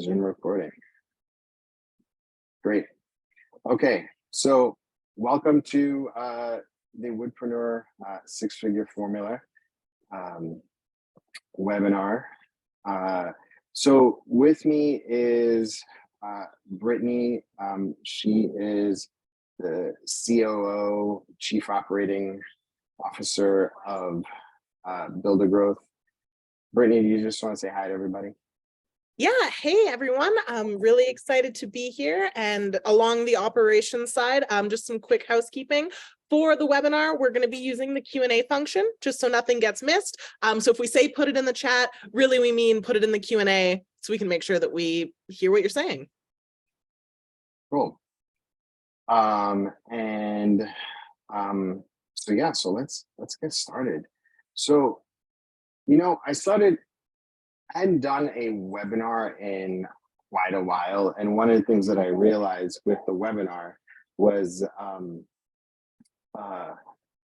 Zoom recording. Great. Okay, so welcome to the Woodpreneur six-figure formula webinar. So with me is Brittany. She is the COO, Chief Operating Officer of Builder Growth. Brittany, do you just want to say hi to everybody? Yeah, hey everyone. I'm really excited to be here, and along the operations side, just some quick housekeeping. For the webinar, we're going to be using the Q&A function just so nothing gets missed. So if we say put it in the chat, really we mean put it in the Q&A so we can make sure that we hear what you're saying. Cool. So yeah, so let's get started. So, you know, I hadn't done a webinar in quite a while, and one of the things that I realized with the webinar was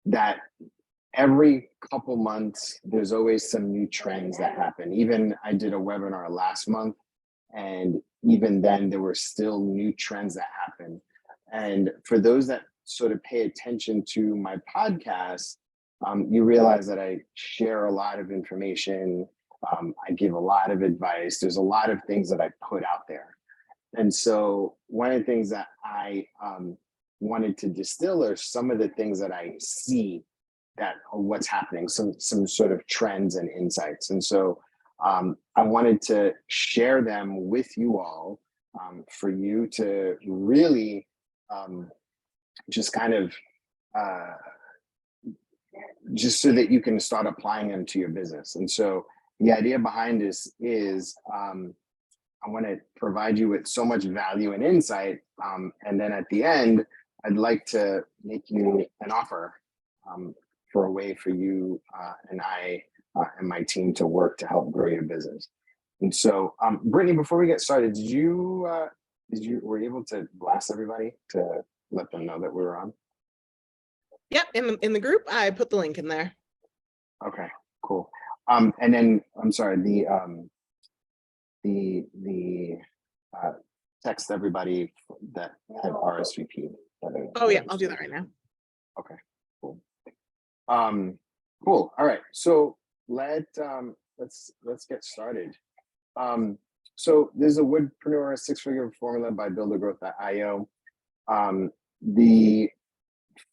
that every couple months there's always some new trends that happen. Even I did a webinar last month, and even then there were still new trends that happen. And for those that sort of pay attention to my podcast, you realize that I share a lot of information. I give a lot of advice. There's a lot of things that I put out there. And so one of the things that I wanted to distill are some of the things that I see that are what's happening, some sort of trends and insights. And so I wanted to share them with you all for you to really just kind of just so that you can start applying them to your business. And so the idea behind this is I want to provide you with so much value and insight. And then at the end, I'd like to make you an offer for a way for you and I and my team to work to help grow your business. And so, Brittany, before we get started, were you able to blast everybody to let them know that we were on? Yep, in the group, I put the link in there. Okay, cool. And then I'm sorry, text everybody that had RSVP. Oh yeah, I'll do that right now. Okay, cool. Cool. All right. So let's get started. So there's a Woodpreneur six-figure formula by buildergrowth.io. The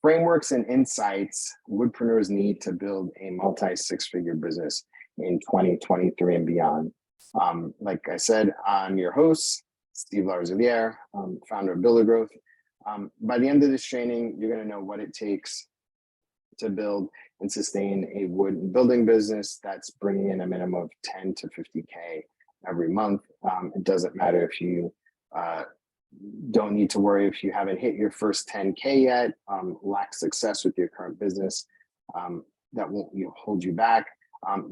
frameworks and insights woodpreneurs need to build a multi-six-figure business in 2023 and beyond. Like I said, I'm your host, Steve Larosiliere, founder of Builder Growth. By the end of this training, you're going to know what it takes to build and sustain a wood building business that's bringing in a minimum of 10 to 50K every month. It doesn't matter if you don't need to worry if you haven't hit your first 10K yet, lack success with your current business. That won't hold you back.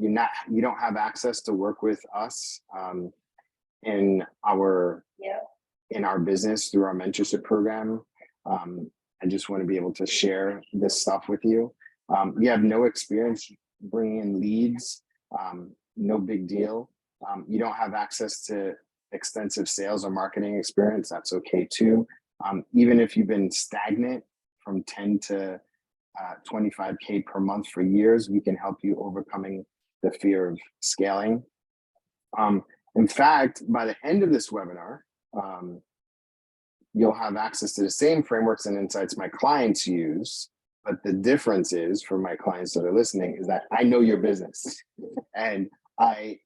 You don't have access to work with us in our business through our mentorship program. I just want to be able to share this stuff with you. You have no experience bringing in leads, no big deal. You don't have access to extensive sales or marketing experience, that's okay too. Even if you've been stagnant from 10 to 25K per month for years, we can help you overcoming the fear of scaling. In fact, by the end of this webinar, you'll have access to the same frameworks and insights my clients use, but the difference is, for my clients that are listening, is that I know your business and I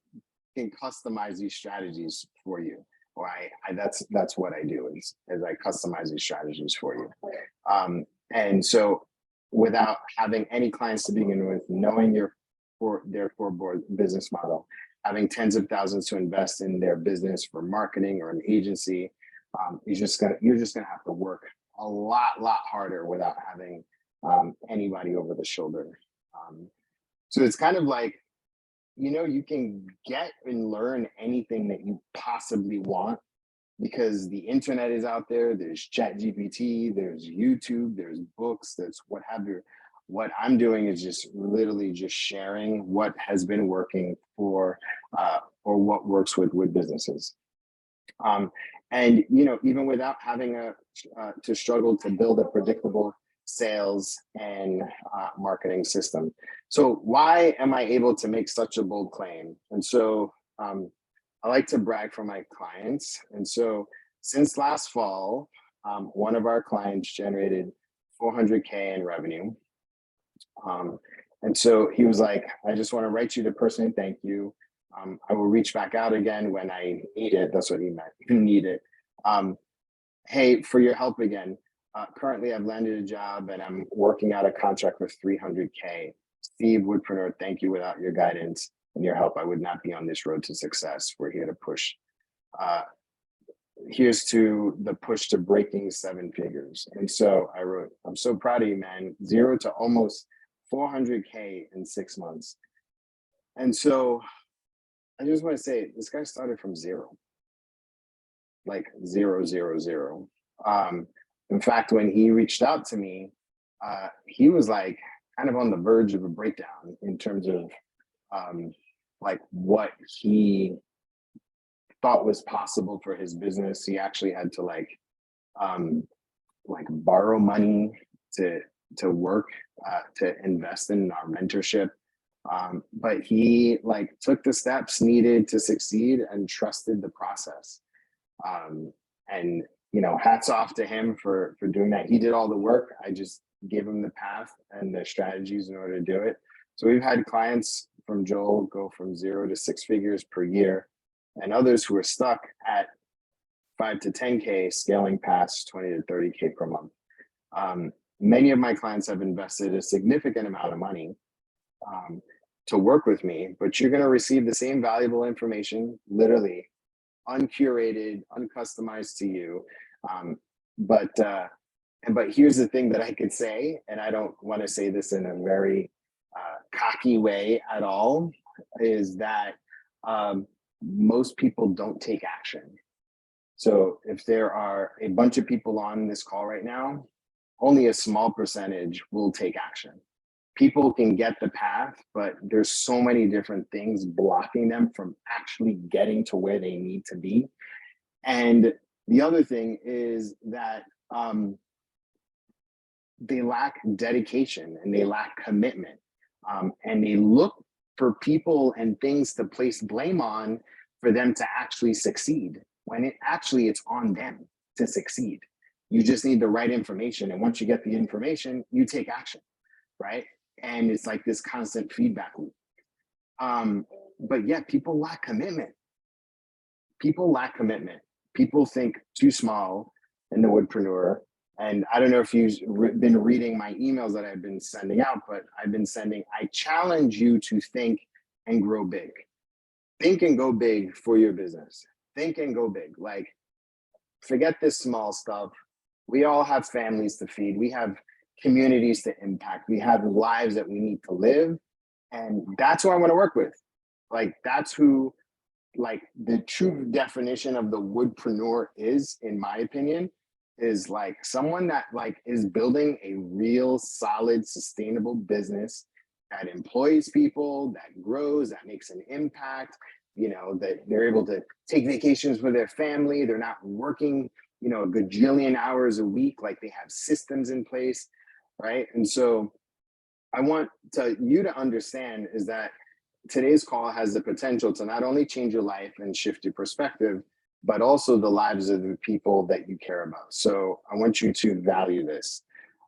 can customize these strategies for you. Or that's what I do is I customize these strategies for you. And so without having any clients to begin with, knowing their core business model, having tens of thousands to invest in their business for marketing or an agency, you're just gonna have to work a lot harder without having anybody over the shoulder. So it's kind of like, you know, you can get and learn anything that you possibly want because the internet is out there. There's ChatGPT, there's YouTube, there's books, there's what have you. What I'm doing is just literally just sharing what has been working for or what works with wood businesses. And even without having to struggle to build a predictable sales and marketing system. So why am I able to make such a bold claim? And so I like to brag for my clients. And so since last fall, one of our clients generated 400K in revenue. And so he was like, I just want to write you to personally thank you. I will reach back out again when I need it. That's what he meant. You need it. Hey, for your help again. Currently, I've landed a job and I'm working out a contract for 300K. Steve, Woodpreneur, thank you. Without your guidance and your help, I would not be on this road to success. We're here to push. Here's to the push to breaking 7 figures. And so I wrote, I'm so proud of you, man. 0 to almost 400K in 6 months. And so I just want to say, this guy started from 0, like 0, 0, 0. In fact, when he reached out to me, he was like kind of on the verge of a breakdown in terms of like what he thought was possible for his business. He actually had to like borrow money to work, to invest in our mentorship. But he like took the steps needed to succeed and trusted the process. And hats off to him for doing that. He did all the work. I just gave him the path and the strategies in order to do it. So we've had clients from Joel go from 0 to 6 figures per year, and others who are stuck at 5 to 10K, scaling past 20 to 30K per month. Many of my clients have invested a significant amount of money to work with me, but you're going to receive the same valuable information, literally uncurated, uncustomized to you. But here's the thing that I could say, and I don't want to say this in a very cocky way at all, is that most people don't take action. So if there are a bunch of people on this call right now, only a small percentage will take action. People can get the path, but there's so many different things blocking them from actually getting to where they need to be. And the other thing is that they lack dedication and they lack commitment. And they look for people and things to place blame on for them to actually succeed, when it's on them to succeed. You just need the right information. And once you get the information, you take action, right? And it's like this constant feedback loop. But yeah, people lack commitment. People lack commitment. People think too small in the Woodpreneur. And I don't know if you've been reading my emails that I've been sending out, but I've been sending, I challenge you to think and grow big. Think and go big for your business. Think and go big. Like, forget this small stuff. We all have families to feed. We have communities to impact. We have lives that we need to live. And that's who I want to work with. Like, that's who, like, the true definition of the Woodpreneur is, in my opinion, is like someone that like is building a real solid, sustainable business that employs people, that grows, that makes an impact, that they're able to take vacations with their family. They're not working, a gajillion hours a week. Like, they have systems in place, right? And so I want you to understand is that today's call has the potential to not only change your life and shift your perspective, but also the lives of the people that you care about. So I want you to value this.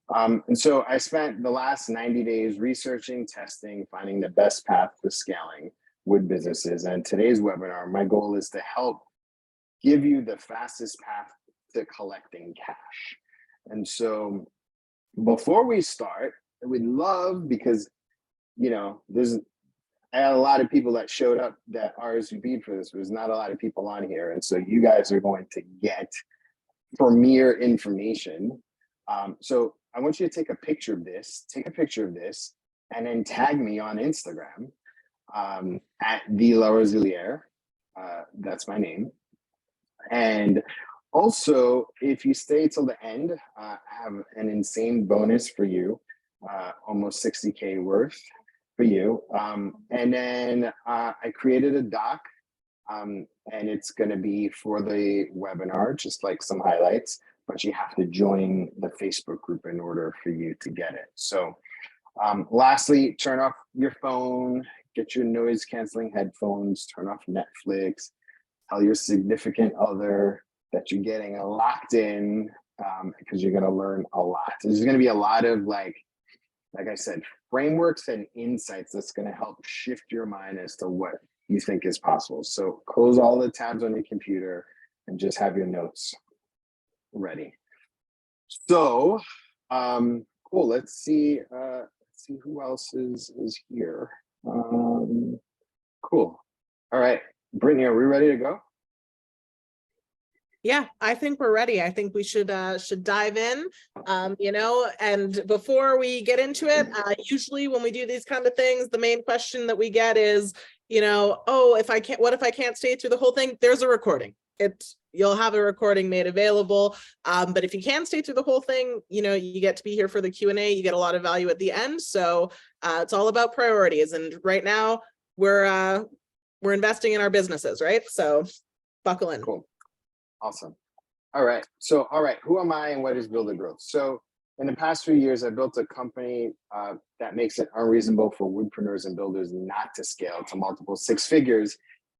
And so I spent the last 90 days researching, testing, finding the best path to scaling wood businesses. And today's webinar, my goal is to help give you the fastest path to collecting cash. And so before we start, I would love, because, I had a lot of people that showed up that RSVP'd for this. There's not a lot of people on here. And so you guys are going to get premier information. So I want you to take a picture of this, and then tag me on Instagram at the Larosiliere. That's my name. And also, if you stay till the end, I have an insane bonus for you, almost 60K worth for you. And then I created a doc And it's going to be for the webinar, just like some highlights, but you have to join the Facebook group in order for you to get it. So lastly, turn off your phone, get your noise canceling headphones, turn off Netflix, tell your significant other that you're getting locked in, because you're going to learn a lot. There's going to be a lot of like I said, frameworks and insights that's going to help shift your mind as to what you think is possible. So close all the tabs on your computer and just have your notes ready. So cool. Let's see who else is here. Cool. All right, Brittany, are we ready to go? Yeah, I think we're ready. I think we should dive in, and before we get into it, usually when we do these kind of things, the main question that we get is, oh, what if I can't stay through the whole thing? There's a recording. You'll have a recording made available. But if you can stay through the whole thing, you get to be here for the Q&A. You get a lot of value at the end. So it's all about priorities. And right now we're investing in our businesses, right? So buckle in. Cool. Awesome. All right. Who am I and what is Builder Growth? So in the past few years, I built a company that makes it unreasonable for woodpreneurs and builders not to scale to multiple six figures.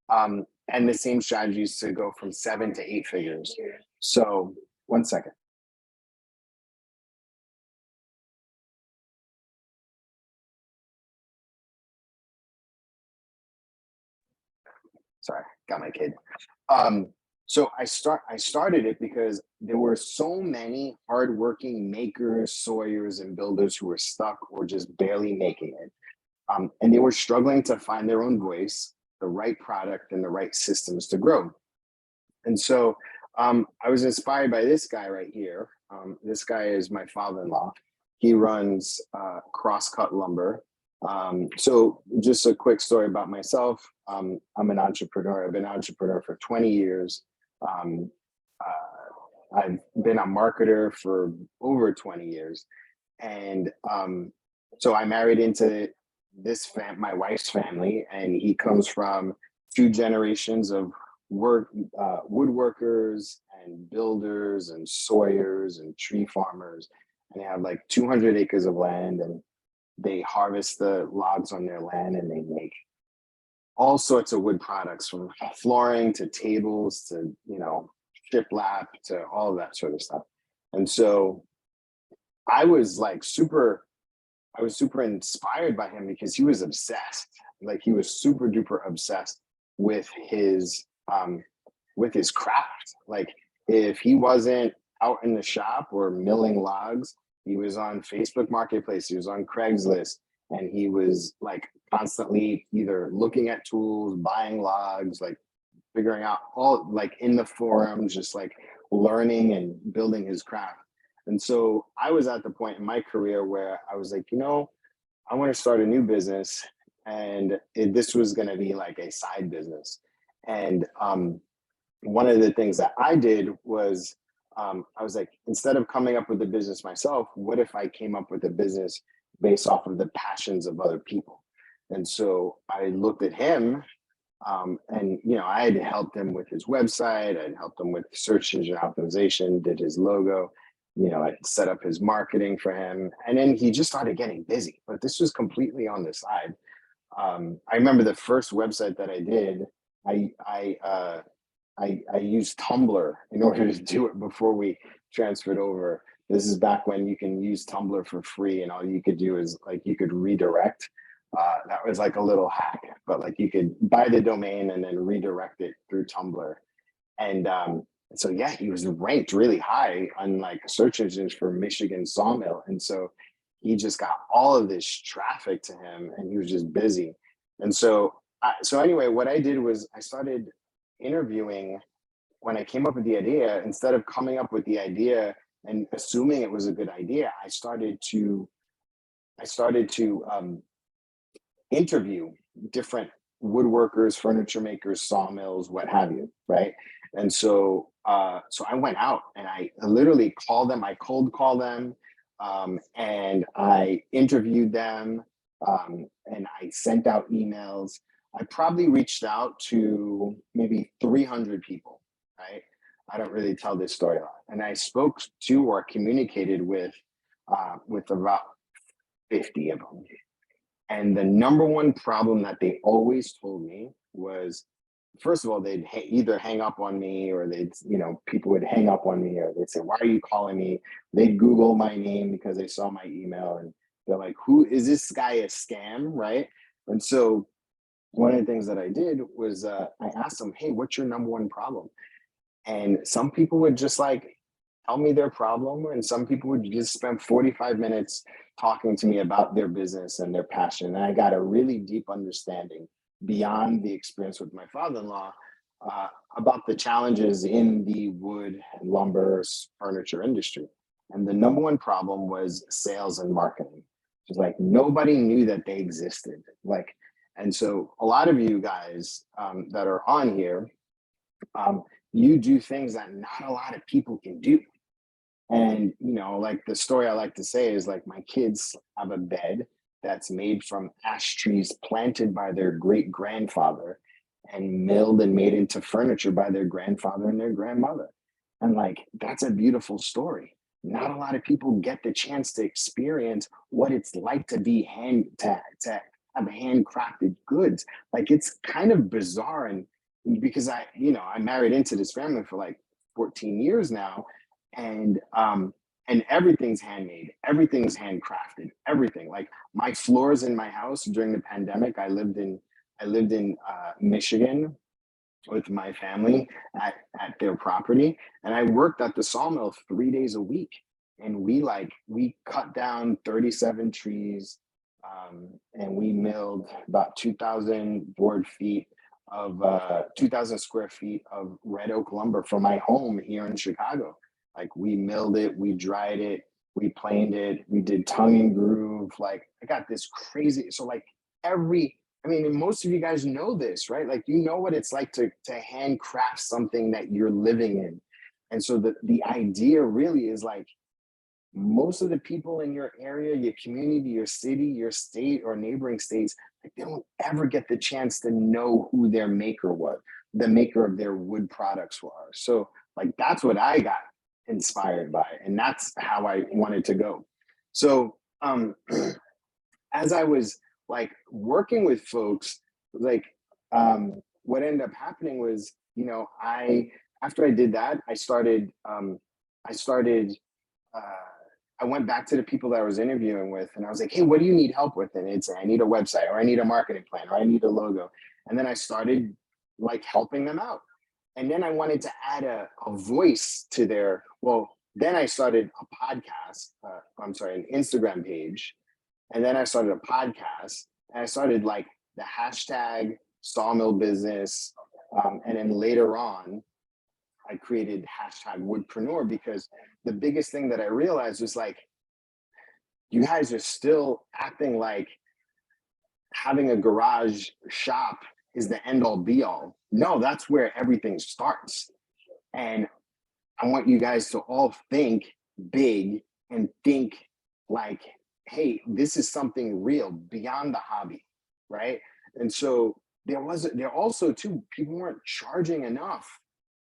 And the same strategies to go from 7 to 8 figures. So 1 second. Sorry, got my kid. So I started it because there were so many hardworking makers, sawyers, and builders who were stuck or just barely making it. And they were struggling to find their own voice, the right product, and the right systems to grow. And so I was inspired by this guy right here. This guy is my father-in-law. He runs Crosscut Lumber. So just a quick story about myself. I'm an entrepreneur. I've been an entrepreneur for 20 years. I've been a marketer for over 20 years. And so I married into my wife's family, and he comes from 2 generations of woodworkers and builders and sawyers and tree farmers. And they have like 200 acres of land, and they harvest the logs on their land, and they make all sorts of wood products, from flooring to tables to, shiplap to all of that sort of stuff. And so I was super inspired by him because he was obsessed. Like, he was super duper obsessed with his craft. Like, if he wasn't out in the shop or milling logs, he was on Facebook Marketplace, he was on Craigslist, and he was like constantly either looking at tools, buying logs, like figuring out all, like in the forums, just like learning and building his craft. And so I was at the point in my career where I was like, I want to start a new business, and this was going to be like a side business. And one of the things that I did was I was like, instead of coming up with the business myself, what if I came up with a business based off of the passions of other people? And so I looked at him, and I had helped him with his website, I'd helped him with search engine optimization, did his logo, I set up his marketing for him, and then he just started getting busy. But this was completely on the side. I remember the first website that I did, I used Tumblr in order to do it before we transferred over. This is back when you can use Tumblr for free, and all you could do is like you could redirect. That was like a little hack, but like you could buy the domain and then redirect it through Tumblr. And so yeah, he was ranked really high on like search engines for Michigan sawmill, and so he just got all of this traffic to him, and he was just busy. And so anyway, what I did was I started interviewing. When I came up with the idea, instead of coming up with the idea and assuming it was a good idea, I started to interview different woodworkers, furniture makers, sawmills, what have you, right? And so I went out and I literally called them. I cold called them, and I interviewed them, and I sent out emails. I probably reached out to to maybe 300 people, right? I don't really tell this story a lot. And I spoke to or communicated with about 50 of them. And the number one problem that they always told me was, first of all, they'd either hang up on me, or people would hang up on me, or they'd say, "Why are you calling me?" They'd Google my name because they saw my email, and they're like, "Who is this guy? A scam?" Right? And so one of the things that I did was I asked them, "Hey, what's your number one problem?" And some people would just like tell me their problem, and some people would just spend 45 minutes talking to me about their business and their passion. And I got a really deep understanding beyond the experience with my father-in-law about the challenges in the wood, lumber, furniture industry. And the number one problem was sales and marketing. It's like nobody knew that they existed. And so a lot of you guys that are on here, you do things that not a lot of people can do. And, like the story I like to say is like, my kids have a bed that's made from ash trees planted by their great grandfather and milled and made into furniture by their grandfather and their grandmother. And like, that's a beautiful story. Not a lot of people get the chance to experience what it's like to be to have handcrafted goods. Like, it's kind of bizarre. And because I married into this family for like 14 years now, and everything's handmade, everything's handcrafted, everything. Like, my floors in my house during the pandemic, I lived in Michigan with my family at their property, and I worked at the sawmill 3 days a week. And we cut down 37 trees, and we milled about 2,000 board feet of 2,000 square feet of red oak lumber for my home here in Chicago. Like, we milled it, we dried it, we planed it, we did tongue and groove. Like, I got this crazy. So like and most of you guys know this, right? Like, you know what it's like to handcraft something that you're living in. And so the idea really is like, most of the people in your area, your community, your city, your state, or neighboring states, like, they don't ever get the chance to know who their maker was, the maker of their wood products were. So like, that's what I got inspired by, and that's how I wanted to go. So as I was like working with folks, like what ended up happening was, after I did that, I went back to the people that I was interviewing with, and I was like, "Hey, what do you need help with?" And it's, "I need a website, or I need a marketing plan, or I need a logo." And then I started like helping them out. And then I wanted to add a voice to then I started a podcast, an Instagram page. And then I started a podcast, and I started like the hashtag sawmill business. And then later on, I created hashtag Woodpreneur, because the biggest thing that I realized was like, you guys are still acting like having a garage shop is the end all be all. No, that's where everything starts. And I want you guys to all think big and think like, hey, this is something real beyond the hobby, right? And so there also too, people weren't charging enough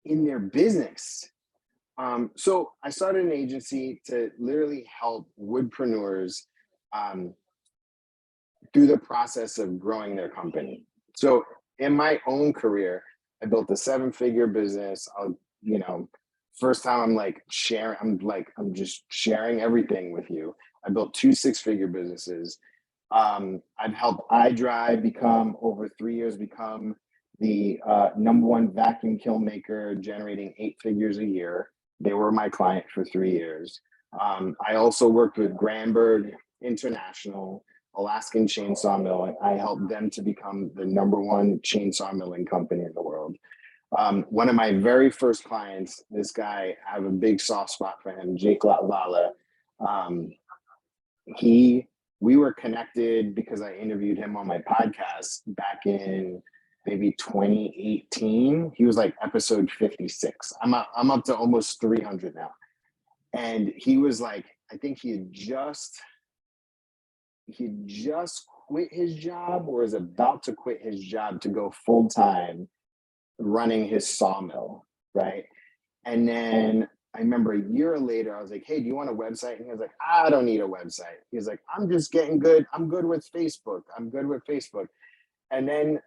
in their business. So I started an agency to literally help woodpreneurs through the process of growing their company. So in my own career, I built a 7-figure business. First time I'm just sharing everything with you. I built 2 6-figure businesses. I've helped iDrive over 3 years become the #1 vacuum kiln maker, generating 8 figures a year. They were my client for 3 years. I also worked with Granberg International, Alaskan Chainsaw Mill, and I helped them to become the #1 chainsaw milling company in the world. One of my very first clients, this guy, I have a big soft spot for him, Jake Latlala. We were connected because I interviewed him on my podcast back in maybe 2018. He was like episode 56. I'm up to almost 300 now. And he was like, I think he had just quit his job, or is about to quit his job to go full time running his sawmill, right? And then I remember a year later, I was like, hey, do you want a website? And he was like, I don't need a website. He was like, I'm just getting good. I'm good with Facebook. I'm good with Facebook. And then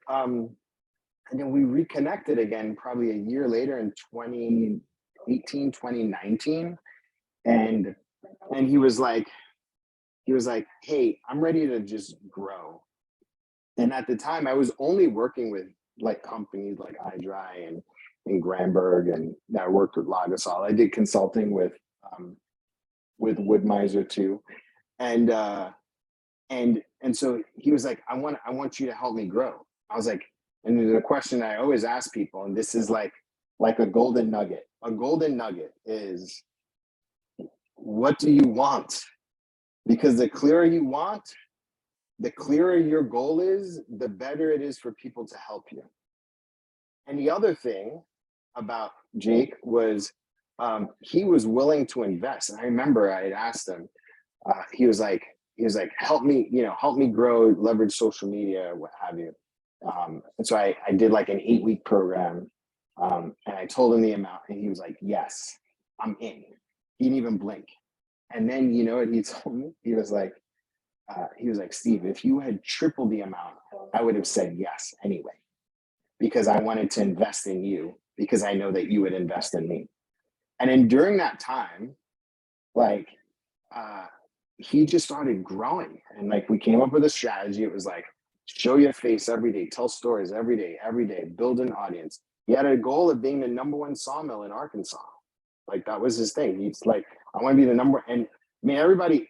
we reconnected again probably a year later in 2018, 2019. And he was like, hey, I'm ready to just grow. And at the time I was only working with like companies like iDry and Granberg, and I worked with Larosiliere. I did consulting with Woodmiser too. And so he was like, I want you to help me grow. I was like, and there's a question I always ask people, and this is like a golden nugget. A golden nugget is, what do you want? Because the clearer you want, the clearer your goal is, the better it is for people to help you. And the other thing about Jake was he was willing to invest. And I remember I had asked him, he was like, help me, help me grow, leverage social media, what have you. And so I did like an 8-week program. And I told him the amount, and he was like, yes, I'm in. He didn't even blink. And then, you know what he told me? He was like, Steve, if you had tripled the amount, I would have said yes anyway, because I wanted to invest in you, because I know that you would invest in me. And then during that time, like, he just started growing, and like we came up with a strategy. It was like, show your face every day, tell stories every day, build an audience. He had a goal of being the #1 sawmill in Arkansas. Like that was his thing. He's like, I want to be the number. And I mean,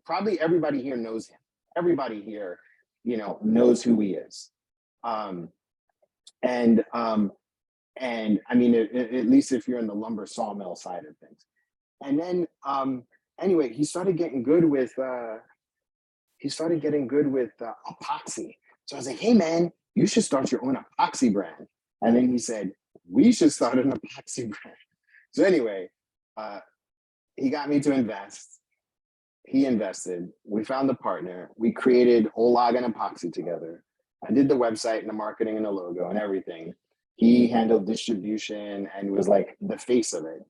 probably everybody here knows him. Everybody here, knows who he is. And I mean, at least if you're in the lumber sawmill side of things. And then anyway, he started getting good with epoxy. So I was like, hey man, you should start your own epoxy brand. And then he said, we should start an epoxy brand. So anyway, he got me to invest. He invested. We found a partner. We created Olag and epoxy together. I did the website and the marketing and the logo and everything. He handled distribution and was like the face of it.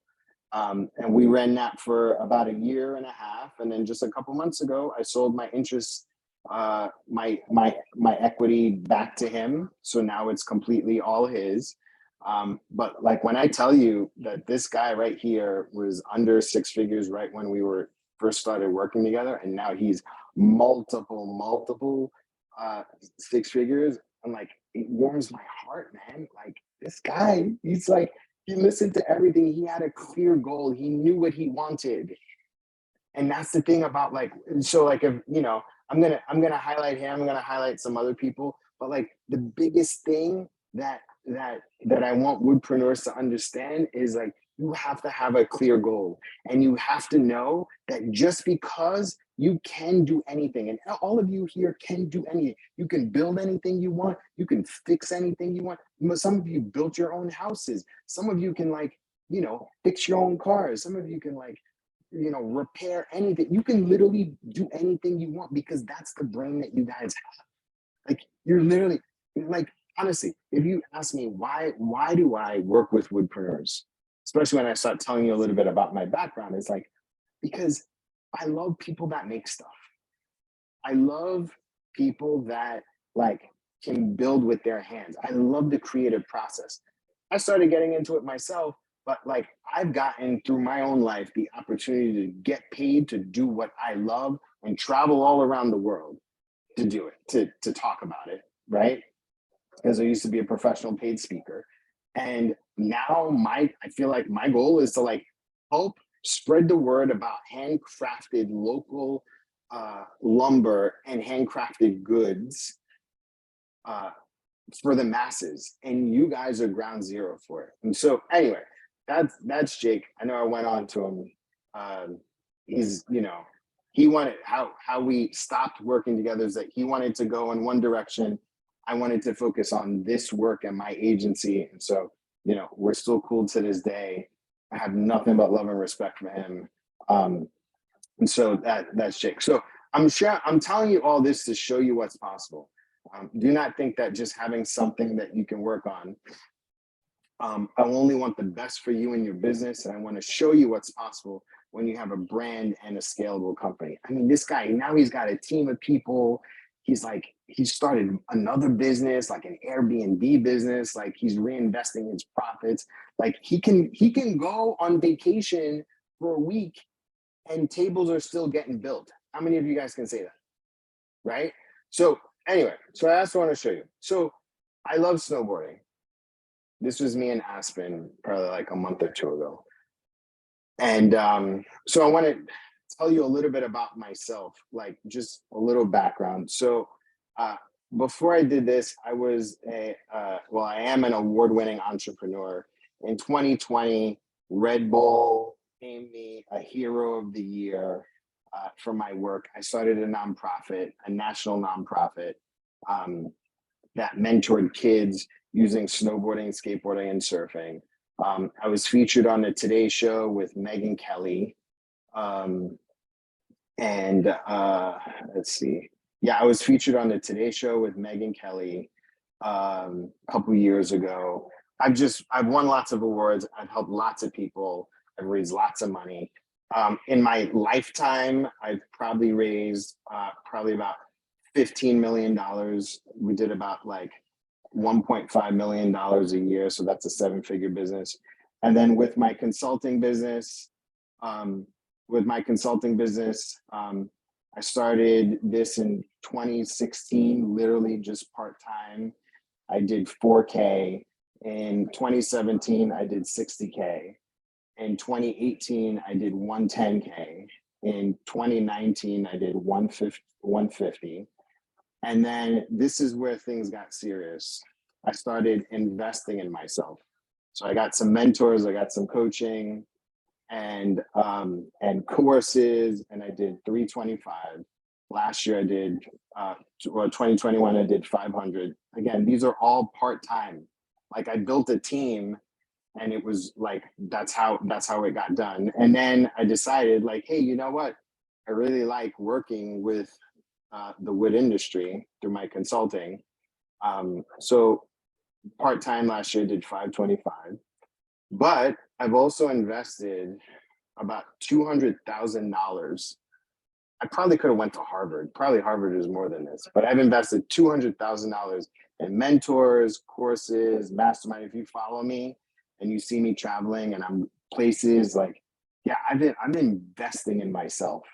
And we ran that for about 1.5 years. And then just a couple months ago, I sold my interest, my equity back to him. So now it's completely all his. But like when I tell you that this guy right here was under 6 figures right when we were first started working together, and now he's multiple 6 figures, I'm like, it warms my heart, man. Like this guy, he's like, he listened to everything. He had a clear goal. He knew what he wanted. And that's the thing about like, so like, if, I'm going to highlight him, I'm going to highlight some other people, but like the biggest thing that I want woodpreneurs to understand is like, you have to have a clear goal, and you have to know that just because you can do anything, and all of you here can do anything. You can build anything you want. You can fix anything you want. Some of you built your own houses. Some of you can like, fix your own cars. Some of you can like, repair anything. You can literally do anything you want, because that's the brain that you guys have. Like you're literally like, honestly, if you ask me why do I work with woodpreneurs, especially when I start telling you a little bit about my background, it's like, because I love people that make stuff. I love people that like can build with their hands. I love the creative process. I started getting into it myself, but like I've gotten through my own life the opportunity to get paid to do what I love and travel all around the world to do it, to talk about it, right? Because I used to be a professional paid speaker. And now I feel like my goal is to like help spread the word about handcrafted local lumber and handcrafted goods for the masses. And you guys are ground zero for it. And so anyway, that's Jake. I know I went on to him. He's, he wanted, how we stopped working together is that he wanted to go in one direction. I wanted to focus on this work and my agency. And so, we're still cool to this day. I have nothing but love and respect for him. And so that's Jake. So I'm telling you all this to show you what's possible. Do not think that just having something that you can work on. I only want the best for you and your business, and I want to show you what's possible when you have a brand and a scalable company. I mean, this guy, now he's got a team of people. He started another business, like an Airbnb business, like he's reinvesting his profits. Like he can go on vacation for a week and tables are still getting built. How many of you guys can say that? Right? So anyway, so I also want to show you. So I love snowboarding. This was me in Aspen probably like a month or two ago. And so I want to tell you a little bit about myself, like just a little background. So before I did this, I was I am an award-winning entrepreneur. In 2020, Red Bull named me a hero of the year for my work. I started a nonprofit, a national nonprofit that mentored kids using snowboarding, skateboarding, and surfing. I was featured on the Today Show with Megyn Kelly. Let's see. Yeah, I was featured on the Today Show with Megyn Kelly a couple years ago. I've won lots of awards. I've helped lots of people. I've raised lots of money. In my lifetime, I've probably raised probably about $15 million. We did about like $1.5 million a year. So that's a 7-figure business. And then with my consulting business, I started this in 2016, literally just part-time. I did 4K. In 2017, I did 60K. In 2018, I did 110K. In 2019, I did 150. And then this is where things got serious. I started investing in myself. So I got some mentors, I got some coaching and courses, and I did 325. Last year I did, 2021, I did 500. Again, these are all part-time. Like I built a team and it was like, that's how it got done. And then I decided like, hey, you know what? I really like working with the wood industry through my consulting. So part-time last year did 525, but I've also invested about $200,000. I probably could have went to Harvard. Probably Harvard is more than this, but I've invested $200,000 in mentors, courses, mastermind. If you follow me and you see me traveling and I'm places like, yeah, I'm investing in myself.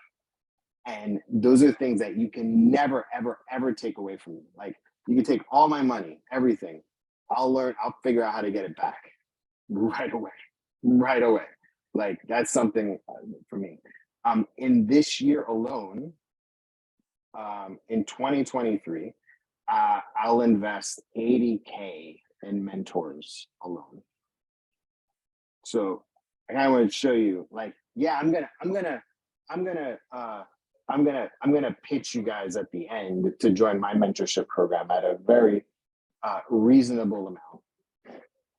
And those are things that you can never, ever, ever take away from me. Like you can take all my money, everything. I'll figure out how to get it back right away. Like that's something for me. In this year alone, in 2023, I'll invest 80K in mentors alone. So I kind of want to show you like, yeah, I'm gonna pitch you guys at the end to join my mentorship program at a very reasonable amount.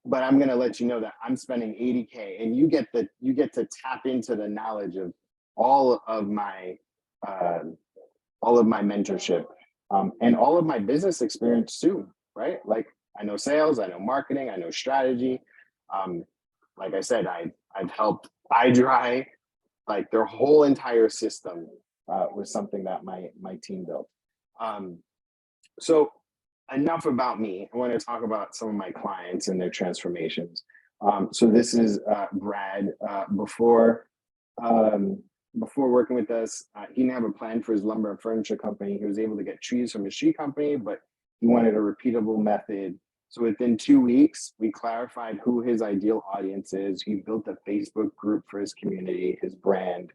But I'm gonna let you know that I'm spending 80K, and you get to tap into the knowledge of all of my mentorship and all of my business experience too, right? Like I know sales, I know marketing, I know strategy. Like I said, I've helped iDry, like their whole entire system was something that my team built. So enough about me. I want to talk about some of my clients and their transformations. So this is Brad. Before working with us, he didn't have a plan for his lumber and furniture company. He was able to get trees from a tree company, but he wanted a repeatable method. So within 2 weeks, we clarified who his ideal audience is. He built a Facebook group for his community, his brand.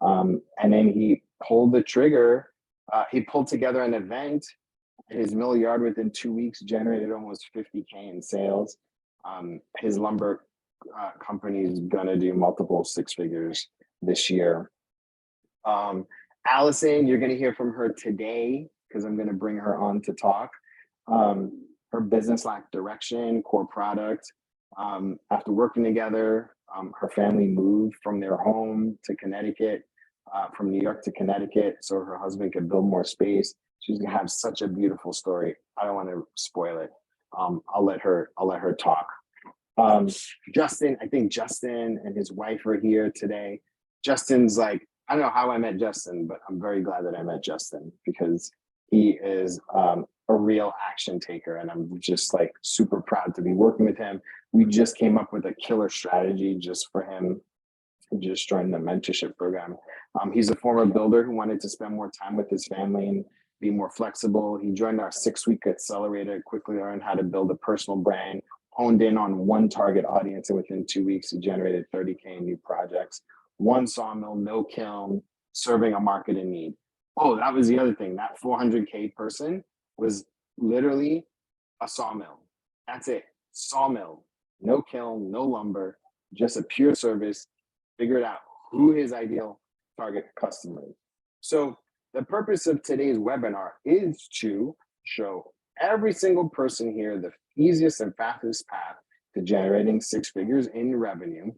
And then he pulled the trigger. He pulled together an event. His mill yard within 2 weeks generated almost 50K in sales. His lumber company is gonna do multiple 6 figures this year. Allison, you're gonna hear from her today because I'm gonna bring her on to talk. Her business lacked direction, core product. After working together, her family moved from their home to Connecticut, from New York to Connecticut, so her husband could build more space. She's gonna have such a beautiful story. I don't want to spoil it. I'll let her talk. Justin, I think Justin and his wife are here today. Justin's like, I don't know how I met Justin, but I'm very glad that I met Justin because he is a real action taker, and I'm just like super proud to be working with him. We just came up with a killer strategy just for him. He just joined the mentorship program. He's a former builder who wanted to spend more time with his family and be more flexible. He joined our 6-week accelerator, quickly learned how to build a personal brand, honed in on one target audience, and within 2 weeks, he generated 30K in new projects. One sawmill, no kiln, serving a market in need. Oh, that was the other thing. That 400K person was literally a sawmill. That's it. Sawmill, no kiln, no lumber, just a pure service. Figured out who his ideal target customer is. So the purpose of today's webinar is to show every single person here the easiest and fastest path to generating 6 figures in revenue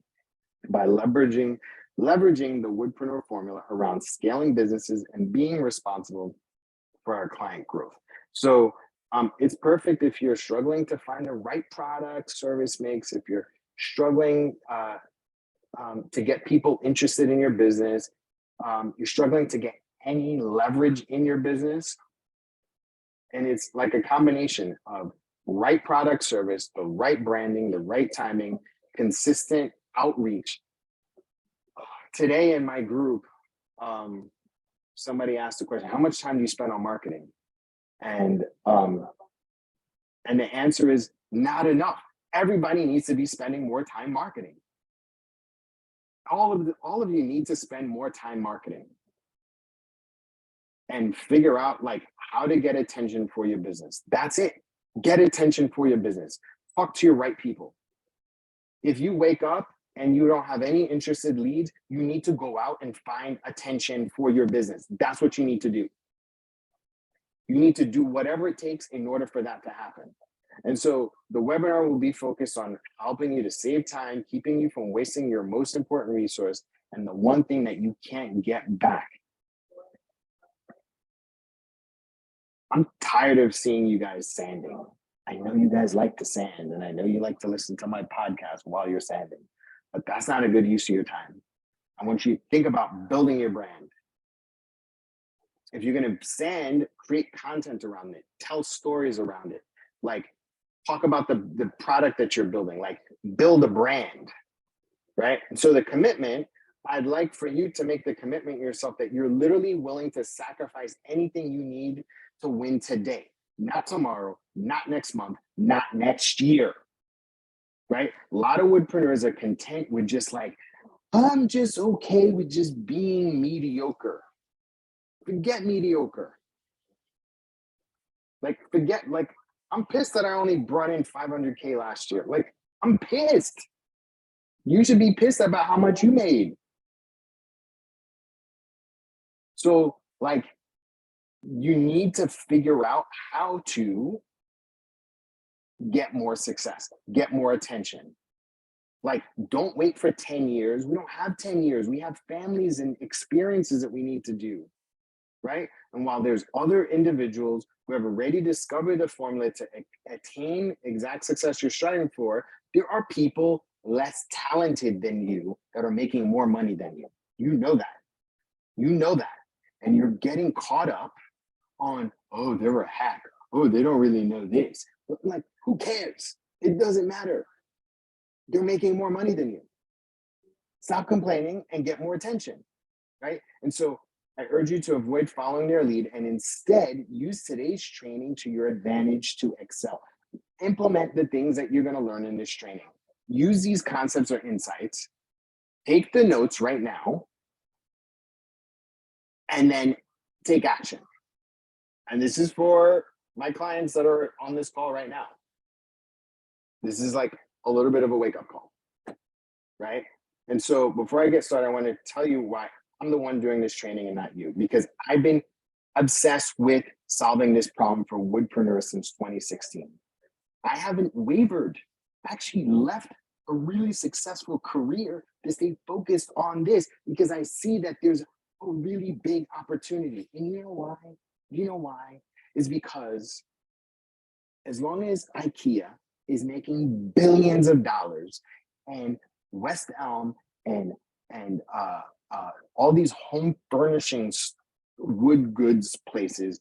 by leveraging the Woodpreneur formula around scaling businesses and being responsible for our client growth. So it's perfect if you're struggling to find the right product, service mix, if you're struggling to get people interested in your business, you're struggling to get any leverage in your business. And it's like a combination of right product service, the right branding, the right timing, consistent outreach. Today in my group, somebody asked the question, how much time do you spend on marketing? And the answer is not enough. Everybody needs to be spending more time marketing. All of you need to spend more time marketing and figure out like how to get attention for your business. That's it. Get attention for your business. Talk to your right people. If you wake up and you don't have any interested leads, you need to go out and find attention for your business. That's what you need to do. You need to do whatever it takes in order for that to happen. And so the webinar will be focused on helping you to save time, keeping you from wasting your most important resource, and the one thing that you can't get back. I'm tired of seeing you guys sanding. I know you guys like to sand, and I know you like to listen to my podcast while you're sanding, but that's not a good use of your time. I want you to think about building your brand. If you're going to sand, create content around it, tell stories around it, like talk about the product that you're building, like build a brand, right? And so the commitment, I'd like for you to make the commitment yourself that you're literally willing to sacrifice anything you need to win today, not tomorrow, not next month, not next year, right? A lot of woodpreneurs are content with just like, I'm just okay with just being mediocre. Forget mediocre. Like, forget, like, I'm pissed that I only brought in 500K last year. Like, I'm pissed. You should be pissed about how much you made. So, like, you need to figure out how to get more success, get more attention. Like, don't wait for 10 years. We don't have 10 years. We have families and experiences that we need to do, right? And while there's other individuals who have already discovered the formula to attain exact success you're striving for, there are people less talented than you that are making more money than you. You know that. You know that. And you're getting caught up on, oh, they're a hack. Oh, they don't really know this. But like, who cares? It doesn't matter. They're making more money than you. Stop complaining and get more attention, right? And so I urge you to avoid following their lead and instead use today's training to your advantage to excel. Implement the things that you're going to learn in this training. Use these concepts or insights. Take the notes right now and then take action. And this is for my clients that are on this call right now. This is like a little bit of a wake-up call, right? And so before I get started, I want to tell you why I'm the one doing this training and not you, because I've been obsessed with solving this problem for woodpreneurs since 2016. I haven't wavered. I actually left a really successful career to stay focused on this because I see that there's a really big opportunity. And you know why? You know why? is because as long as IKEA is making billions of dollars and West Elm and all these home furnishings wood goods places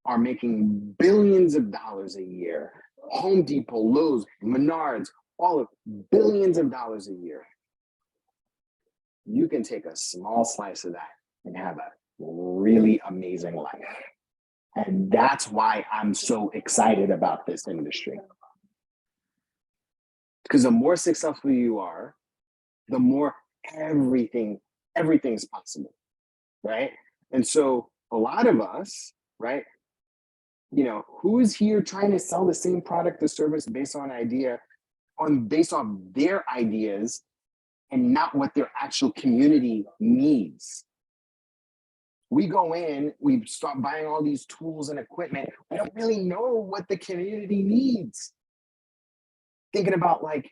are making billions of dollars a year, Home Depot, Lowe's, Menards, all of billions of dollars a year, you can take a small slice of that and have a really amazing life. And that's why I'm so excited about this industry. Because the more successful you are, the more everything's possible, right? And so a lot of us, right, you know, who's here trying to sell the same product or service based on their ideas and not what their actual community needs? We go in, we start buying all these tools and equipment. We don't really know what the community needs. Thinking about like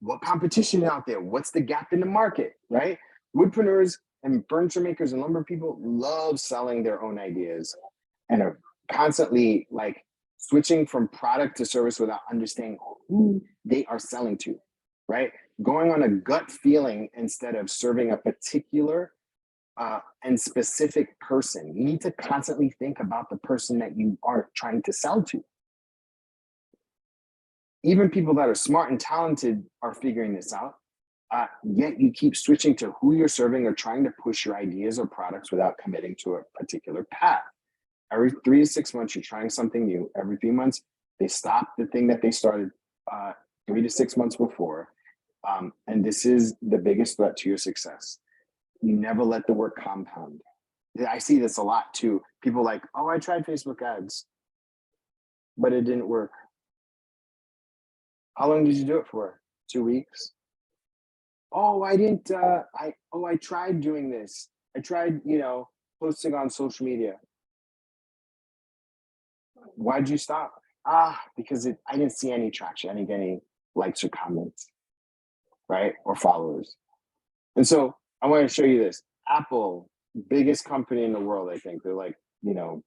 what competition is out there, what's the gap in the market, right? Woodpreneurs and furniture makers and lumber people love selling their own ideas and are constantly like switching from product to service without understanding who they are selling to, right? Going on a gut feeling instead of serving a particular and specific person. You need to constantly think about the person that you are trying to sell to. Even people that are smart and talented are figuring this out. Yet you keep switching to who you're serving or trying to push your ideas or products without committing to a particular path. Every 3 to 6 months, you're trying something new. Every 3 months, they stop the thing that they started 3 to 6 months before. And this is the biggest threat to your success. You never let the work compound. I see this a lot too. People like, oh, I tried Facebook ads, but it didn't work. How long did you do it for? 2 weeks? Oh, I didn't, I tried doing this. I tried, posting on social media. Why'd you stop? Because I didn't see any traction. I didn't get any likes or comments, right? Or followers. And so I want to show you this. Apple, biggest company in the world, I think. They're like, $1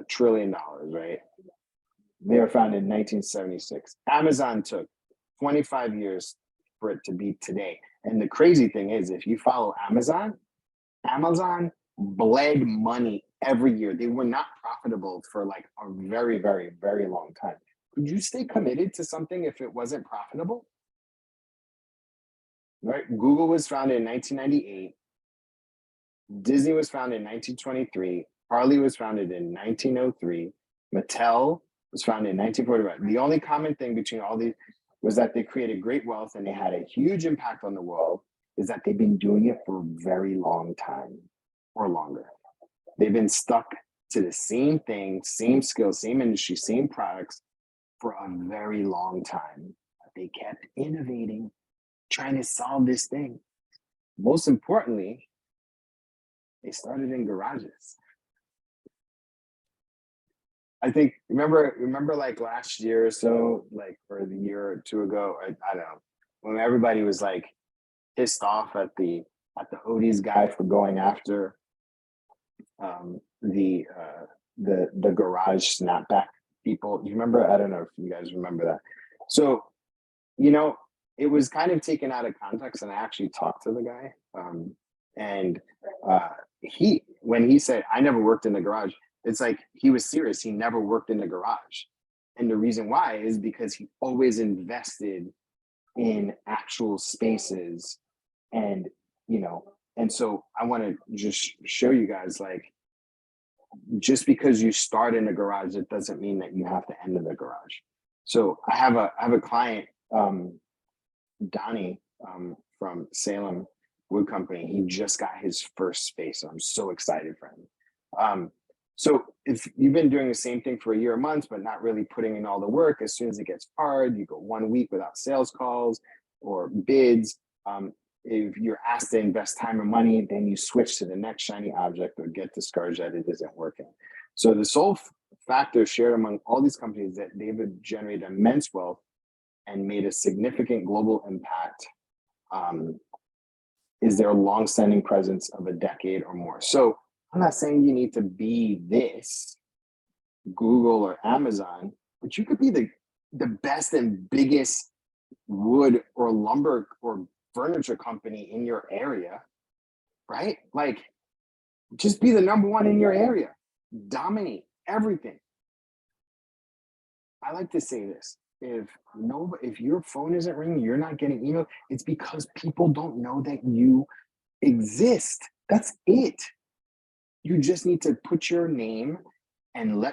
trillion, right? They were founded in 1976. Amazon took 25 years for it to be today. And the crazy thing is, if you follow Amazon bled money every year. They were not profitable for like a very, very, very long time. Could you stay committed to something if it wasn't profitable? Right? Google was founded in 1998. Disney was founded in 1923. Harley was founded in 1903. Mattel was founded in 1945. The only common thing between all these was that they created great wealth and they had a huge impact on the world, is that they've been doing it for a very long time or longer. They've been stuck to the same thing, same skills, same industry, same products for a very long time. They kept innovating, trying to solve this thing. Most importantly, they started in garages. I think, remember like last year or so, like or the year or two ago, I don't know, when everybody was like pissed off at the Odie's guy for going after the garage snapback people. You remember? I don't know if you guys remember that. So, it was kind of taken out of context, and I actually talked to the guy. And when he said, I never worked in the garage, it's like he was serious. He never worked in the garage. And the reason why is because he always invested in actual spaces. And, and so I want to just show you guys, like, just because you start in a garage, it doesn't mean that you have to end in the garage. So I have a client, Donnie, from Salem Wood Company. He just got his first space. So I'm so excited for him. So if you've been doing the same thing for a year or months, but not really putting in all the work, as soon as it gets hard, you go 1 week without sales calls or bids. If you're asked to invest time or money, then you switch to the next shiny object or get discouraged that it isn't working. So the sole factor shared among all these companies that they've generated immense wealth and made a significant global impact is their longstanding presence of a decade or more. So I'm not saying you need to be this, Google or Amazon, but you could be the best and biggest wood or lumber or furniture company in your area, right? Like, just be the number one in your area, dominate everything. I like to say this: if your phone isn't ringing, you're not getting email. It's because people don't know that you exist. That's it. You just need to put your name and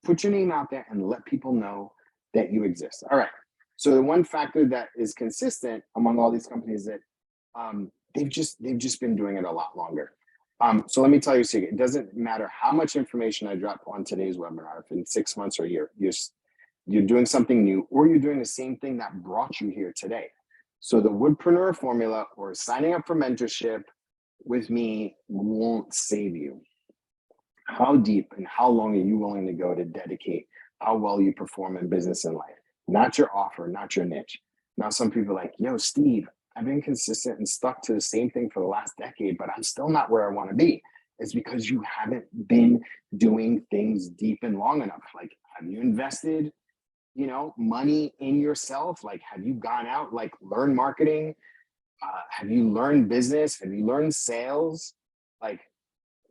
put your name out there and let people know that you exist. All right. So the one factor that is consistent among all these companies that they've just been doing it a lot longer. So let me tell you a secret. It doesn't matter how much information I drop on today's webinar. If in 6 months or a year, you're doing something new, or you're doing the same thing that brought you here today. So the Woodpreneur formula or signing up for mentorship with me won't save you. How deep and how long are you willing to go to dedicate how well you perform in business and life? Not your offer, not your niche. Now, some people are like, yo, Steve, I've been consistent and stuck to the same thing for the last decade, but I'm still not where I want to be. It's because you haven't been doing things deep and long enough. Like, have you invested, money in yourself? Like, have you gone out, like, learn marketing? Have you learned business? Have you learned sales? Like,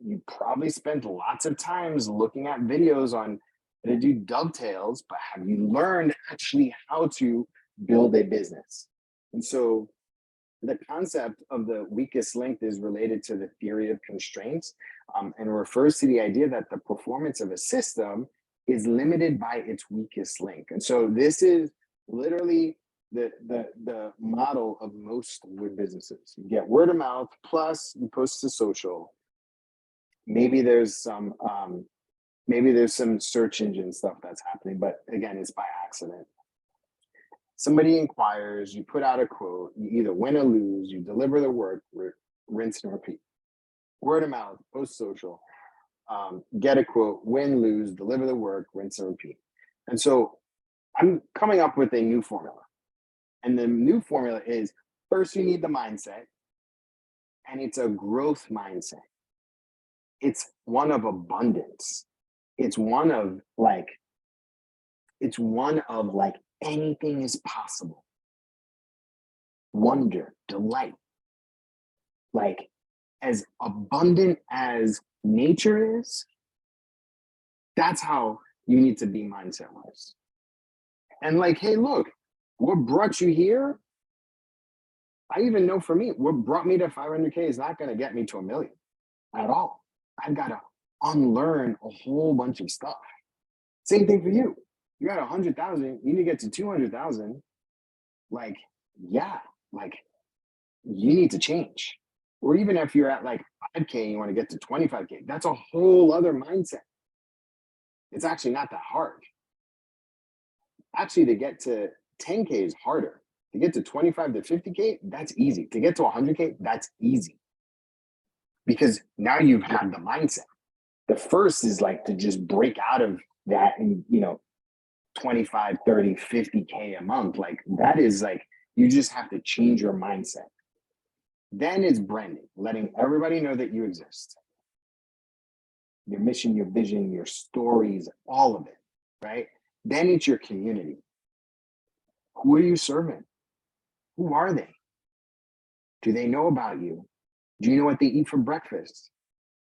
you probably spent lots of times looking at videos on how to do dovetails, but have you learned actually how to build a business? And so the concept of the weakest link is related to the theory of constraints, and refers to the idea that the performance of a system is limited by its weakest link. And so this is literally the model of most wood businesses. You get word of mouth, plus you post to social. Maybe there's some search engine stuff that's happening, but again, it's by accident. Somebody inquires, you put out a quote, you either win or lose, you deliver the work, rinse and repeat. Word of mouth, post social, get a quote, win, lose, deliver the work, rinse and repeat. And so I'm coming up with a new formula. And the new formula is, first you need the mindset, and it's a growth mindset. It's one of abundance. It's one of like anything is possible. Wonder, delight. Like, as abundant as nature is, that's how you need to be mindset-wise. And like, hey, look, what brought you here? I even know for me, what brought me to 500K is not going to get me to 1 million at all. I've got to unlearn a whole bunch of stuff. Same thing for you. You got 100,000, you need to get to 200,000. Like, yeah, like, you need to change. Or even if you're at like 5K and you want to get to 25K, that's a whole other mindset. It's actually not that hard. Actually, to get to 10K is harder. To get to 25 to 50K, that's easy. To get to 100K, that's easy. Because now you've had the mindset. The first is like to just break out of that and, 25, 30, 50K a month. Like, that is like, you just have to change your mindset. Then it's branding, letting everybody know that you exist. Your mission, your vision, your stories, all of it, right? Then it's your community. Who are you serving? Who are they? Do they know about you? Do you know what they eat for breakfast?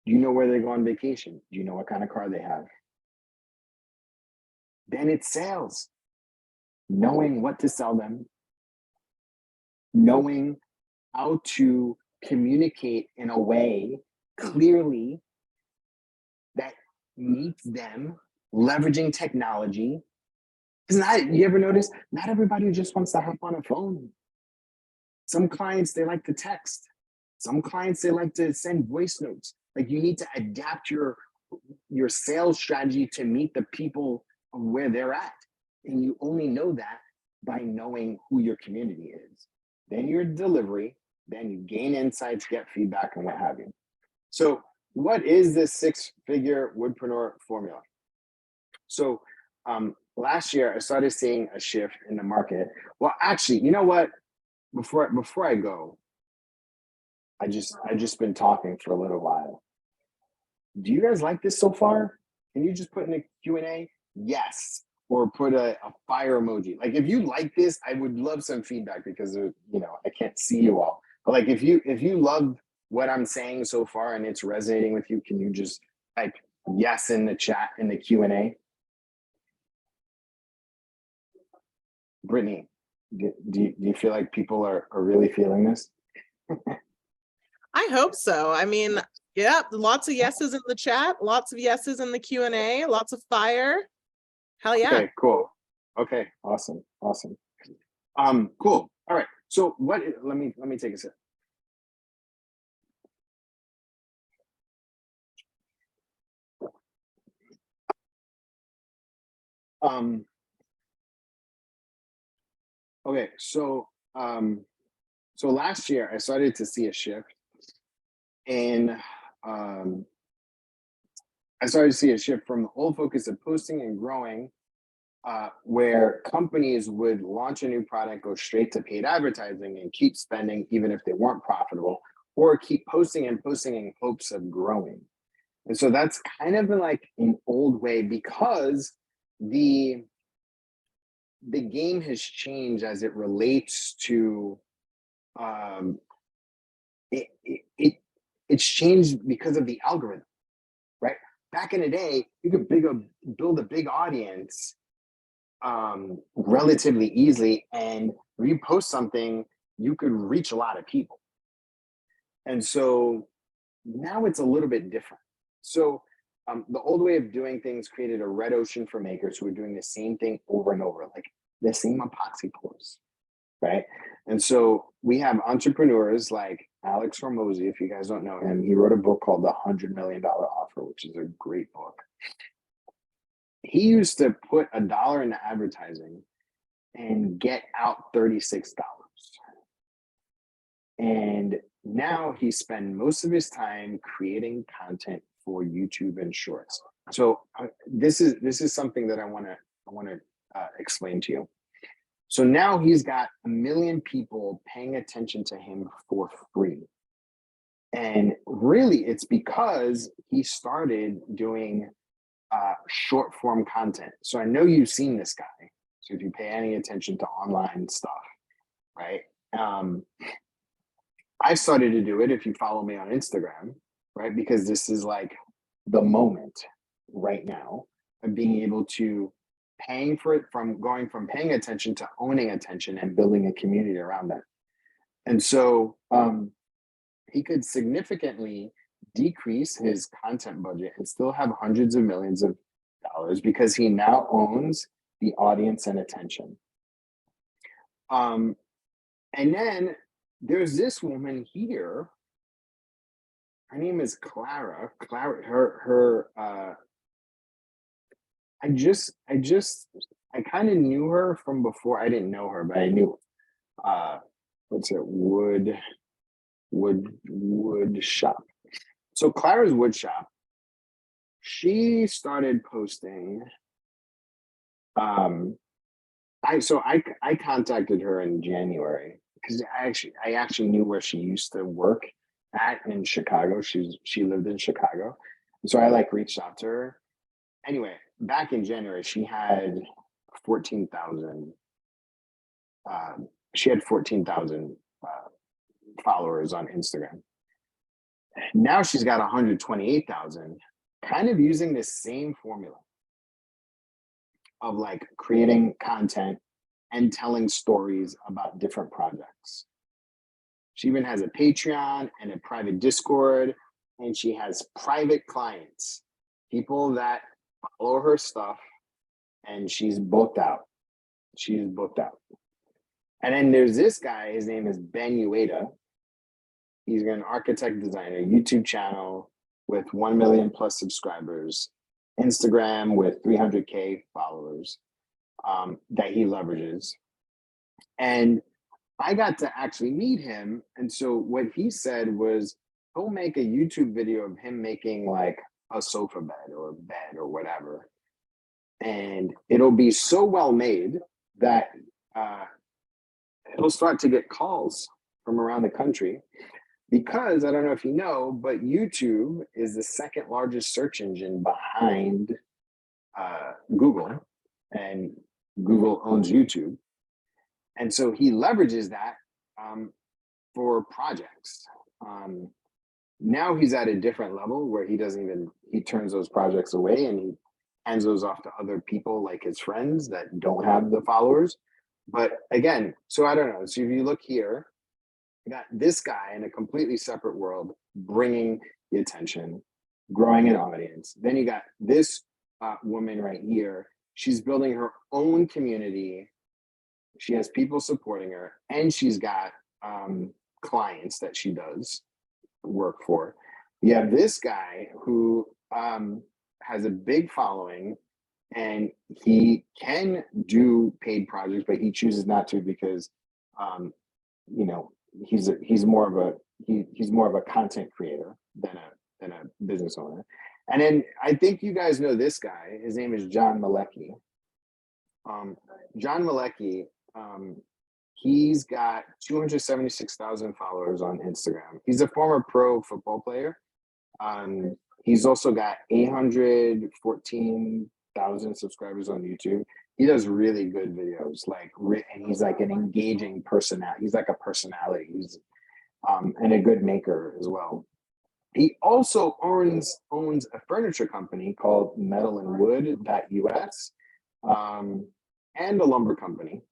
Do you know where they go on vacation? Do you know what kind of car they have? Then it's sales. Knowing what to sell them. Knowing how to communicate in a way clearly that meets them, leveraging technology. You ever notice, not everybody just wants to hop on a phone. Some clients, they like to text. Some clients, they like to send voice notes. Like, you need to adapt your sales strategy to meet the people where they're at. And you only know that by knowing who your community is. Then your delivery, then you gain insights, get feedback, and what have you. So what is this 6-figure Woodpreneur formula? So last year, I started seeing a shift in the market. Well, actually, you know what? Before I go, I just been talking for a little while. Do you guys like this so far? can you just put in a Q&A? Yes. Or put a fire emoji. Like, if you like this, I would love some feedback because, I can't see you all. But like, if you love what I'm saying so far and it's resonating with you, can you just type yes in the chat, in the Q&A? Brittany, do you feel like people are really feeling this? I hope so. I mean, yeah, lots of yeses in the chat, lots of yeses in the Q&A, lots of fire. Hell yeah. Okay, cool. Okay, awesome. Cool. All right. So let me take a sip. Okay, so last year I started to see a shift, and I started to see a shift from the old focus of posting and growing, where companies would launch a new product, go straight to paid advertising, and keep spending even if they weren't profitable, or keep posting and posting in hopes of growing. And so that's kind of like an old way, because the game has changed as it relates to it's changed because of the algorithm, right? Back in the day, you could build a big audience relatively easily, and when you post something, you could reach a lot of people. And so now it's a little bit different. So the old way of doing things created a red ocean for makers who were doing the same thing over and over, like the same epoxy pours, right? And so we have entrepreneurs like Alex Hormozy. If you guys don't know him, he wrote a book called The $100 Million Offer, which is a great book. He used to put $1 into advertising and get out $36. And now he spends most of his time creating content for YouTube and Shorts. So this is something that I want to explain to you. So now he's got 1 million people paying attention to him for free. And really, it's because he started doing short form content. So I know you've seen this guy. So if you pay any attention to online stuff, right? I started to do it if you follow me on Instagram, right? Because this is like the moment right now of being able to paying for it, from going from paying attention to owning attention and building a community around that. And so he could significantly decrease his content budget and still have hundreds of millions of dollars because he now owns the audience and attention. And then there's this woman here. Her name is Clara. I kind of knew her from before. I didn't know her, but I knew wood shop. So Clara's wood shop, she started posting. I contacted her in January because I actually knew where she used to work at in Chicago. She lived in Chicago. So I reached out to her. Anyway, back in January, she had 14,000. She had 14,000 followers on Instagram. Now she's got 128,000, kind of using this same formula of creating content and telling stories about different projects. She even has a Patreon and a private Discord, and she has private clients, people that follow her stuff, and she's booked out. And then there's this guy, his name is Ben Ueda. He's an architect designer, YouTube channel with 1 million plus subscribers, Instagram with 300K followers that he leverages. And I got to actually meet him. And so what he said was he'll make a YouTube video of him making a sofa bed or a bed or whatever. And it'll be so well made that he'll start to get calls from around the country. Because I don't know if you know, but YouTube is the second largest search engine behind Google, and Google owns YouTube. And so he leverages that for projects. Now he's at a different level where he turns those projects away and he hands those off to other people like his friends that don't have the followers. But again, so I don't know. So if you look here, you got this guy in a completely separate world, bringing the attention, growing an audience. Then you got this woman right here. She's building her own community. She has people supporting her, and she's got clients that she does work for. You have this guy who has a big following, and he can do paid projects, but he chooses not to because you know, he's more of a content creator than a business owner. And then I think you guys know this guy. His name is John Malecki. John Malecki, he's got 276,000 followers on Instagram. He's a former pro football player. He's also got 814,000 subscribers on YouTube. He does really good videos, and he's like an engaging personality. He's like a personality. He's and a good maker as well. He also owns a furniture company called metalandwood.us, and a lumber company.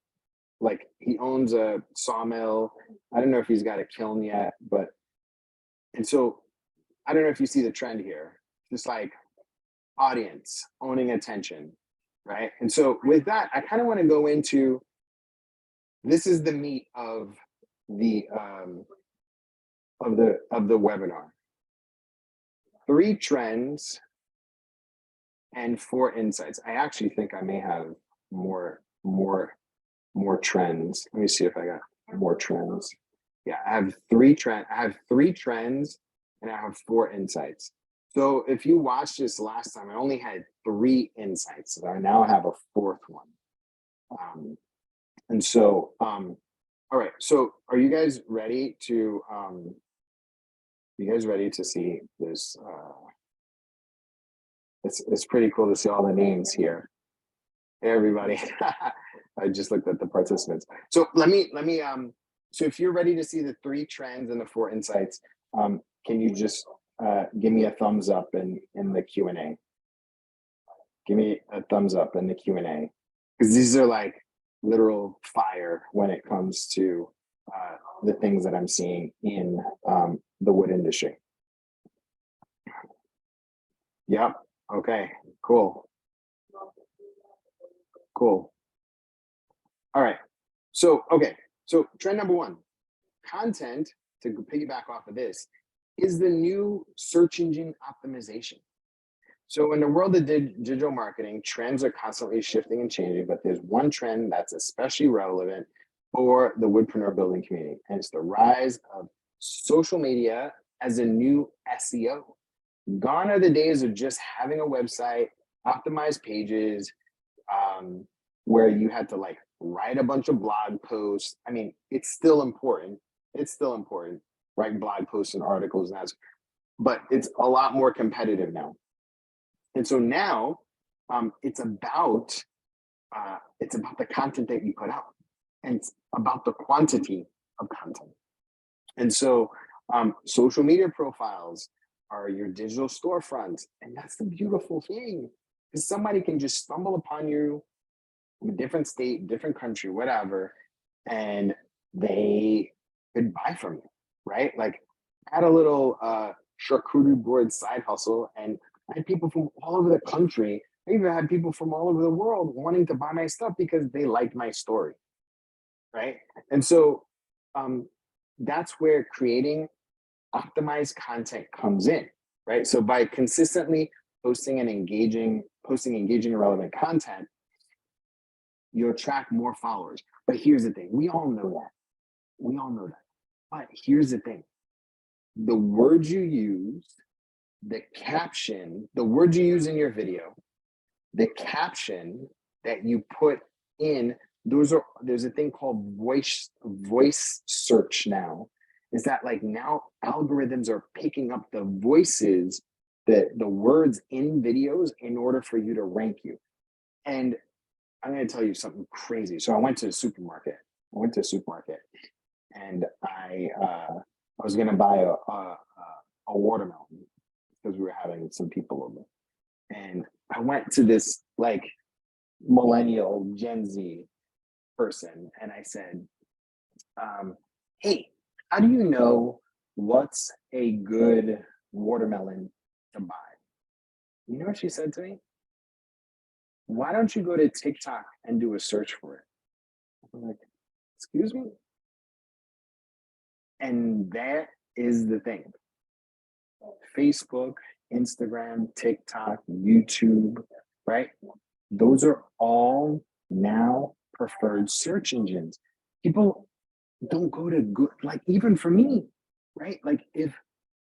Like, he owns a sawmill. I don't know if he's got a kiln yet, and so I don't know if you see the trend here. Just like audience owning attention, right? And so with that, I kind of want to go into, this is the meat of the webinar. 3 trends and 4 insights. I actually think I may have more trends. Let me see if I got more trends. Yeah, I have 3 trends and I have 4 insights. So if you watched this last time, I only had 3 insights. I now have a 4th one. And so, all right. So are you guys ready to see this? It's pretty cool to see all the names here. Hey, everybody. I just looked at the participants. So let me so if you're ready to see the 3 trends and the 4 insights, can you just give me a thumbs up in the Q&A? Give me a thumbs up in the Q&A, because these are like literal fire when it comes to the things that I'm seeing in the wood industry. Yep. Okay. Cool. All right. So, okay. So trend number 1, content, to piggyback off of this, is the new search engine optimization. So in the world of digital marketing, trends are constantly shifting and changing, but there's one trend that's especially relevant for the Woodpreneur building community, and it's the rise of social media as a new SEO. Gone are the days of just having a website, optimized pages, where you had to like write a bunch of blog posts. I mean, it's still important. Writing blog posts and articles, and but it's a lot more competitive now. And so now it's about the content that you put out, and it's about the quantity of content. And so social media profiles are your digital storefronts. And that's the beautiful thing, because somebody can just stumble upon you from a different state, different country, whatever, and they could buy from you, right? Like, I had a little charcuterie board side hustle, and I had people from all over the country. I even had people from all over the world wanting to buy my stuff because they liked my story, right? And so that's where creating optimized content comes in, right? So by consistently posting engaging and relevant content, you attract more followers. But here's the thing, we all know that. But here's the thing, the words you use, the caption, the words you use in your video, the caption that you put in, there's a thing called voice search now. Is that like now algorithms are picking up the voices the words in videos in order for you to rank you. And I'm going to tell you something crazy. So I went to a supermarket. And I was going to buy a watermelon because we were having some people over. And I went to this like millennial Gen Z person and I said, hey, how do you know what's a good watermelon to buy? You know what she said to me? Why don't you go to TikTok and do a search for it? I'm like, excuse me? And that is the thing. Facebook, Instagram, TikTok, YouTube, right? Those are all now preferred search engines. People don't go to good, like even for me, right? Like if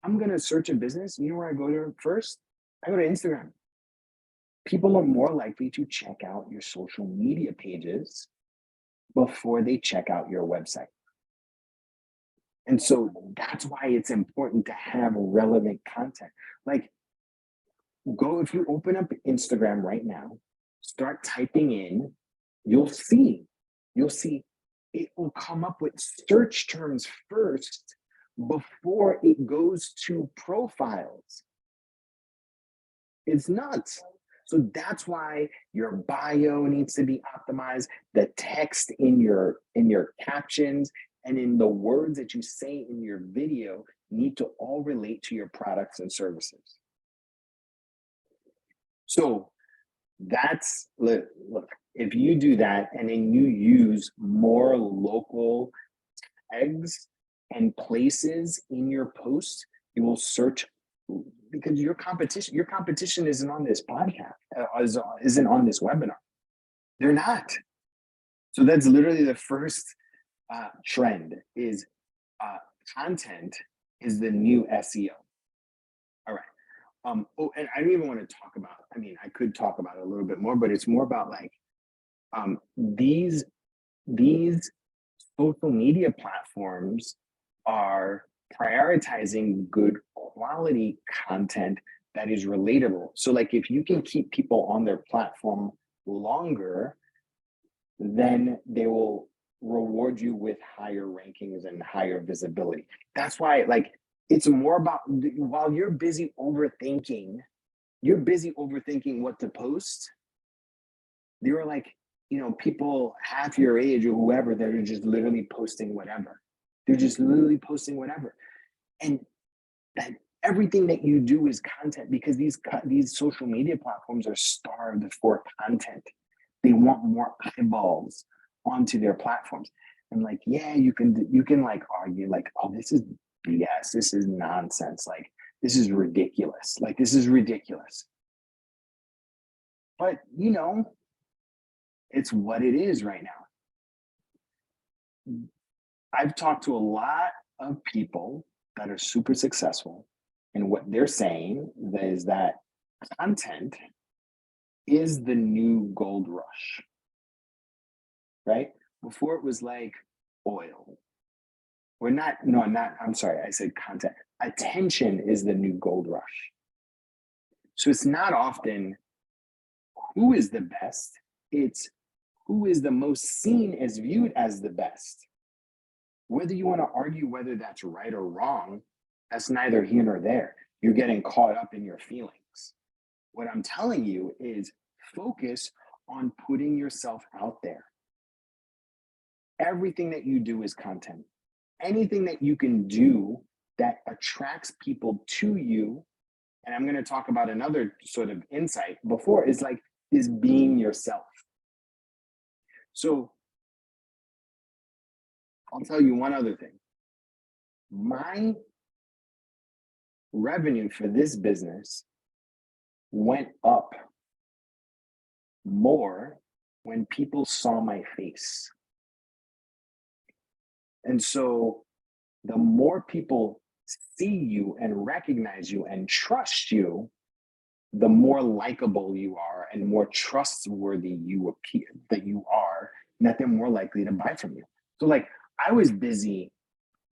I'm gonna search a business, you know where I go to first? I go to Instagram. People are more likely to check out your social media pages before they check out your website. And so that's why it's important to have relevant content. Like, go, if you open up Instagram right now, start typing in, you'll see it will come up with search terms first before it goes to profiles. It's nuts. So that's why your bio needs to be optimized, the text in your captions and in the words that you say in your video need to all relate to your products and services. So that's, look, if you do that and then you use more local tags and places in your post, you will search, because your competition isn't on this podcast, isn't on this webinar. They're not. So that's literally the first trend is content is the new SEO. All right. Oh, and I don't even want to talk about, I mean, I could talk about it a little bit more, but it's more about like these social media platforms are prioritizing good quality content that is relatable. So like if you can keep people on their platform longer, then they will reward you with higher rankings and higher visibility. That's why like it's more about, while you're busy overthinking what to post, there are like, you know, people half your age or whoever that are just literally posting whatever. They're just literally posting whatever. And that everything that you do is content, because these social media platforms are starved for content. They want more eyeballs onto their platforms. And like, yeah, you can like argue like, oh, this is BS. This is nonsense. Like, this is ridiculous. Like, this is ridiculous. But, you know, it's what it is right now. I've talked to a lot of people that are super successful, and what they're saying is that content is the new gold rush, right? Before it was like oil. I'm sorry, I said content. Attention is the new gold rush. So it's not often who is the best, it's who is the most seen as viewed as the best. Whether you want to argue whether that's right or wrong, that's neither here nor there. You're getting caught up in your feelings. What I'm telling you is focus on putting yourself out there. Everything that you do is content. Anything that you can do that attracts people to you, and I'm going to talk about another sort of insight before, is being yourself. So I'll tell you one other thing. My revenue for this business went up more when people saw my face. And so the more people see you and recognize you and trust you, the more likable you are and more trustworthy you appear that you are, and that they're more likely to buy from you. So like I was busy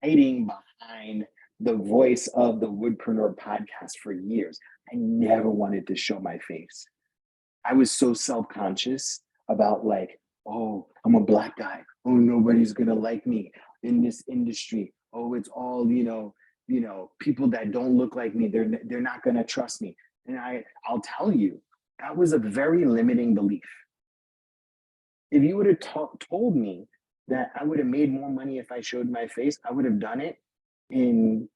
hiding behind the voice of the Woodpreneur podcast for years. I never wanted to show my face. I was so self-conscious about like, oh, I'm a Black guy. Oh, nobody's gonna like me in this industry. Oh, it's all, people that don't look like me. They're not gonna trust me. And I'll tell you, that was a very limiting belief. If you would have told me that I would have made more money if I showed my face, I would have done it in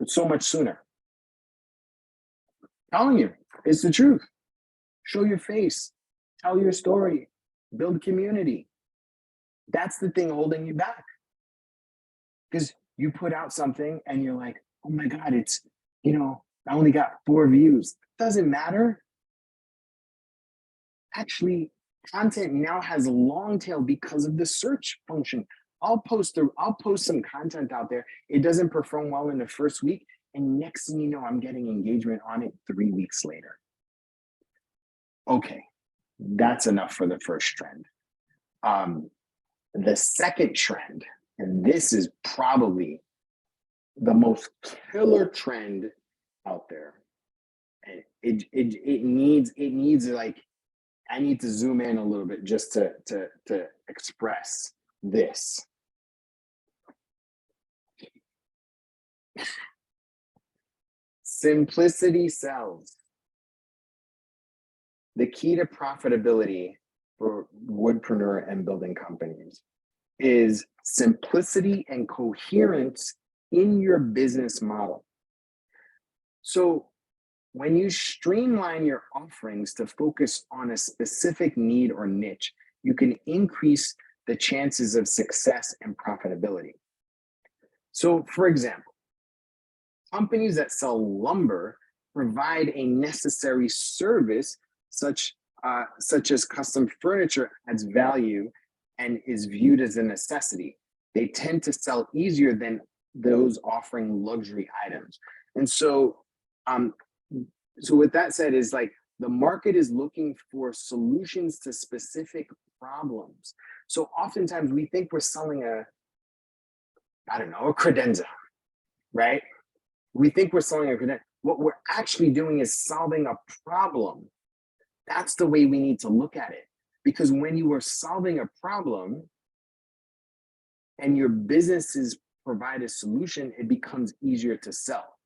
so much sooner. Telling you, it's the truth. Show your face, tell your story, build community. That's the thing holding you back. Because you put out something and you're like, oh my God, it's, I only got 4 views. Doesn't matter. Actually, content now has a long tail because of the search function. I'll post some content out there. It doesn't perform well in the first week. And next thing you know, I'm getting engagement on it 3 weeks later. Okay, that's enough for the first trend. The second trend, and this is probably the most killer trend out there. And it needs like, I need to zoom in a little bit just to express this. Simplicity sells. The key to profitability for woodpreneur and building companies is simplicity and coherence in your business model. So when you streamline your offerings to focus on a specific need or niche, you can increase the chances of success and profitability. So for example, companies that sell lumber provide a necessary service such as custom furniture adds value and is viewed as a necessity. They tend to sell easier than those offering luxury items. And so with that said, is like the market is looking for solutions to specific problems. So oftentimes we think we're selling a credenza, right? We think we're selling a credenza. What we're actually doing is solving a problem. That's the way we need to look at it. Because when you are solving a problem and your businesses provide a solution, it becomes easier to sell.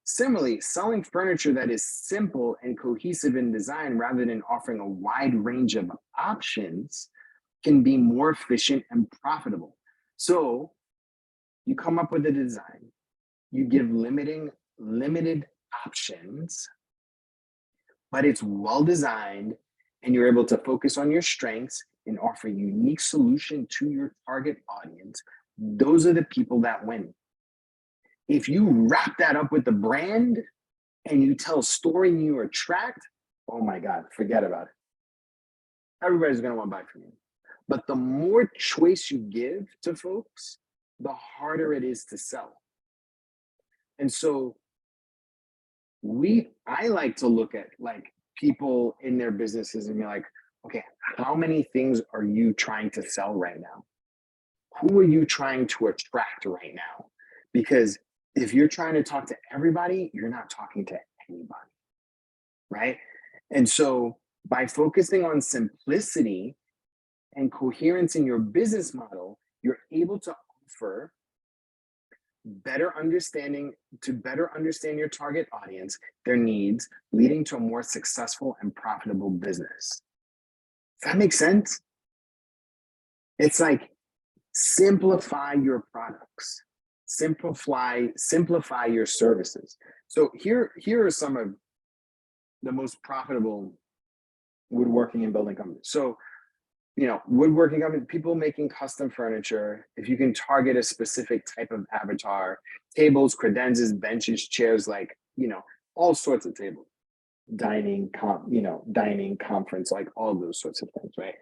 Similarly, selling furniture that is simple and cohesive in design rather than offering a wide range of options can be more efficient and profitable. So you come up with a design, you give limited options, but it's well designed and you're able to focus on your strengths and offer a unique solution to your target audience. Those are the people that win. If you wrap that up with the brand and you tell a story and you attract, oh my God, forget about it. Everybody's going to want to buy from you. But the more choice you give to folks, the harder it is to sell. And so I like to look at like people in their businesses and be like, okay, how many things are you trying to sell right now? Who are you trying to attract right now? Because if you're trying to talk to everybody, you're not talking to anybody, right? And so by focusing on simplicity and coherence in your business model, you're able to offer better understand your target audience, their needs, leading to a more successful and profitable business. Does that make sense? It's like simplify your products, simplify your services. So here are some of the most profitable woodworking and building companies. So, woodworking companies, people making custom furniture, if you can target a specific type of avatar, tables, credenzas, benches, chairs, like, all sorts of tables, dining, conference, like all those sorts of things, right?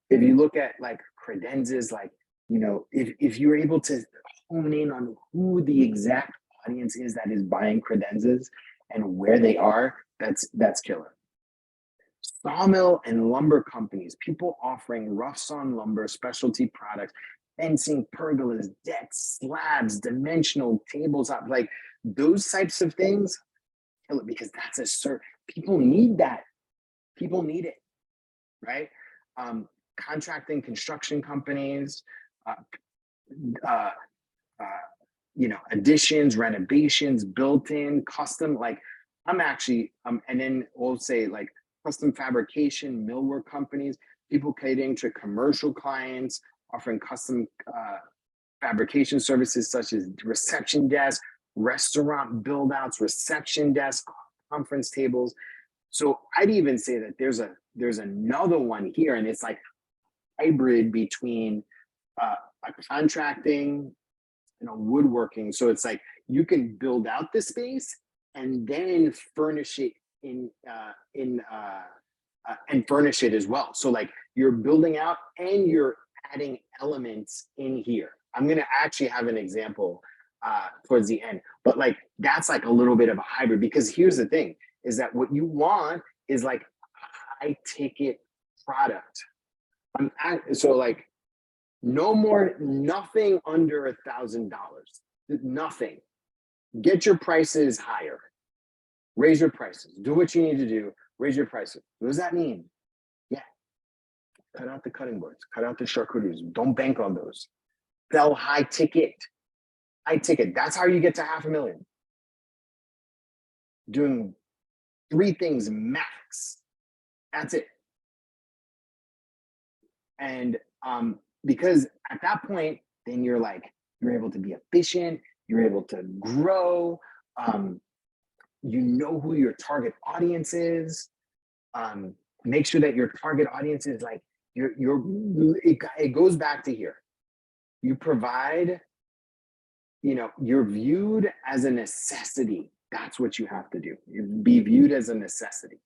If you look at like credenzas, like, if you're able to hone in on who the exact audience is that is buying credenzas and where they are, that's killer. Sawmill and lumber companies, people offering rough sawn lumber, specialty products, fencing, pergolas, decks, slabs, dimensional tables, like those types of things, kill it because that's people need that. People need it, right? Contracting construction companies, uh, uh, additions, renovations, built-in, custom, like and then we'll say like custom fabrication, millwork companies, people catering to commercial clients, offering custom fabrication services such as reception desk, restaurant build outs, reception desk, conference tables. So I'd even say that there's another one here, and it's like hybrid between a contracting and a woodworking. So it's like you can build out the space and then furnish it and furnish it as well. So like you're building out and you're adding elements in here. I'm gonna actually have an example towards the end, but like that's like a little bit of a hybrid, because here's the thing is that what you want is like a high ticket product. So like nothing under $1,000, nothing. Get your prices higher, raise your prices, do what you need to do, raise your prices. What does that mean? Yeah, cut out the cutting boards, cut out the charcuteries, don't bank on those. Sell high ticket, that's how you get to $500,000. Doing 3 things max, that's it. And because at that point, then you're able to be efficient, you're able to grow, you know who your target audience is. Make sure that your target audience is like it goes back to here. You provide, you're viewed as a necessity. That's what you have to do. You be viewed as a necessity.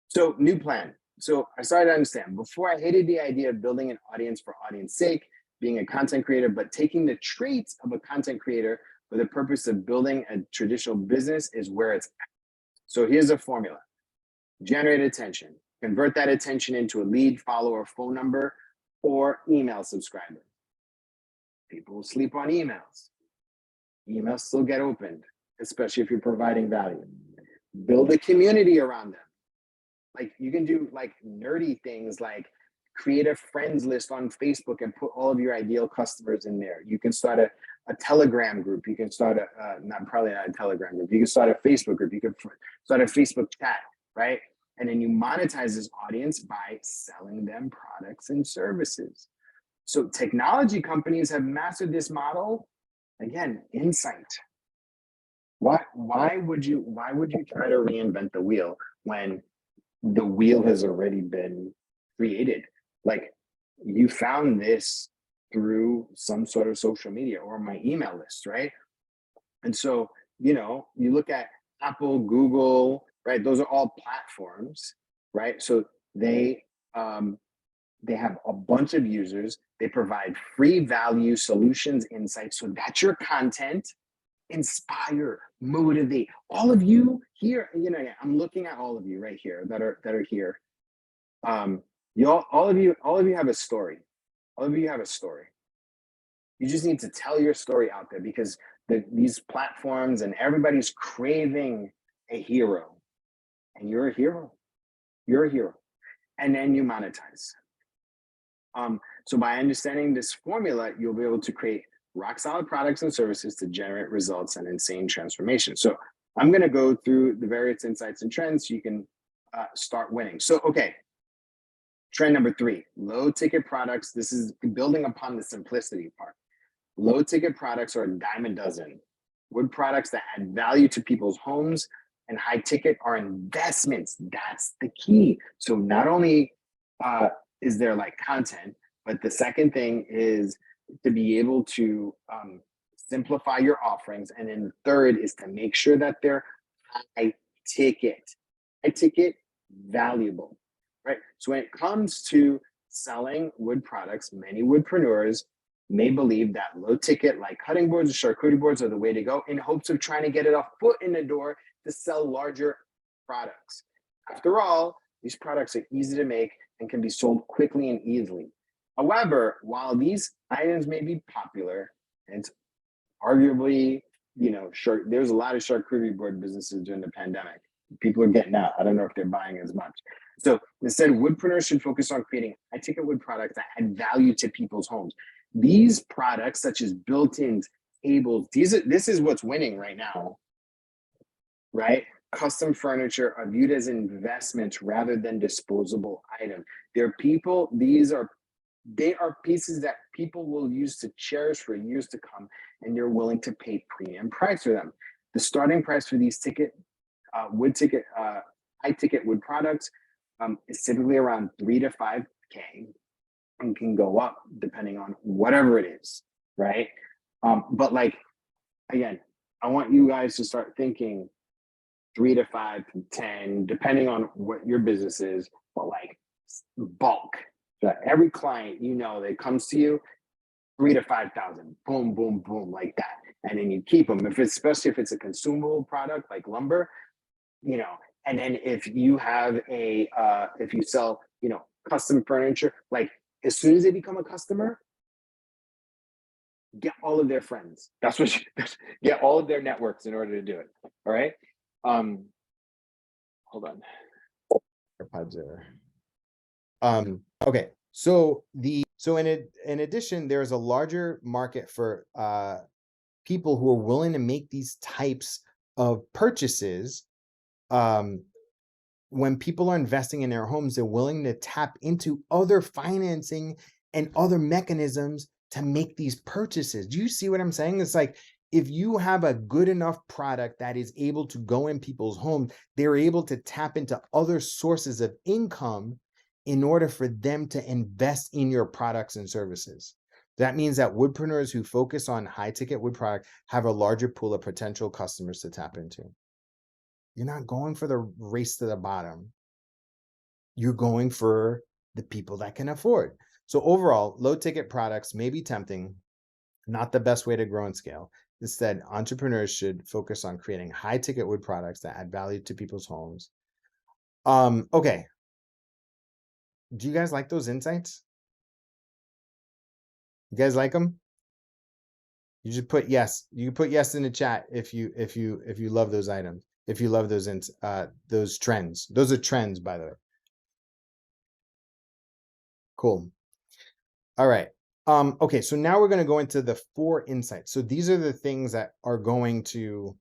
So new plan. So I started to understand. Before, I hated the idea of building an audience for audience sake, being a content creator, but taking the traits of a content creator for the purpose of building a traditional business is where it's at. So here's a formula. Generate attention. Convert that attention into a lead, follower, phone number, or email subscriber. People sleep on emails. Emails still get opened, especially if you're providing value. Build a community around them. Like you can do like nerdy things like create a friends list on Facebook and put all of your ideal customers in there. You can start a Telegram group. You can start probably not a Telegram group. You can start a Facebook group. You can start a Facebook chat, right? And then you monetize this audience by selling them products and services. So technology companies have mastered this model. Again, insight. Why would you try to reinvent the wheel when the wheel has already been created? Like you found this through some sort of social media or my email list, right? And so, you look at Apple, Google, right? Those are all platforms, right? So they have a bunch of users. They provide free value, solutions, insights. So that's your content. Inspire, motivate. All of you here, I'm looking at all of you right here that are here. All of you have a story. All of you have a story. You just need to tell your story out there, because these platforms and everybody's craving a hero, and you're a hero. You're a hero, and then you monetize. So by understanding this formula, you'll be able to create rock solid products and services to generate results and insane transformation. So I'm going to go through the various insights and trends so you can start winning. So, okay. Trend number 3, low ticket products. This is building upon the simplicity part. Low ticket products are a dime a dozen. Wood products that add value to people's homes, and high ticket are investments. That's the key. So not only is there like content, but the second thing is to be able to simplify your offerings. And then third is to make sure that they're high ticket, valuable, right? So when it comes to selling wood products, many woodpreneurs may believe that low ticket like cutting boards or charcuterie boards are the way to go, in hopes of trying to get a foot in the door to sell larger products. After all, these products are easy to make and can be sold quickly and easily. However, while these items may be popular and arguably there's a lot of charcuterie board businesses during the pandemic. People are getting out. I don't know if they're buying as much. So instead, woodpreneurs should focus on creating high-ticket wood products that add value to people's homes. These products, such as built-ins, tables, this is what's winning right now, right? Custom furniture are viewed as investments rather than disposable items. They are pieces that people will use to cherish for years to come, and they're willing to pay premium price for them. The starting price for these high-ticket wood products is typically around 3 to 5K and can go up depending on whatever it is, right? But like, again, I want you guys to start thinking 3 to 5 to 10, depending on what your business is, but like bulk. So every client, that comes to you, 3 to 5,000, boom, boom, boom, like that. And then you keep them. Especially if it's a consumable product like lumber, and then if you have if you sell, custom furniture, like as soon as they become a customer, get all of their friends. That's what get all of their networks in order to do it. All right. Hold on. AirPods there. Okay. So in addition, there's a larger market for people who are willing to make these types of purchases. When people are investing in their homes, they're willing to tap into other financing and other mechanisms to make these purchases. Do you see what I'm saying? It's like, if you have a good enough product that is able to go in people's homes, they're able to tap into other sources of income in order for them to invest in your products and services. That means that woodpreneurs who focus on high-ticket wood product have a larger pool of potential customers to tap into. You're not going for the race to the bottom. You're going for the people that can afford. So overall, low-ticket products may be tempting, not the best way to grow and scale. Instead, entrepreneurs should focus on creating high-ticket wood products that add value to people's homes. Okay. Do you guys like those insights? You guys like them? You just put yes. You can put yes in the chat if you love those items. If you love those trends. Those are trends, by the way. Cool. All right. Okay, so now we're going to go into the 4 insights. So these are the things that are going to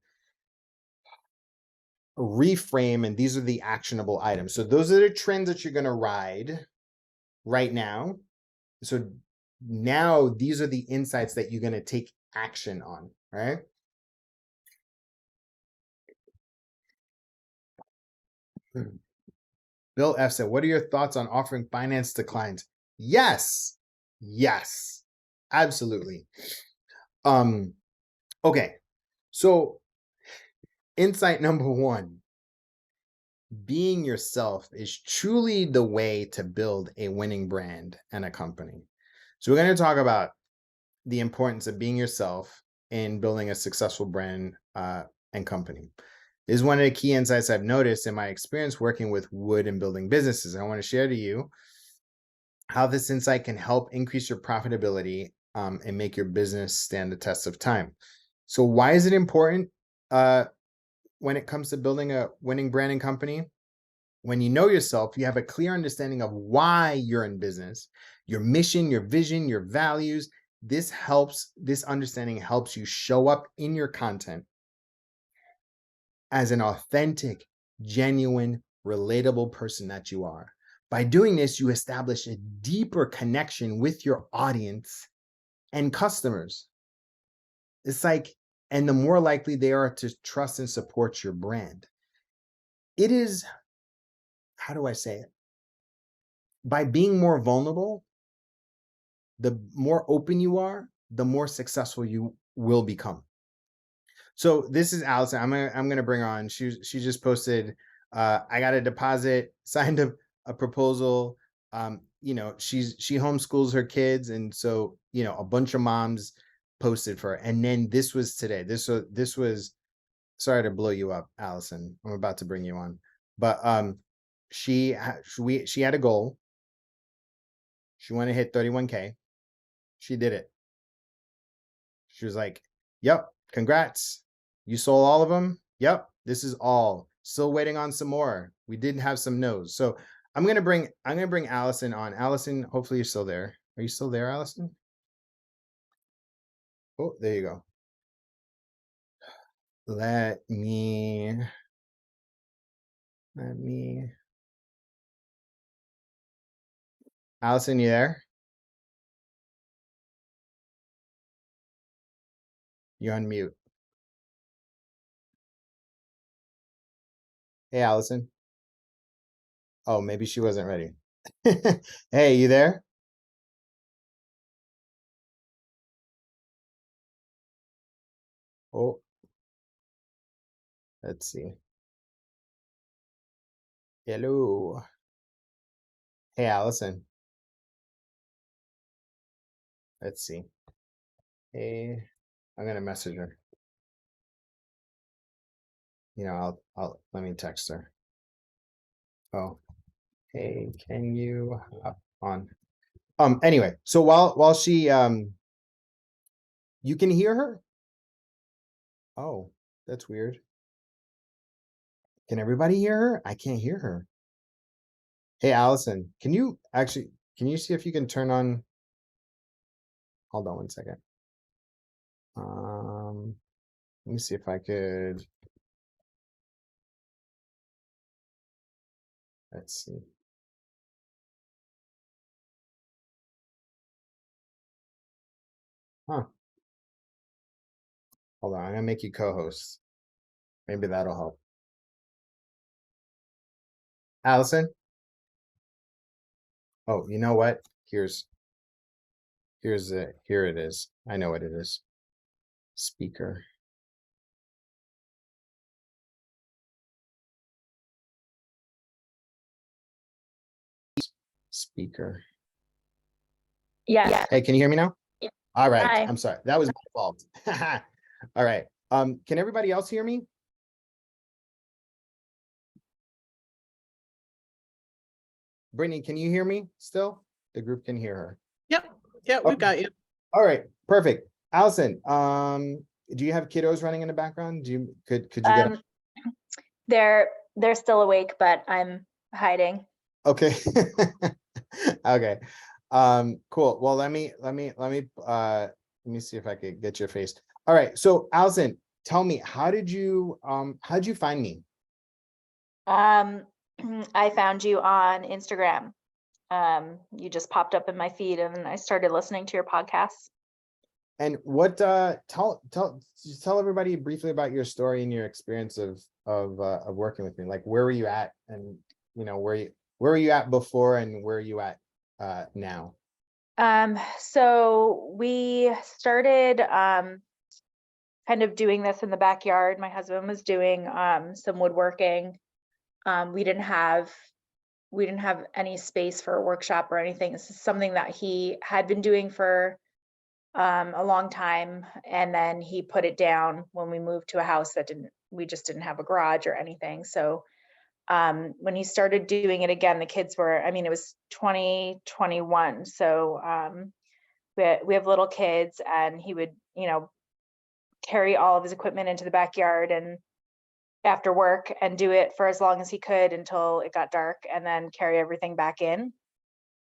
reframe, and these are the actionable items. So those are the trends that you're going to ride right now. So now these are the insights that you're going to take action on, right? Bill F said, what are your thoughts on offering finance to clients? Yes. Yes. Absolutely. Okay. So insight number 1, being yourself is truly the way to build a winning brand and a company. So we're going to talk about the importance of being yourself in building a successful brand and company. This is one of the key insights I've noticed in my experience working with wood and building businesses. I want to share to you how this insight can help increase your profitability and make your business stand the test of time. So why is it important when it comes to building a winning brand and company? When you know yourself, you have a clear understanding of why you're in business, your mission, your vision, your values. This understanding helps you show up in your content as an authentic, genuine, relatable person that you are. By doing this, you establish a deeper connection with your audience and customers. It's like, and the more likely they are to trust and support your brand. It is, how do I say it? By being more vulnerable, the more open you are, the more successful you will become. So this is Allison. I'm gonna bring her on. She just posted. I got a deposit, signed a proposal. She homeschools her kids, and so a bunch of moms posted for her. And then this was today. This was. Sorry to blow you up, Allison. I'm about to bring you on, but she had a goal. She wanted to hit 31K. She did it. She was like, "Yep, congrats. You sold all of them? Yep. This is all. Still waiting on some more. We did have some no's. So I'm gonna bring Allison on. Allison, hopefully you're still there. Are you still there, Allison? Oh, there you go. Let me. Allison, you there? You're on mute. Hey, Allison. Oh, maybe she wasn't ready. Hey, you there? Oh, let's see. Hello. Hey, Allison. Let's see. Hey, I'm gonna message her. You know, I'll let me text her. Oh, hey, can you hop on? Anyway, so while she you can hear her? Oh, that's weird. Can everybody hear her? I can't hear her. Hey, Allison, can you see if you can turn on? Hold on one second. Let me see if I could. Let's see. Huh. Hold on, I'm gonna make you co-host. Maybe that'll help. Allison? Oh, you know what? Here it is. I know what it is. Speaker. Speaker. Yeah. Hey, can you hear me now? Yeah. All right. Hi. I'm sorry. That was my fault. All right. Can everybody else hear me? Brittany, can you hear me still? The group can hear her. Yep. Yeah, we've got you. All right. Perfect. Allison, do you have kiddos running in the background? Could you get They're still awake, but I'm hiding. okay. Okay. Cool. Well, let me see if I could get your face. All right. So Allison, tell me, how'd you find me? I found you on Instagram. You just popped up in my feed and I started listening to your podcast. And what just tell everybody briefly about your story and your experience of working with me. Like, where were you at, and where were you at before, and where are you at now? So we started kind of doing this in the backyard. My husband was doing some woodworking. We didn't have any space for a workshop or anything. This is something that he had been doing for a long time, and then he put it down when we moved to a house that we just didn't have a garage or anything. So when he started doing it again, the kids were, it was 2021. So we have little kids, and he would, carry all of his equipment into the backyard and after work and do it for as long as he could until it got dark, and then carry everything back in.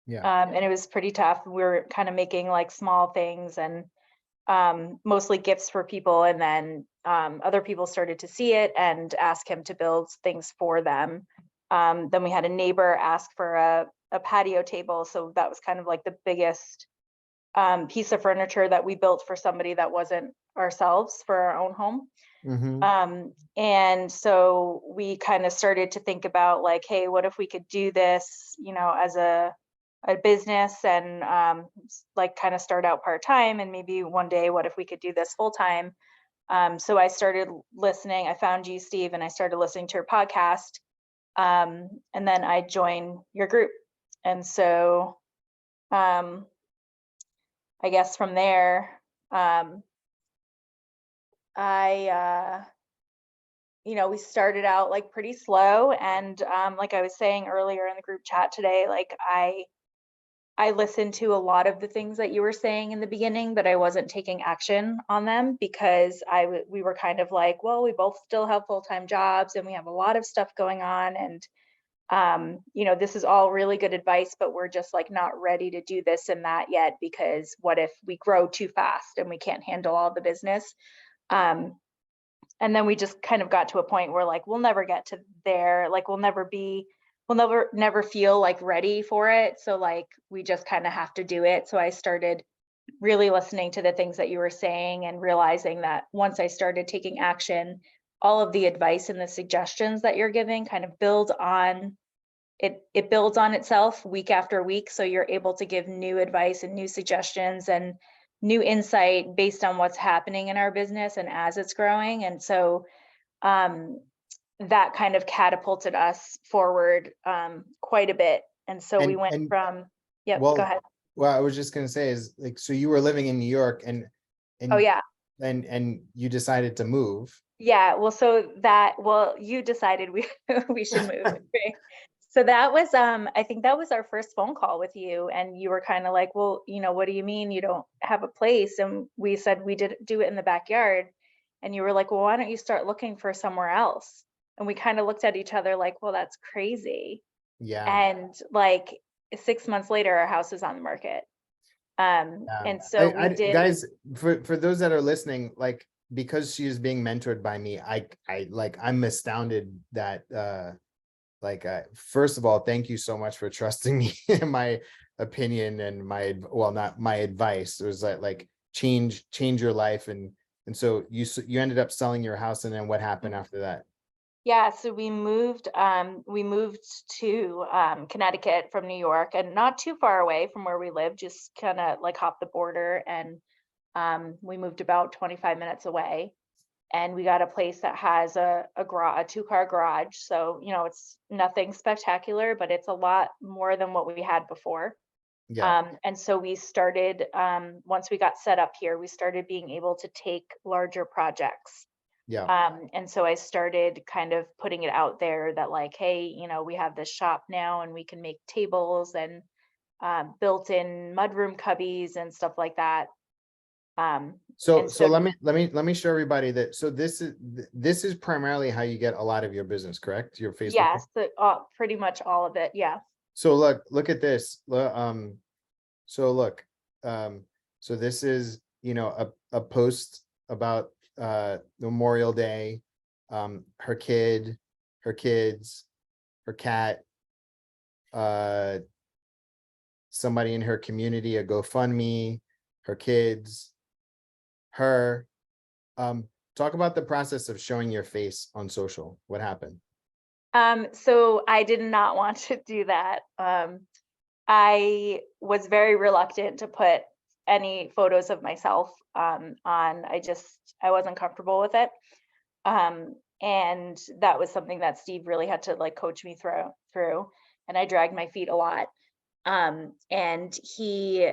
Yeah. And it was pretty tough. We were kind of making like small things and mostly gifts for people. And then other people started to see it and ask him to build things for them. Then we had a neighbor ask for a patio table. So that was kind of like the biggest piece of furniture that we built for somebody that wasn't ourselves, for our own home. Mm-hmm. And so we kind of started to think about like, hey, what if we could do this, as a business, and like kind of start out part-time, and maybe one day, what if we could do this full-time? So I started listening. I found you, Steve, and I started listening to your podcast. And then I joined your group. And so I guess from there, we started out like pretty slow. And like I was saying earlier in the group chat today, like I listened to a lot of the things that you were saying in the beginning, but I wasn't taking action on them because we were kind of like, well, we both still have full-time jobs and we have a lot of stuff going on. And, you know, this is all really good advice, but we're just like not ready to do this and that yet, because what if we grow too fast and we can't handle all the business? And then we just kind of got to a point where like, we'll never get to there. Like, we'll never feel like ready for it. So like, we just kind of have to do it. So I started really listening to the things that you were saying and realizing that once I started taking action, all of the advice and the suggestions that you're giving kind of build on it. It builds on itself week after week. So you're able to give new advice and new suggestions and new insight based on what's happening in our business and as it's growing. And so that kind of catapulted us forward quite a bit. And so we went from, yep, go ahead. Well, I was just gonna say is like, so you were living in New York and Oh yeah. and you decided to move. Yeah, well, you decided we we should move. Okay. So that was I think that was our first phone call with you, and you were kind of like, well, you know, what do you mean you don't have a place? And we said we did do it in the backyard, and you were like, well, why don't you start looking for somewhere else? And we kind of looked at each other like, well, that's crazy. Yeah. And like 6 months later, our house is on the market. And so we did. Guys, for those that are listening, like, because she is being mentored by me, I'm astounded that first of all, thank you so much for trusting me in my opinion and not my advice. It was like change your life, and so you ended up selling your house, and then what happened after that? Yeah, so we moved to Connecticut from New York, and not too far away from where we live, just kind of like hop the border, and we moved about 25 minutes away, and we got a place that has a 2-car garage. So, you know, it's nothing spectacular, but it's a lot more than what we had before. Yeah. And so we started, once we got set up here, we started being able to take larger projects. Yeah. And so I started kind of putting it out there that like, hey, you know, we have this shop now and we can make tables and built-in mudroom cubbies and stuff like that. So and so let me show everybody that. So this is primarily how you get a lot of your business, correct? Your Facebook. yes, pretty much all of it. Yeah. So look at this. So look, so this is, you know, a post about Memorial Day, her kids, her cat, somebody in her community, a GoFundMe, her kids, her. Talk about the process of showing your face on social. What happened? So I did not want to do that. I was very reluctant to put any photos of myself on. I wasn't comfortable with it. And that was something that Steve really had to like coach me through, and I dragged my feet a lot. And he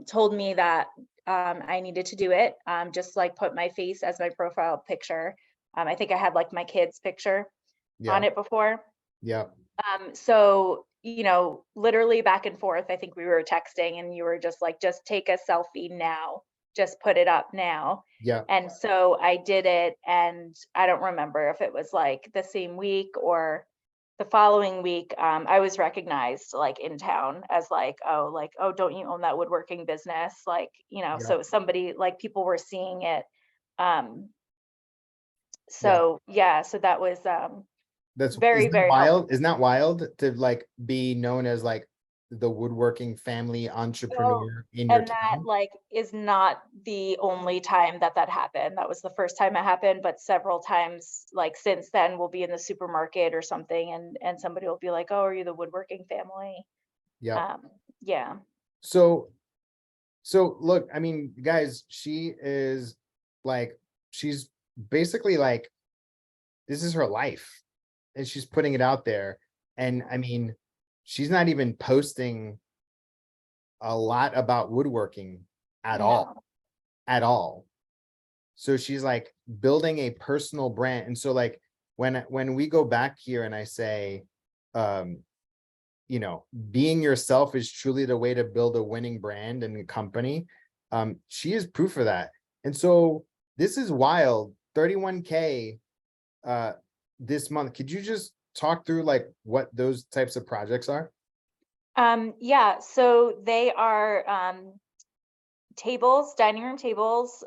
told me that I needed to do it, just like put my face as my profile picture. I think I had like my kid's picture on it before. Yeah. So, you know, literally back and forth, I think we were texting and you were just like, just take a selfie now, just put it up now. Yeah. And so I did it, and I don't remember if it was like the same week or the following week. I was recognized like in town as like, oh, don't you own that woodworking business? Like, you know, so somebody, like, people were seeing it. So that was that's very, isn't that very wild. helpful. Isn't that wild to like be known as like the woodworking family entrepreneur in your And that town? like is not the only time that happened. That was the first time it happened, but several times like since then we'll be in the supermarket or something, and somebody will be like, oh, are you the woodworking family? Yeah. Yeah. So look, I mean, guys, she is like, she's basically like, this is her life, and she's putting it out there. And I mean, she's not even posting a lot about woodworking at all. So she's like building a personal brand. And so like when we go back here and I say, you know, being yourself is truly the way to build a winning brand and company. She is proof of that. And so this is wild. 31K this month. Could you just talk through like what those types of projects are? Yeah, so they are tables, dining room tables,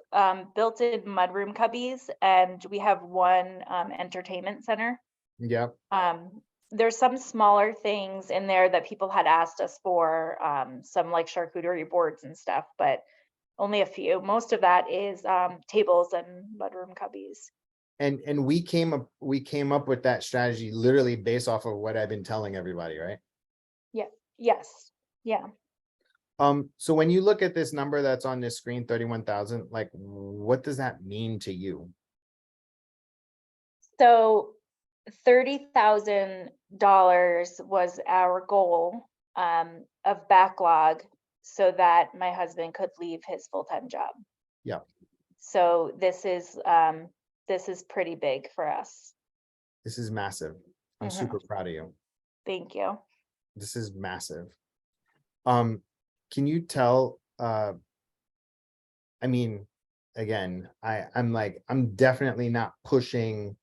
built-in mudroom cubbies, and we have one entertainment center. Yeah. There's some smaller things in there that people had asked us for, some like charcuterie boards and stuff, but only a few. Most of that is tables and mudroom cubbies. And we came up with that strategy literally based off of what I've been telling everybody, right? Yeah. Yes. Yeah. So when you look at this number that's on this screen, 31,000, like what does that mean to you? So $30,000 was our goal of backlog so that my husband could leave his full-time job. Yeah. So this is pretty big for us. This is massive. I'm Mhm. super proud of you. Thank you. This is massive. Can you tell, I mean, again, I'm definitely not pushing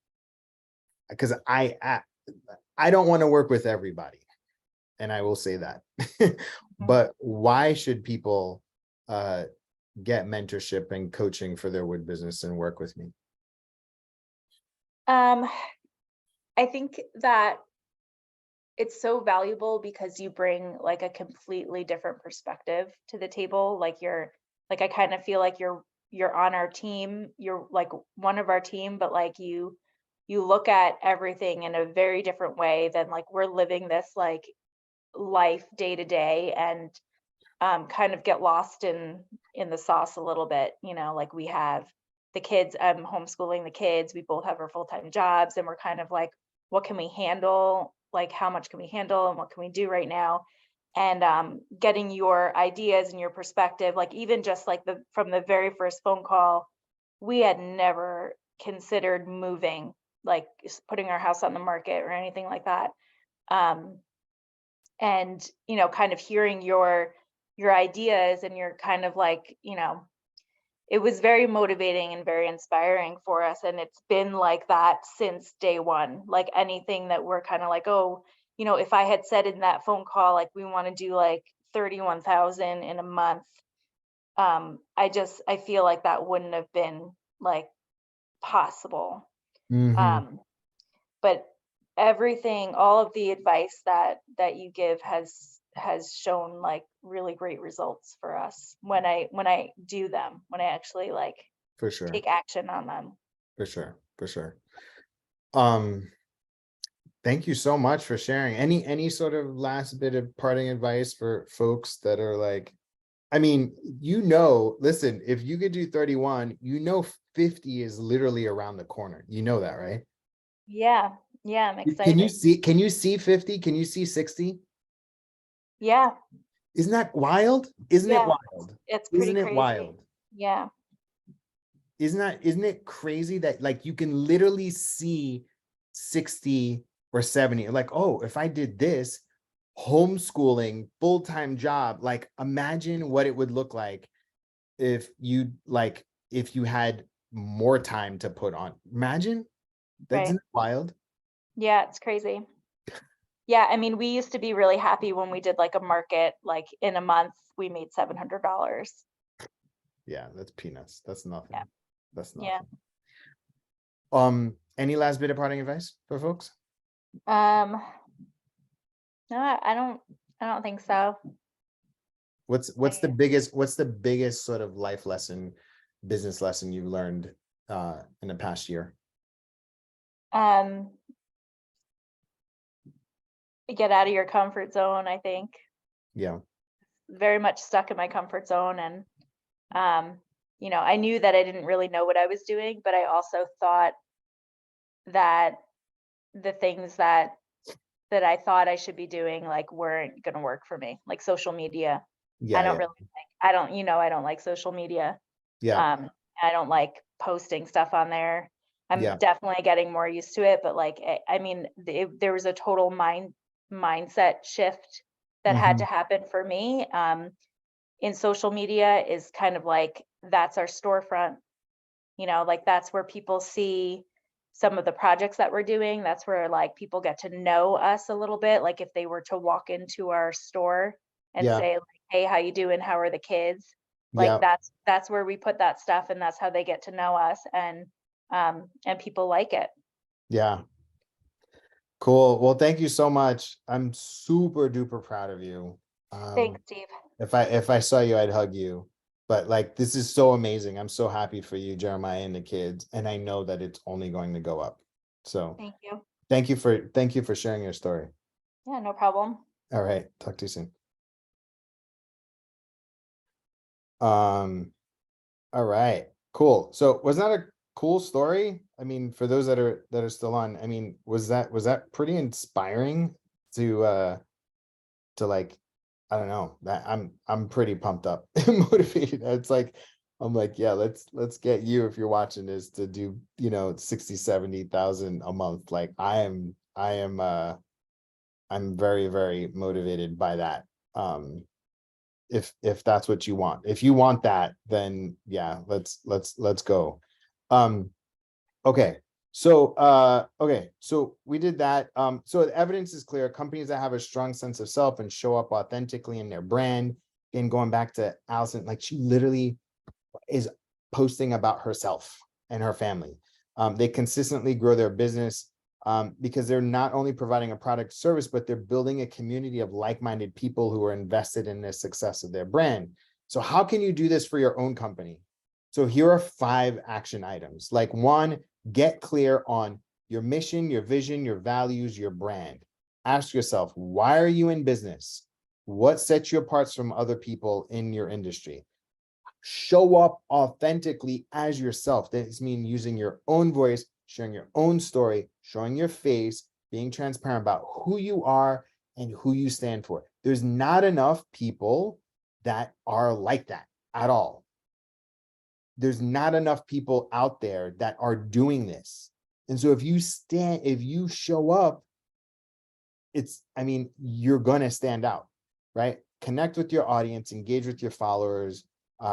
because I don't want to work with everybody. And I will say that. But why should people get mentorship and coaching for their wood business and work with me? I think that it's so valuable because you bring like a completely different perspective to the table. Like I kind of feel like you're on our team. You're like one of our team, but like you look at everything in a very different way than like we're living this like life day to day, and kind of get lost in the sauce a little bit. You know, like we have the kids, I'm homeschooling the kids, we both have our full-time jobs, and we're kind of like, what can we handle? Like how much can we handle and what can we do right now? And getting your ideas and your perspective, like even just like from the very first phone call, we had never considered moving, like putting our house on the market or anything like that. And you know, kind of hearing your ideas, and you're kind of like, you know, it was very motivating and very inspiring for us. And it's been like that since day one. Like anything that we're kind of like, oh, you know, if I had said in that phone call, like we want to do like 31,000 in a month, I feel like that wouldn't have been like possible. Mhm. But everything, all of the advice that you give has shown like really great results for us when I do them, when I actually like For sure. take action on them. For sure. For sure. Thank you so much for sharing. Any sort of last bit of parting advice for folks that are like, I mean, you know, listen, if you could do 31, you know, 50 is literally around the corner. You know that, right? Yeah, I'm Can you excited. see 50? Can you see 60? Yeah, Isn't that wild? Isn't it yeah, wild? it's pretty Isn't it crazy. wild? Yeah, Isn't it crazy that like you can literally see 60 or 70, like, oh, if I did this homeschooling full-time job, like imagine what it would look like if you had more time to put on. Imagine, that's right. wild. Yeah, it's crazy. Yeah, I mean, we used to be really happy when we did like a market, like in a month we made $700. Yeah, that's peanuts. That's nothing. Yeah. That's Yeah. nothing. Any last bit of parting advice for folks? No, I don't think so. What's the biggest sort of life lesson, business lesson you've learned in the past year? Get out of your comfort zone, I think. Yeah. Very much stuck in my comfort zone, and you know, I knew that I didn't really know what I was doing, but I also thought that the things that I thought I should be doing like weren't going to work for me, like social media. I don't Yeah. really I don't, you know, I don't like social media. Yeah. I don't like posting stuff on there. I'm Yeah. definitely getting more used to it, but like I mean, there was a total mindset shift that had Mhm. to happen for me. In social media is kind of like, that's our storefront, like that's where people see some of the projects that we're doing. That's where like people get to know us a little bit. Like if they were to walk into our store and Yeah. say, like, hey, how you doing? How are the kids? Like Yeah. that's where we put that stuff, and that's how they get to know us, and people like it. Yeah. Cool. Well, thank you so much. I'm super duper proud of you. Thanks, Steve. If I saw you, I'd hug you. But like, this is so amazing. I'm so happy for you, Jeremiah, and the kids. And I know that it's only going to go up. So Thank you. thank you for sharing your story. Yeah, no problem. All right. Talk to you soon. All right. Cool. So was that a cool story? I mean, for those that are still on, I mean, was that pretty inspiring to like, I don't know, that I'm pretty pumped up and motivated. It's like, I'm like, yeah, let's get you, if you're watching this, to do, 60, 70,000 a month. Like I'm very, very motivated by that. If that's what you want. If you want that, then yeah, let's go. Okay. So we did that. So the evidence is clear. Companies that have a strong sense of self and show up authentically in their brand. And going back to Allison, like she literally is posting about herself and her family. They consistently grow their business because they're not only providing a product service, but they're building a community of like-minded people who are invested in the success of their brand. So how can you do this for your own company? So here are 5 action items. Like 1, get clear on your mission, your vision, your values, your brand. Ask yourself, why are you in business? What sets you apart from other people in your industry? Show up authentically as yourself. This means using your own voice, sharing your own story, showing your face, being transparent about who you are and who you stand for. There's not enough people that are like that at all. There's not enough people out there that are doing this. And so if you show up, you're going to stand out, right? Connect with your audience, engage with your followers,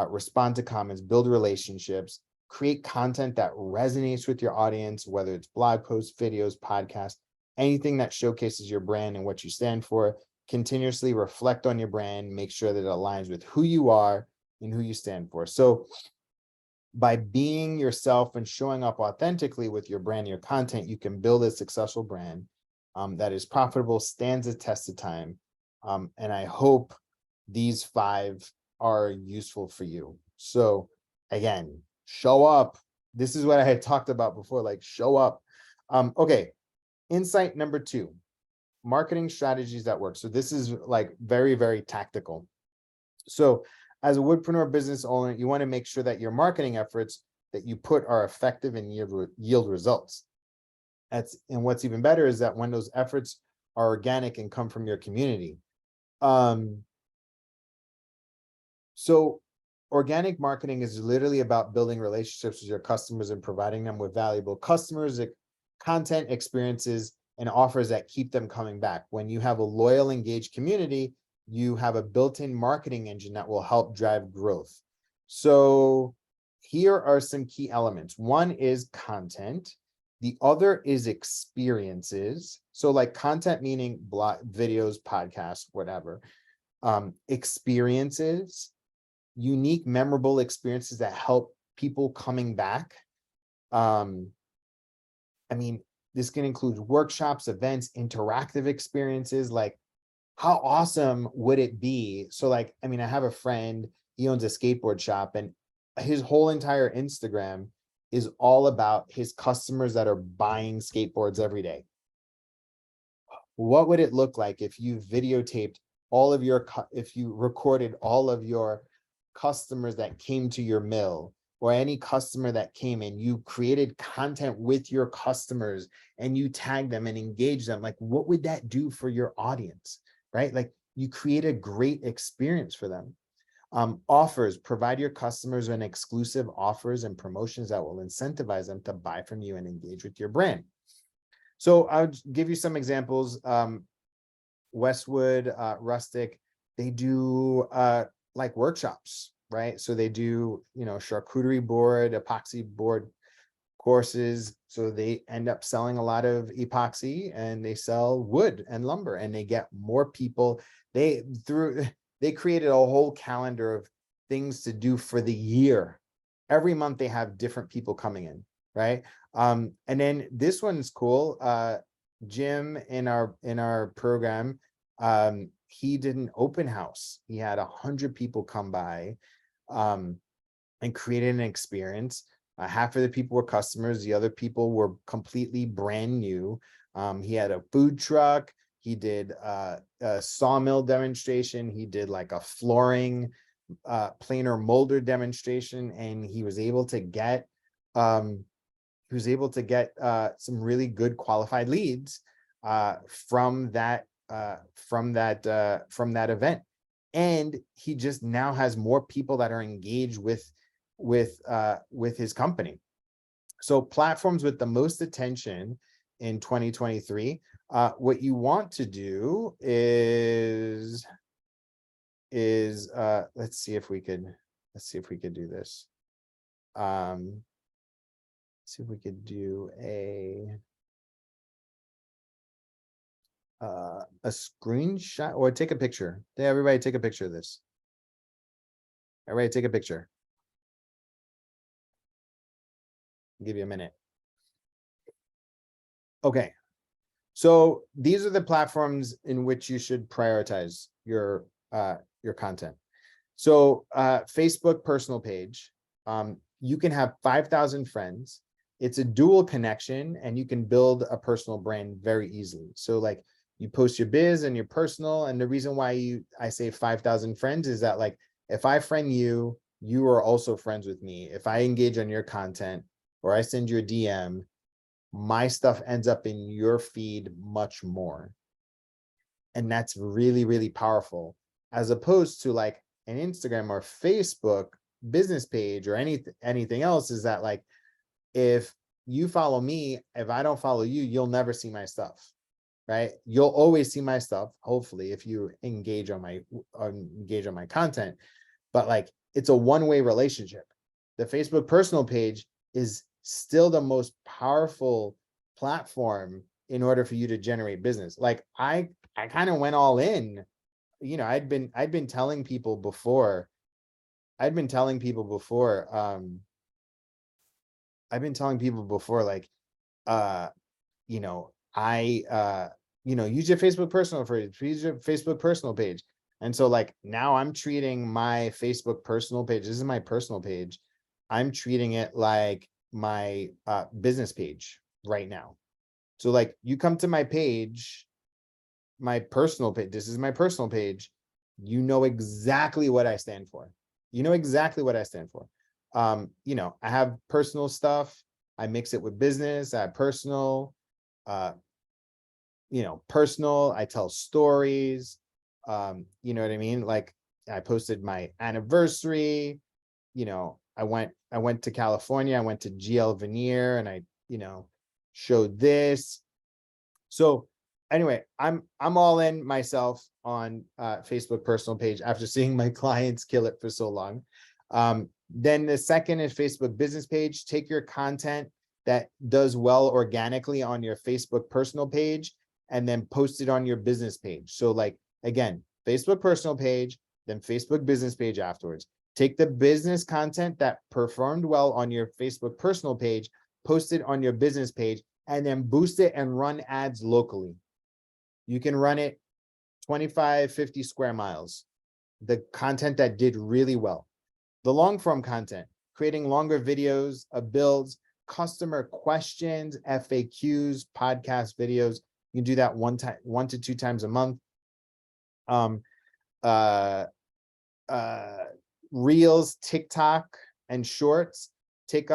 respond to comments, build relationships, create content that resonates with your audience, whether it's blog posts, videos, podcasts, anything that showcases your brand and what you stand for. Continuously reflect on your brand, make sure that it aligns with who you are and who you stand for. So by being yourself and showing up authentically with your brand, your content, you can build a successful brand that is profitable, stands the test of time. And I hope these 5 are useful for you. So again, show up. This is what I had talked about before, like show up. Okay, insight number 2, marketing strategies that work. So this is like very, very tactical. So as a Woodpreneur business owner, you want to make sure that your marketing efforts that you put are effective and yield results. And what's even better is that when those efforts are organic and come from your community. So organic marketing is literally about building relationships with your customers and providing them with valuable content, experiences, and offers that keep them coming back. When you have a loyal, engaged community, you have a built-in marketing engine that will help drive growth. So here are some key elements. 1 is content. The other is experiences. So like content meaning blog, videos, podcasts, whatever. Experiences, unique, memorable experiences that help people coming back. This can include workshops, events, interactive experiences. Like how awesome would it be? So like, I have a friend, he owns a skateboard shop, and his whole entire Instagram is all about his customers that are buying skateboards every day. What would it look like if you videotaped if you recorded all of your customers that came to your mill, or any customer that came and you created content with your customers and you tag them and engage them? Like, what would that do for your audience, right? Like you create a great experience for them. Offers, provide your customers an exclusive offers and promotions that will incentivize them to buy from you and engage with your brand. So I'll give you some examples. Westwood Rustic, they do like workshops, right? So they do, you know, charcuterie board, epoxy board courses. So they end up selling a lot of epoxy, and they sell wood and lumber, and they get more people. They created a whole calendar of things to do for the year. Every month they have different people coming in, right? And then this one's cool. Jim in our program, he did an open house. He had 100 people come by, and created an experience. Half of the people were customers, the other people were completely brand new. He had a food truck. He did a sawmill demonstration. He did like a flooring planer molder demonstration, and he was able to get some really good qualified leads from that event. And he just now has more people that are engaged with his company. So platforms with the most attention in 2023, what you want to do is let's see if we could do this. See if we could do a screenshot, or take a picture. Hey, everybody take a picture of this. Everybody take a picture. I'll give you a minute. Okay. So these are the platforms in which you should prioritize your content. So Facebook personal page, you can have 5,000 friends. It's a dual connection, and you can build a personal brand very easily. So like, you post your biz and your personal, and the reason why I say 5,000 friends is that, like, if I friend you, you are also friends with me. If I engage on your content, or I send you a DM, my stuff ends up in your feed much more. And that's really, really powerful, as opposed to like an Instagram or Facebook business page or anything else, is that like, if you follow me, if I don't follow you, you'll never see my stuff, right? You'll always see my stuff, hopefully, if you engage on my content. But like, it's a one-way relationship. The Facebook personal page is still the most powerful platform in order for you to generate business. Like, I kind of went all in. You know, I'd been telling people before, like, you know, use your Facebook personal page. And so like, now I'm treating my Facebook personal page, this is my personal page, I'm treating it like my business page right now. So like, you come to my page, my personal page, this is my personal page, you know exactly what I stand for. You know exactly what I stand for. You know, I have personal stuff, I mix it with business, I have personal, personal, I tell stories, you know what I mean? Like, I posted my anniversary, you know, I went to California, I went to GL Veneer, and I, showed this. So anyway, I'm all in myself on Facebook personal page after seeing my clients kill it for so long. Then the second is Facebook business page. Take your content that does well organically on your Facebook personal page and then post it on your business page. So like, again, Facebook personal page, then Facebook business page afterwards. Take the business content that performed well on your Facebook personal page, post it on your business page, and then boost it and run ads locally. You can run it 25, 50 square miles. The content that did really well. The long form content, creating longer videos, builds, customer questions, FAQs, podcast videos. You can do that 1 to 2 times a month. Reels, TikTok, and shorts. Take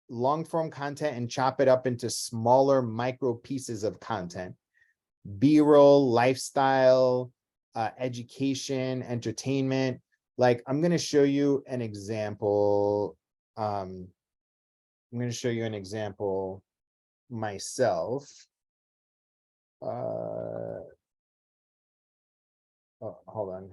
long form content and chop it up into smaller micro pieces of content. B-roll, lifestyle, education, entertainment. Like, I'm going to show you an example. Myself. Oh, hold on.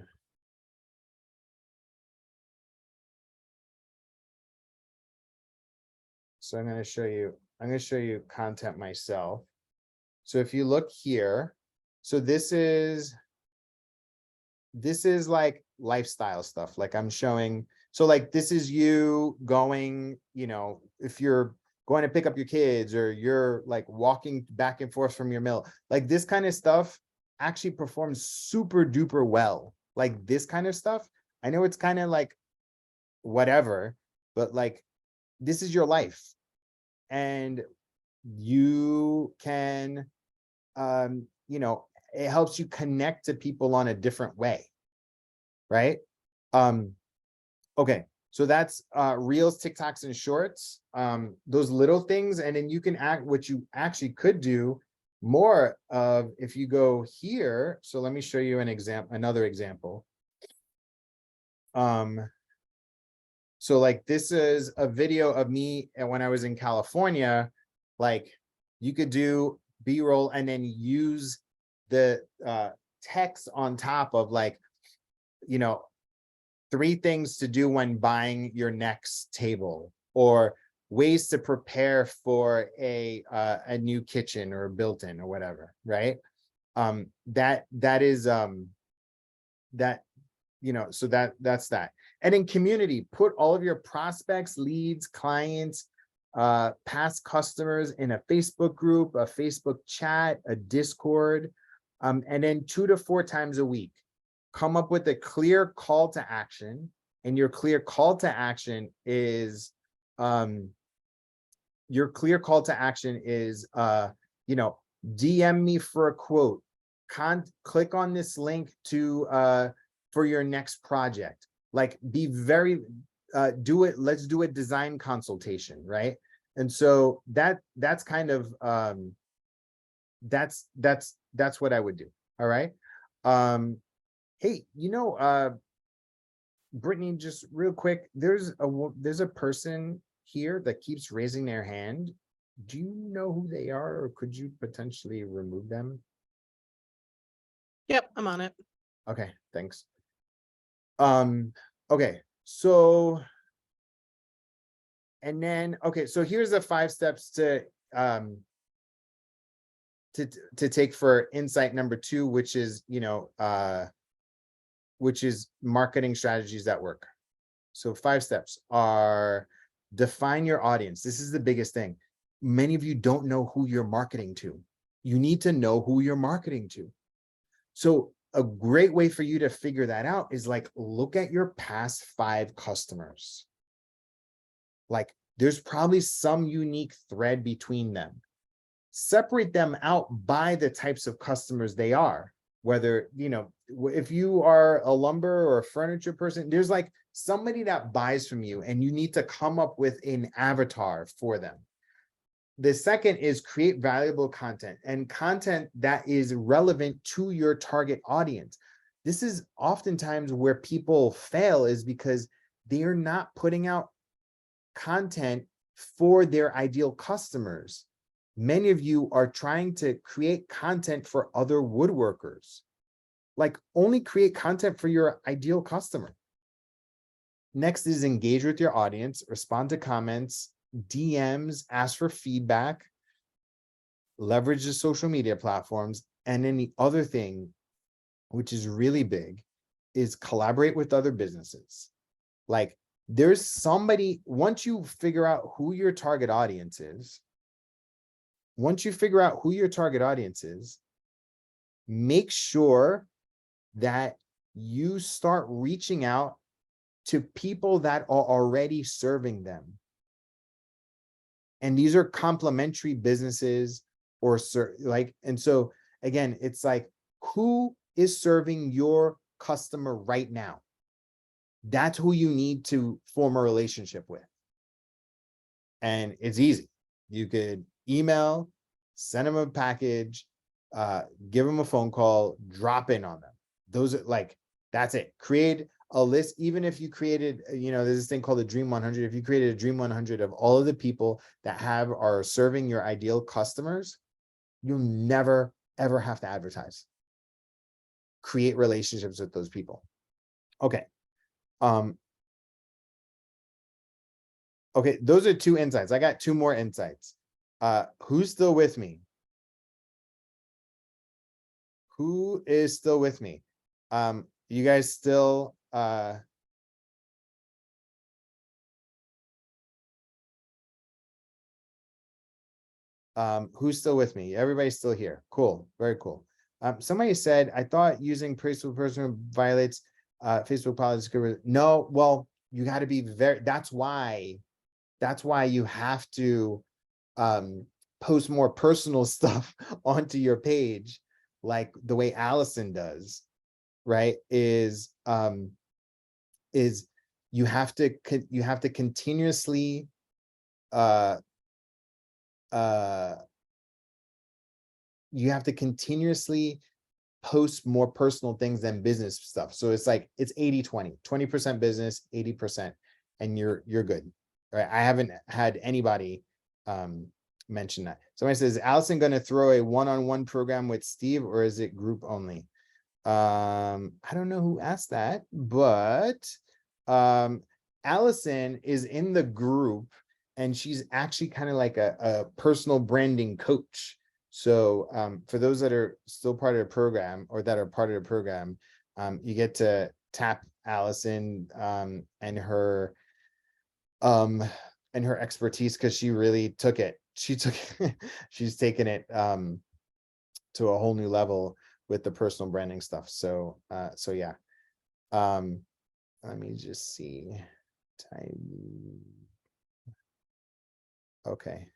So I'm going to show you content myself. So if you look here, so this is like lifestyle stuff. Like I'm showing, so like this is you going, you know, if you're going to pick up your kids or you're like walking back and forth from your mill, like this kind of stuff actually performs super duper well. Like this kind of stuff, I know it's kind of like whatever, but like this is your life. And you can, you know, it helps you connect to people on a different way, right? Okay, so that's Reels, TikToks, and Shorts, those little things. And then you can act, what you actually could do more of if you go here. So let me show you an example, another example. So like this is a video of me and when I was in California. Like you could do B-roll and then use the text on top of like, you know, 3 things to do when buying your next table, or ways to prepare for a new kitchen or built-in or whatever, right? That is that, you know, so that's that. And in community, put all of your prospects, leads, clients, past customers in a Facebook group, a Facebook chat, a Discord, and then 2 to 4 times a week. Come up with a clear call to action, and your clear call to action is, you know, DM me for a quote, click on this link to for your next project. Like be very let's do a design consultation, right? And so that's kind of that's what I would do. All right. Hey, you know, Brittany, just real quick, there's a person here that keeps raising their hand. Do you know who they are, or could you potentially remove them? Yep, I'm on it. Okay, thanks. Okay, so, and then, okay, so here's the 5 steps to take for insight number 2, which is, you know, which is marketing strategies that work. So 5 steps are: define your audience. This is the biggest thing. Many of you don't know who you're marketing to. You need to know who you're marketing to. So a great way for you to figure that out is like, look at your past 5 customers. Like there's probably some unique thread between them. Separate them out by the types of customers they are. Whether, you know, if you are a lumber or a furniture person, there's like somebody that buys from you, and you need to come up with an avatar for them. The second is create valuable content, and content that is relevant to your target audience. This is oftentimes where people fail, is because they're not putting out content for their ideal customers. Many of you are trying to create content for other woodworkers. Like, only create content for your ideal customer. Next is engage with your audience, respond to comments, DMs, ask for feedback, leverage the social media platforms. And then the other thing, which is really big, is collaborate with other businesses. Like, there's somebody, once you figure out who your target audience is, make sure that you start reaching out to people that are already serving them. And these are complementary businesses, or like, and so again, it's like, who is serving your customer right now? That's who you need to form a relationship with. And it's easy. You could email, send them a package, give them a phone call, drop in on them. Those are like, that's it. Create a list. Even if you created, you know, there's this thing called the Dream 100. If you created a Dream 100 of all of the people that are serving your ideal customers, you'll never, ever have to advertise. create relationships with those people. Okay. Okay, those are 2 insights. I got 2 more insights. Who's still with me? Who is still with me? You guys still who's still with me? Everybody's still here. Cool, very cool. Somebody said, I thought using Facebook personal violates Facebook policy. No, well, you got to be very, that's why you have to post more personal stuff onto your page, like the way Allison does, right? Is you have to continuously post more personal things than business stuff. So it's like it's 80-20, 20% business, 80%, and you're good. Right. I haven't had anybody mention that. Somebody says, Allison going to throw a one-on-one program with Steve, or is it group only? I don't know who asked that, but Allison is in the group, and she's actually kind of like a personal branding coach. So for those that are still part of the program, or that are part of the program, you get to tap Allison and her expertise, because she really took it. She's taken it to a whole new level with the personal branding stuff. So yeah. Let me just see. Okay.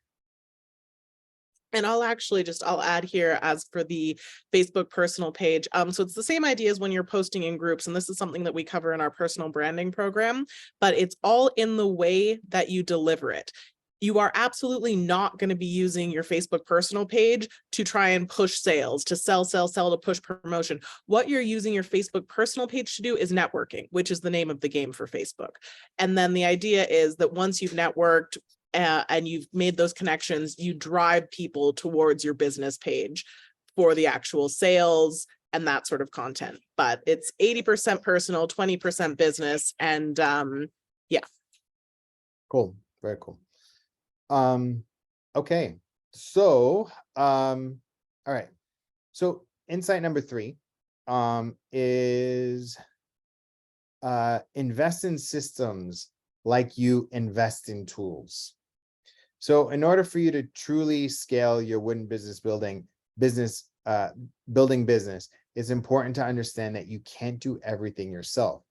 And I'll add here, as for the Facebook personal page. So it's the same idea as when you're posting in groups, and this is something that we cover in our personal branding program, but it's all in the way that you deliver it. You are absolutely not going to be using your Facebook personal page to try and push sales, to sell, to push promotion. What you're using your Facebook personal page to do is networking, which is the name of the game for Facebook. And then the idea is that once you've networked, and you've made those connections, you drive people towards your business page for the actual sales and that sort of content. But it's 80% personal, 20% business. And yeah. Cool. Very cool. Okay. So, all right. So insight number 3 is invest in systems like you invest in tools. So in order for you to truly scale your wooden business building business, it's important to understand that you can't do everything yourself.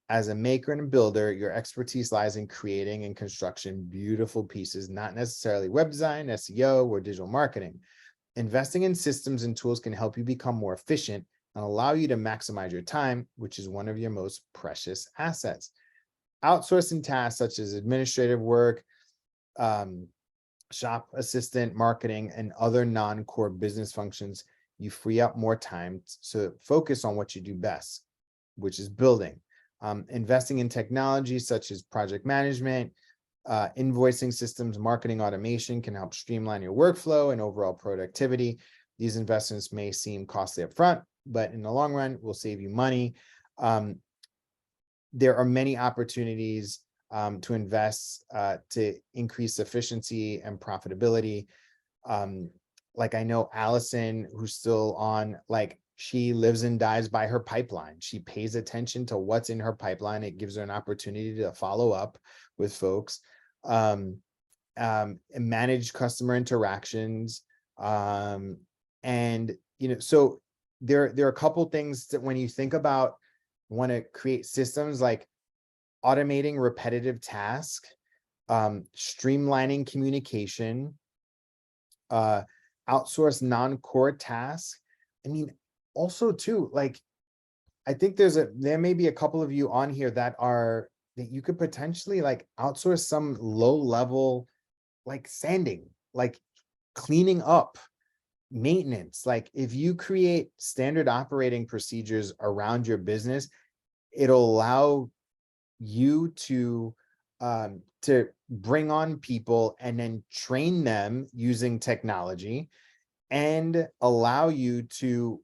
As a maker and a builder, your expertise lies in creating and construction beautiful pieces, not necessarily web design, SEO, or digital marketing. Investing in systems and tools can help you become more efficient and allow you to maximize your time, which is one of your most precious assets. Outsourcing tasks such as administrative work, shop assistant, marketing, and other non-core business functions, you free up more time to focus on what you do best, which is building. Investing in technology such as project management, invoicing systems, marketing automation can help streamline your workflow and overall productivity. These investments may seem costly up front, but in the long run will save you money. There are many opportunities to invest to increase efficiency and profitability. Like I know Allison, who's still on, like she lives and dies by her pipeline. She pays attention to what's in her pipeline. It gives her an opportunity to follow up with folks, manage customer interactions. And, so there are a couple things that when you think about want to create systems, like automating repetitive tasks, streamlining communication, outsource non-core tasks. I mean, also too, like, I think there may be a couple of you on here that you could potentially like outsource some low level, like sanding, like cleaning up, maintenance. Like if you create standard operating procedures around your business, it'll allow you to bring on people and then train them using technology, and allow you to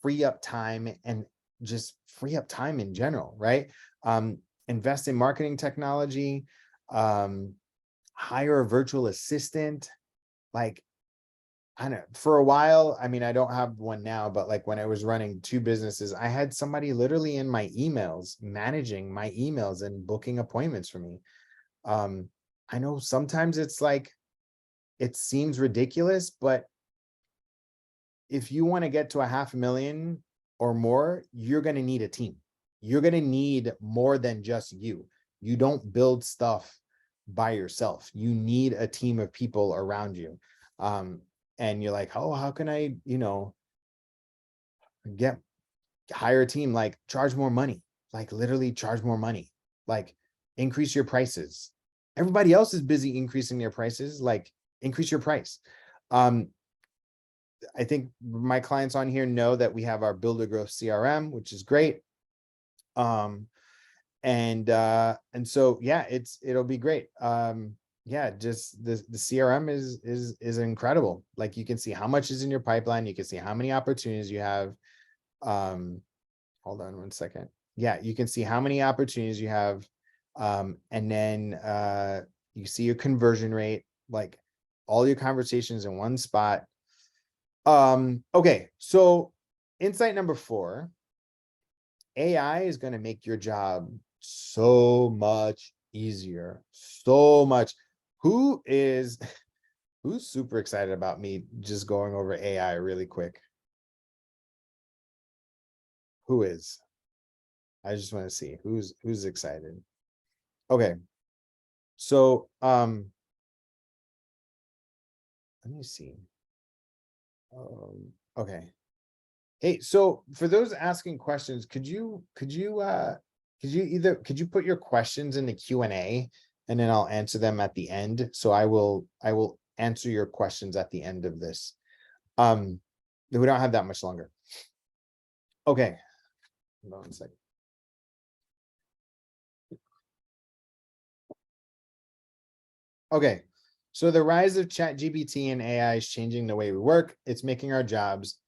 free up time and just free up time in general, right? Invest in marketing technology, hire a virtual assistant. Like, I don't know, for a while, I mean, I don't have one now, but like when I was running 2 businesses, I had somebody literally in my emails, managing my emails and booking appointments for me. I know sometimes it's like, it seems ridiculous, but if you want to get to $500,000 or more, you're going to need a team. You're going to need more than just you. You don't build stuff by yourself. You need a team of people around you. And you're like, oh, how can I, hire a team? Like, charge more money, like literally charge more money, like increase your prices. Everybody else is busy increasing their prices, like increase your price. I think my clients on here know that we have our Builder Growth CRM, which is great. And so, yeah, it'll be great. Yeah, just the CRM is incredible. Like, you can see how much is in your pipeline. You can see how many opportunities you have. Hold on one second. Yeah, you can see how many opportunities you have. And then you see your conversion rate, like all your conversations in one spot. Okay, so insight number 4, AI is going to make your job so much easier, so much. Who's super excited about me just going over AI really quick? Who is? I just want to see who's excited. Okay. So, let me see. Okay. Hey, so for those asking questions, could you put your questions in the Q&A, and then I'll answer them at the end. So I will answer your questions at the end of this. We don't have that much longer. Okay. Hold on one second. Okay. So the rise of ChatGPT and AI is changing the way we work. It's making our jobs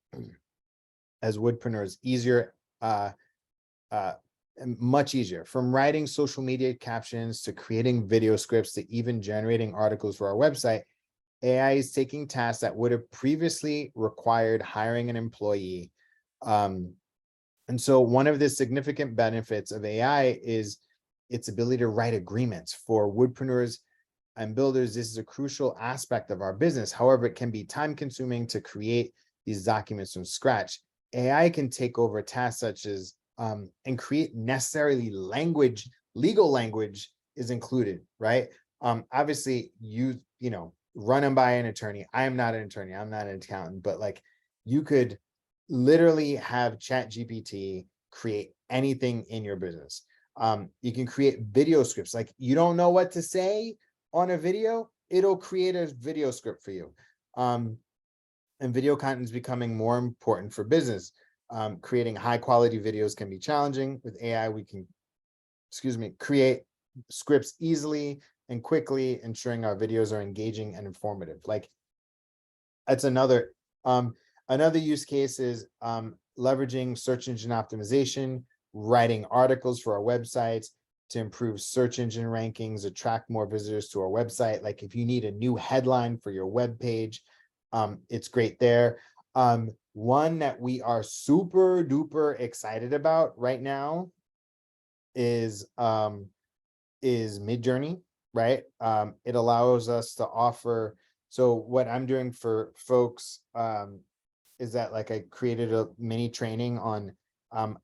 as woodpreneurs easier, much easier. From writing social media captions to creating video scripts to even generating articles for our website, AI is taking tasks that would have previously required hiring an employee. And so one of the significant benefits of AI is its ability to write agreements. For woodpreneurs and builders, this is a crucial aspect of our business. However, it can be time consuming to create these documents from scratch. AI can take over tasks such as and create necessarily legal language is included, right? Obviously, you run them by an attorney. I am not an attorney. I'm not an accountant, but like, you could literally have ChatGPT create anything in your business. You can create video scripts. Like, you don't know what to say on a video, it'll create a video script for you. And video content is becoming more important for business. Creating high quality videos can be challenging. With AI, we can, create scripts easily and quickly, ensuring our videos are engaging and informative. Like, that's another use case is leveraging search engine optimization, writing articles for our websites to improve search engine rankings, attract more visitors to our website. Like, if you need a new headline for your web page, it's great there. One that we are super duper excited about right now is Midjourney, right? It allows us to offer. So what I'm doing for folks is that, like, I created a mini training on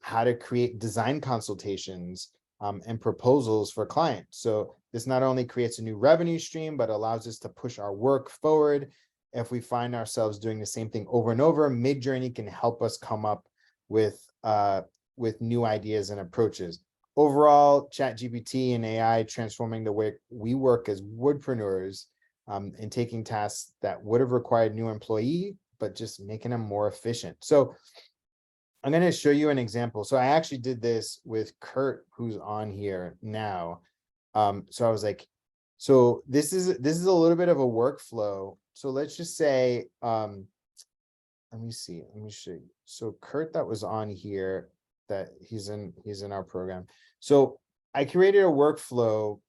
how to create design consultations and proposals for clients. So this not only creates a new revenue stream, but allows us to push our work forward. If we find ourselves doing the same thing over and over, Midjourney can help us come up with new ideas and approaches. Overall, ChatGPT and AI transforming the way we work as woodpreneurs, and taking tasks that would have required new employee, but just making them more efficient. So I'm going to show you an example. So I actually did this with Kurt, who's on here now. So I was like, so this is a little bit of a workflow. So let's just say, let let me see. Let me show you. So Kurt that was on here, that he's in our program. So I created a workflow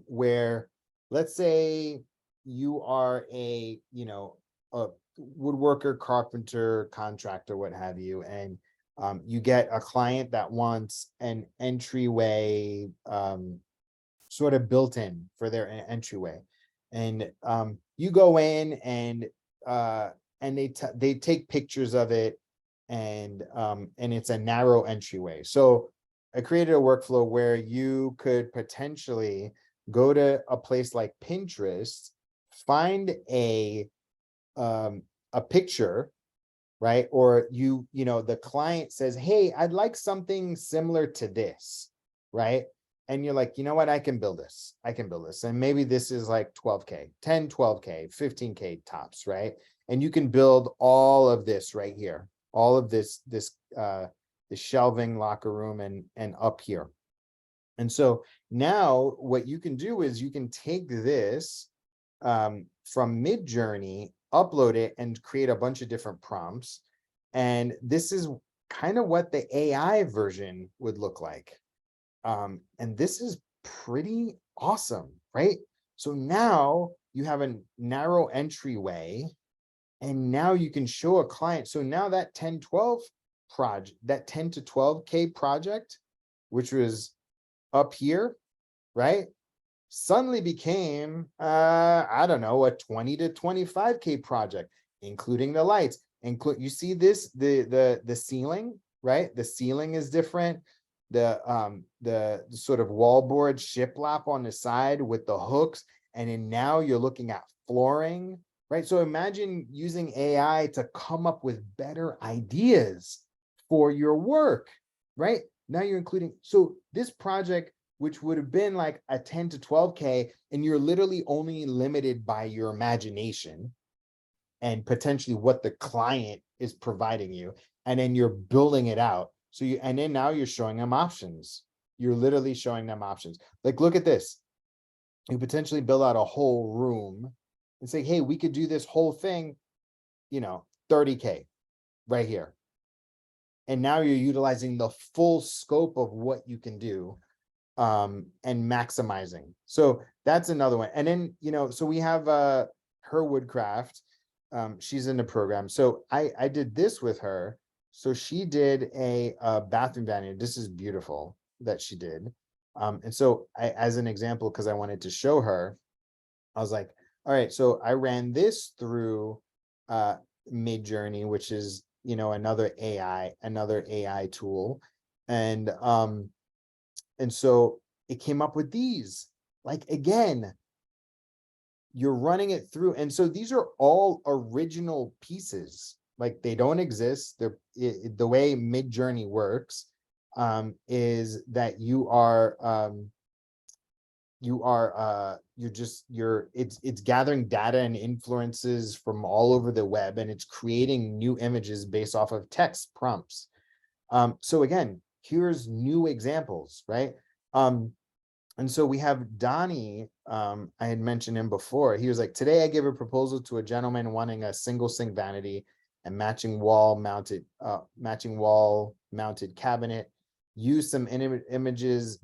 where, let's say you are a woodworker, carpenter, contractor, what have you, and you get a client that wants an entryway sort of built in for their entryway, and you go in and they take pictures of it, and it's a narrow entryway. So I created a workflow where you could potentially go to a place like Pinterest, find a picture, right? Or the client says, hey, I'd like something similar to this, right? And you're like, you know what, I can build this. And maybe this is like 12K, 10, 12K, 15K tops, right? And you can build all of this right here, all of this the shelving, locker room, and up here. And so now what you can do is you can take this from Midjourney, upload it, and create a bunch of different prompts. And this is kind of what the AI version would look like. And this is pretty awesome, right? So now you have a narrow entryway, and now you can show a client. So now that 10 to 12K project, which was up here, right, suddenly became I don't know, a 20 to 25K project, including the lights. You see this, the ceiling, right? The ceiling is different. The sort of wallboard shiplap on the side with the hooks, and then now you're looking at flooring, right? So imagine using AI to come up with better ideas for your work, right? Now you're including, so this project, which would have been like a 10 to 12K, and you're literally only limited by your imagination and potentially what the client is providing you. And then you're building it out. And then now you're showing them options. You're literally showing them options. Like, look at this. You potentially build out a whole room and say, hey, we could do this whole thing, 30K right here. And now you're utilizing the full scope of what you can do, and maximizing. So that's another one. And then, so we have her woodcraft. She's in the program. So I did this with her. So she did a bathroom vanity. This is beautiful that she did. And so as an example, because I wanted to show her, I was like, all right, so I ran this through Midjourney, which is, another AI tool. And so it came up with these. Like, again, you're running it through. And so these are all original pieces. Like, they don't exist. The way Midjourney works is that it's gathering data and influences from all over the web, and it's creating new images based off of text prompts. So again, here's new examples, right? And so we have Donnie. I had mentioned him before. He was like, today I gave a proposal to a gentleman wanting a single sink vanity and matching wall mounted cabinet. Use some images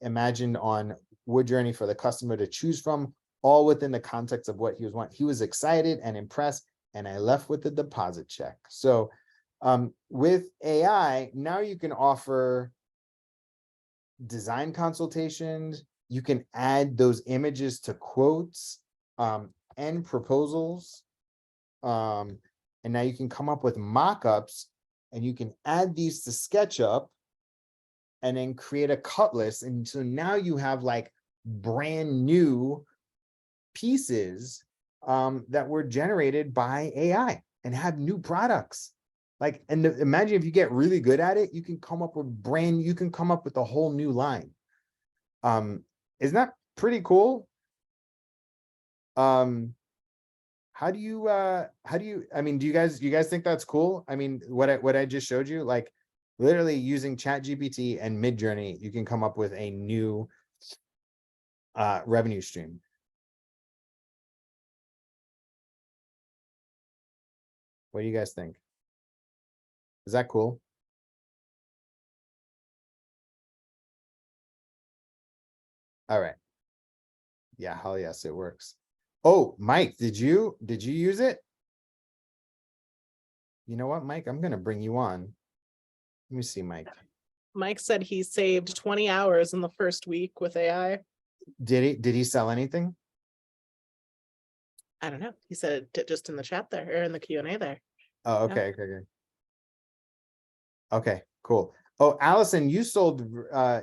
imagined on Woodjourney for the customer to choose from, all within the context of what he was wanting. He was excited and impressed, and I left with a deposit check. So with AI, now you can offer design consultations. You can add those images to quotes and proposals. And now you can come up with mock-ups, and you can add these to SketchUp and then create a cut list. And so now you have like brand new pieces that were generated by AI and have new products. Like, and imagine if you get really good at it, you can come up with a whole new line. Isn't that pretty cool? How do you I mean, do you guys think that's cool? I mean, what I just showed you, like literally using ChatGPT and Midjourney, you can come up with a new revenue stream. What do you guys think? Is that cool? All right. Yeah, hell yes, it works. Oh, Mike, did you use it? You know what, Mike? I'm gonna bring you on. Let me see, Mike. Mike said he saved 20 hours in the first week with AI. Did he sell anything? I don't know. He said it just in the chat there or in the Q&A there. Oh, okay, okay. Okay, cool. Oh, Allison, you sold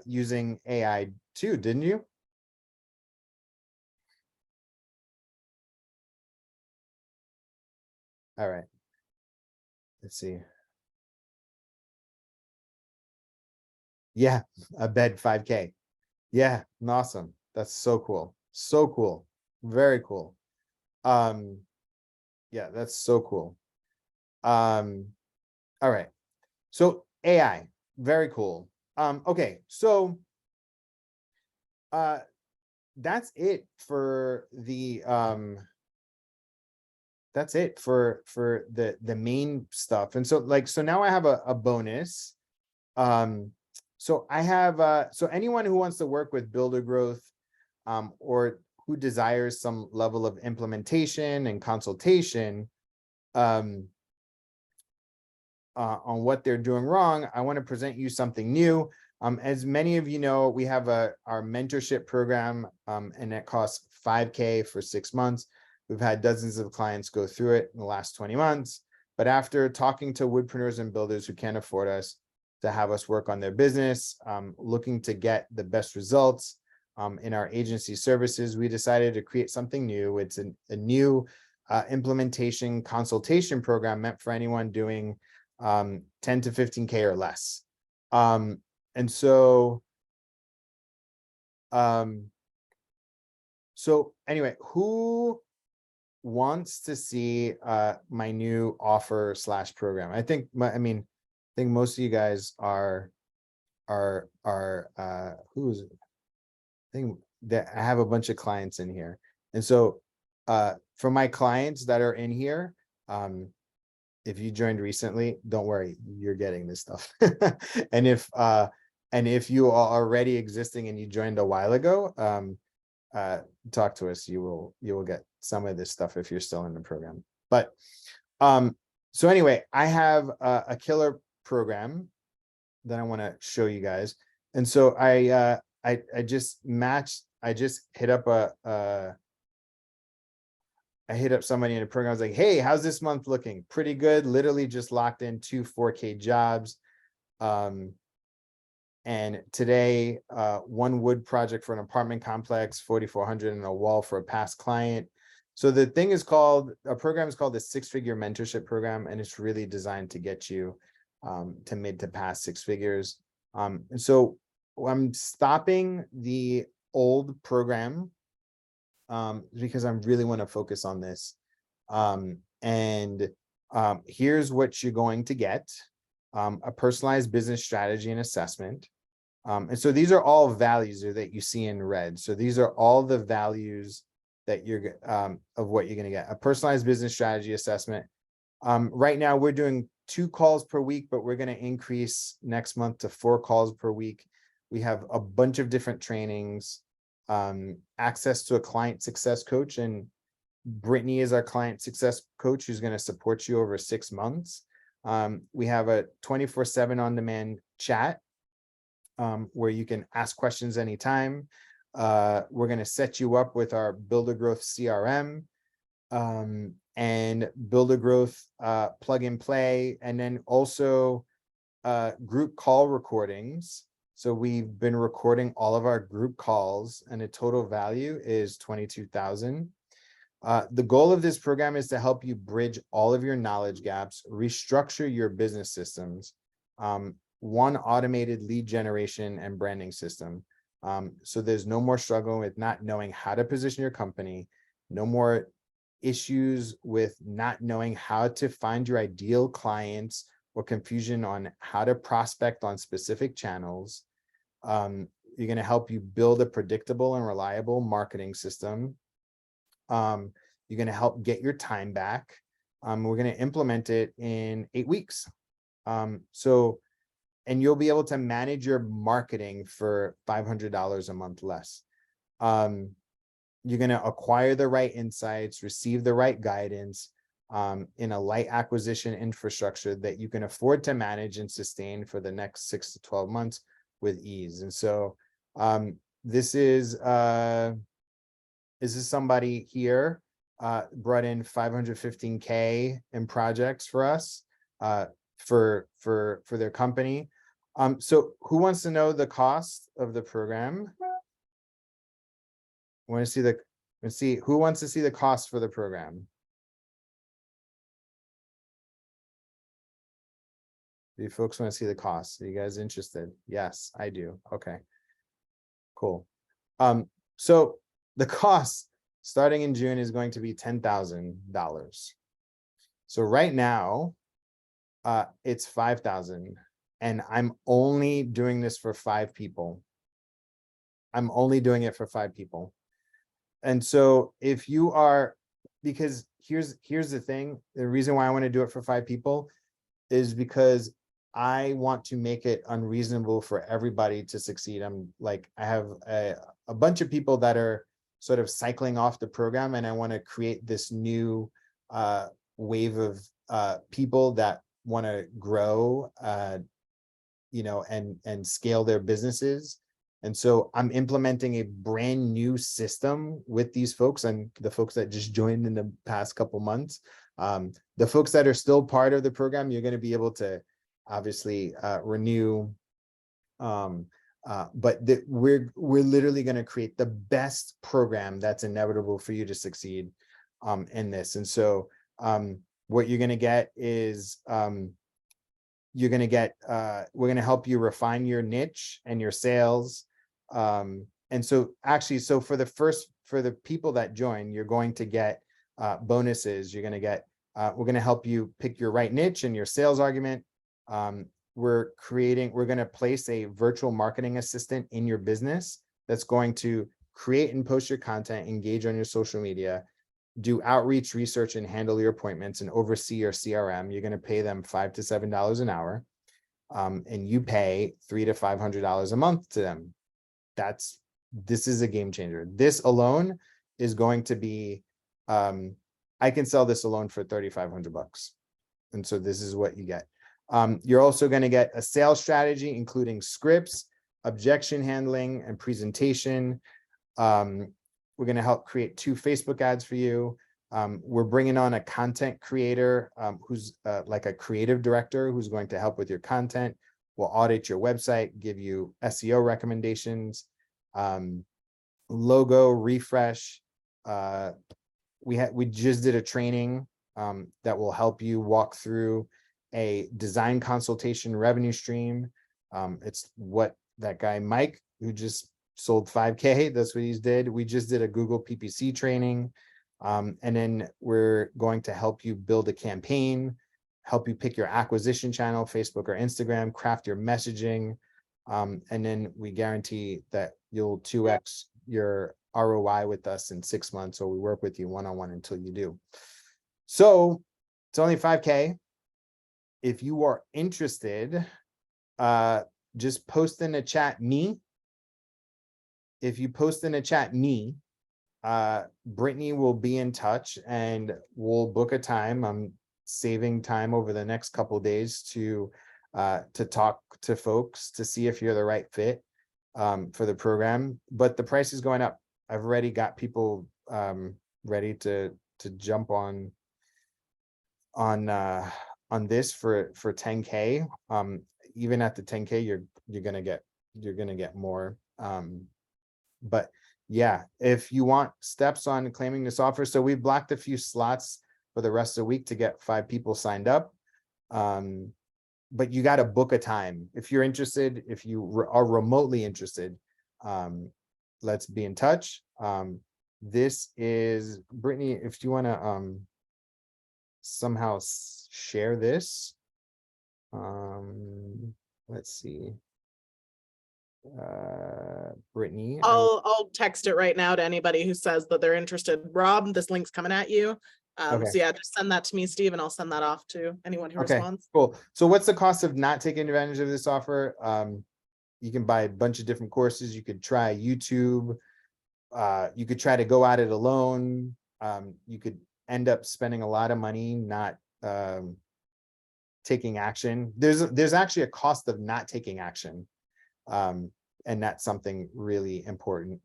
using AI too, didn't you? All right. Let's see. Yeah, a bed 5K. Yeah, awesome. That's so cool. So cool. Very cool. Yeah, that's so cool. All right. So AI, very cool. Okay, so that's it for the that's it for the main stuff. And so so now I have a bonus. So I have so anyone who wants to work with Builder Growth or who desires some level of implementation and consultation on what they're doing wrong, I want to present you something new. As many of you know, we have our mentorship program, and it costs $5K for 6 months. We've had dozens of clients go through it in the last 20 months. But after talking to woodpreneurs and builders who can't afford us to have us work on their business, looking to get the best results in our agency services, we decided to create something new. It's a new implementation consultation program meant for anyone doing 10 to 15K or less. And so anyway, who wants to see my new offer / program? I think I think most of you guys are who's I think that I have a bunch of clients in here. And so for my clients that are in here, if you joined recently, don't worry, you're getting this stuff. And if you are already existing and you joined a while ago, talk to us. You will get some of this stuff if you're still in the program. But so anyway, I have a killer program that I want to show you guys. And so I just hit up I hit up somebody in a program. I was like, hey, how's this month looking? Pretty good. Literally just locked in 2 4K jobs. And today, one wood project for an apartment complex, 4,400 and a wall for a past client. So the thing is called, a program is called the 6-figure mentorship program, and it's really designed to get you to mid to past 6 figures. And so I'm stopping the old program because I really want to focus on this. Here's what you're going to get: a personalized business strategy and assessment. And so these are all values that you see in red. So these are all the values that you're of what you're going to get. A personalized business strategy assessment. Right now we're doing 2 calls per week, but we're going to increase next month to 4 calls per week. We have a bunch of different trainings, access to a client success coach, and Brittany is our client success coach who's going to support you over 6 months. We have a 24/7 on-demand chat where you can ask questions anytime. We're going to set you up with our Builder Growth CRM and Builder Growth plug and play, and then also group call recordings. So we've been recording all of our group calls, and the total value is $22,000. The goal of this program is to help you bridge all of your knowledge gaps, restructure your business systems, one automated lead generation and branding system. So there's no more struggling with not knowing how to position your company, no more issues with not knowing how to find your ideal clients or confusion on how to prospect on specific channels. You're going to help you build a predictable and reliable marketing system. You're going to help get your time back. We're going to implement it in 8 weeks. So, and you'll be able to manage your marketing for $500 a month less. You're going to acquire the right insights, receive the right guidance, in a light acquisition infrastructure that you can afford to manage and sustain for the next 6 to 12 months with ease. And so this is somebody here brought in 515K in projects for us for their company. So who wants to know the cost of the program? Want to see who wants to see the cost for the program? Do you folks want to see the cost? Are you guys interested? Yes, I do. Okay, cool. So the cost starting in June is going to be $10,000. So right now, it's $5,000, and I'm only doing this for 5 people. I'm only doing it for 5 people. And so if you are, because here's the thing, the reason why I want to do it for 5 people is because I want to make it unreasonable for everybody to succeed. I'm like, I have a bunch of people that are sort of cycling off the program, and I want to create this new wave of people that want to grow, and scale their businesses. And so I'm implementing a brand new system with these folks and the folks that just joined in the past couple months. The folks that are still part of the program, you're going to be able to obviously renew. But we're literally going to create the best program that's inevitable for you to succeed in this. And so what you're going to get is we're going to help you refine your niche and your sales. And so actually, so for the people that join, you're going to get bonuses. You're going to get, we're going to help you pick your right niche and your sales argument. We're going to place a virtual marketing assistant in your business that's going to create and post your content, engage on your social media, do outreach, research, and handle your appointments and oversee your CRM. You're going to pay them $5 to $7 an hour. And you pay $300 to $500 a month to them. This is a game changer. This alone is going to be, I can sell this alone for $3,500. And so this is what you get. You're also going to get a sales strategy, including scripts, objection handling, and presentation. We're going to help create 2 Facebook ads for you. We're bringing on a content creator who's like a creative director who's going to help with your content. We'll audit your website, give you SEO recommendations, logo refresh. We just did a training that will help you walk through a design consultation revenue stream. It's what that guy Mike, who just sold 5K, that's what he's did. We just did a Google PPC training. And then we're going to help you build a campaign, help you pick your acquisition channel, Facebook or Instagram, craft your messaging. And then we guarantee that you'll 2x your ROI with us in 6 months, or we work with you one-on-one until you do. So it's only 5K. If you are interested, just post in the chat me. If you post in the chat me, Brittany will be in touch and we'll book a time. I'm saving time over the next couple of days to talk to folks to see if you're the right fit for the program. But the price is going up. I've already got people ready to jump on this for 10K. Even at the 10K, you're gonna get more. But yeah, if you want steps on claiming this offer, so we've blocked a few slots for the rest of the week to get 5 people signed up. But you got to book a time if you're interested. If you are remotely interested, let's be in touch. This is Brittany. If you want to somehow share this, let's see. Brittany, I'll text it right now to anybody who says that they're interested. Rob, this link's coming at you. Okay. So yeah, just send that to me, Steve, and I'll send that off to anyone who Okay, responds. cool. So what's the cost of not taking advantage of this offer? You can buy a bunch of different courses. You could try YouTube. You could try to go at it alone. You could end up spending a lot of money not taking action. There's actually a cost of not taking action. And that's something really important.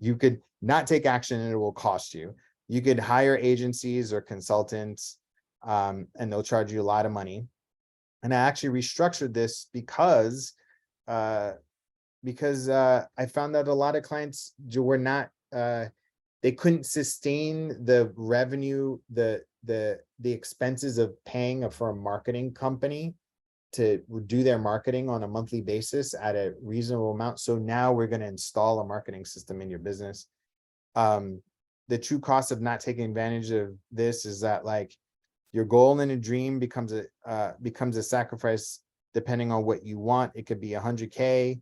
You could not take action and it will cost you. You could hire agencies or consultants, and they'll charge you a lot of money. And I actually restructured this because I found that a lot of clients were not, they couldn't sustain the revenue, the expenses of paying for a marketing company to do their marketing on a monthly basis at a reasonable amount. So now we're going to install a marketing system in your business. The true cost of not taking advantage of this is that, like, your goal and a dream becomes a sacrifice depending on what you want. It could be 100K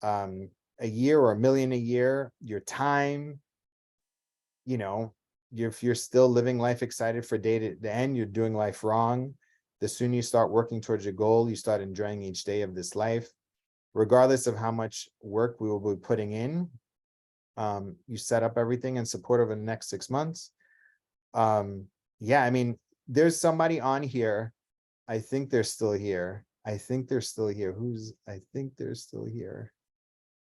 a year or $1 million a year. Your time, if you're still living life excited for day to end, you're doing life wrong. The sooner you start working towards your goal, you start enjoying each day of this life, regardless of how much work we will be putting in. You set up everything in support over the next 6 months. Yeah, I mean, there's somebody on here. I think they're still here. I think they're still here.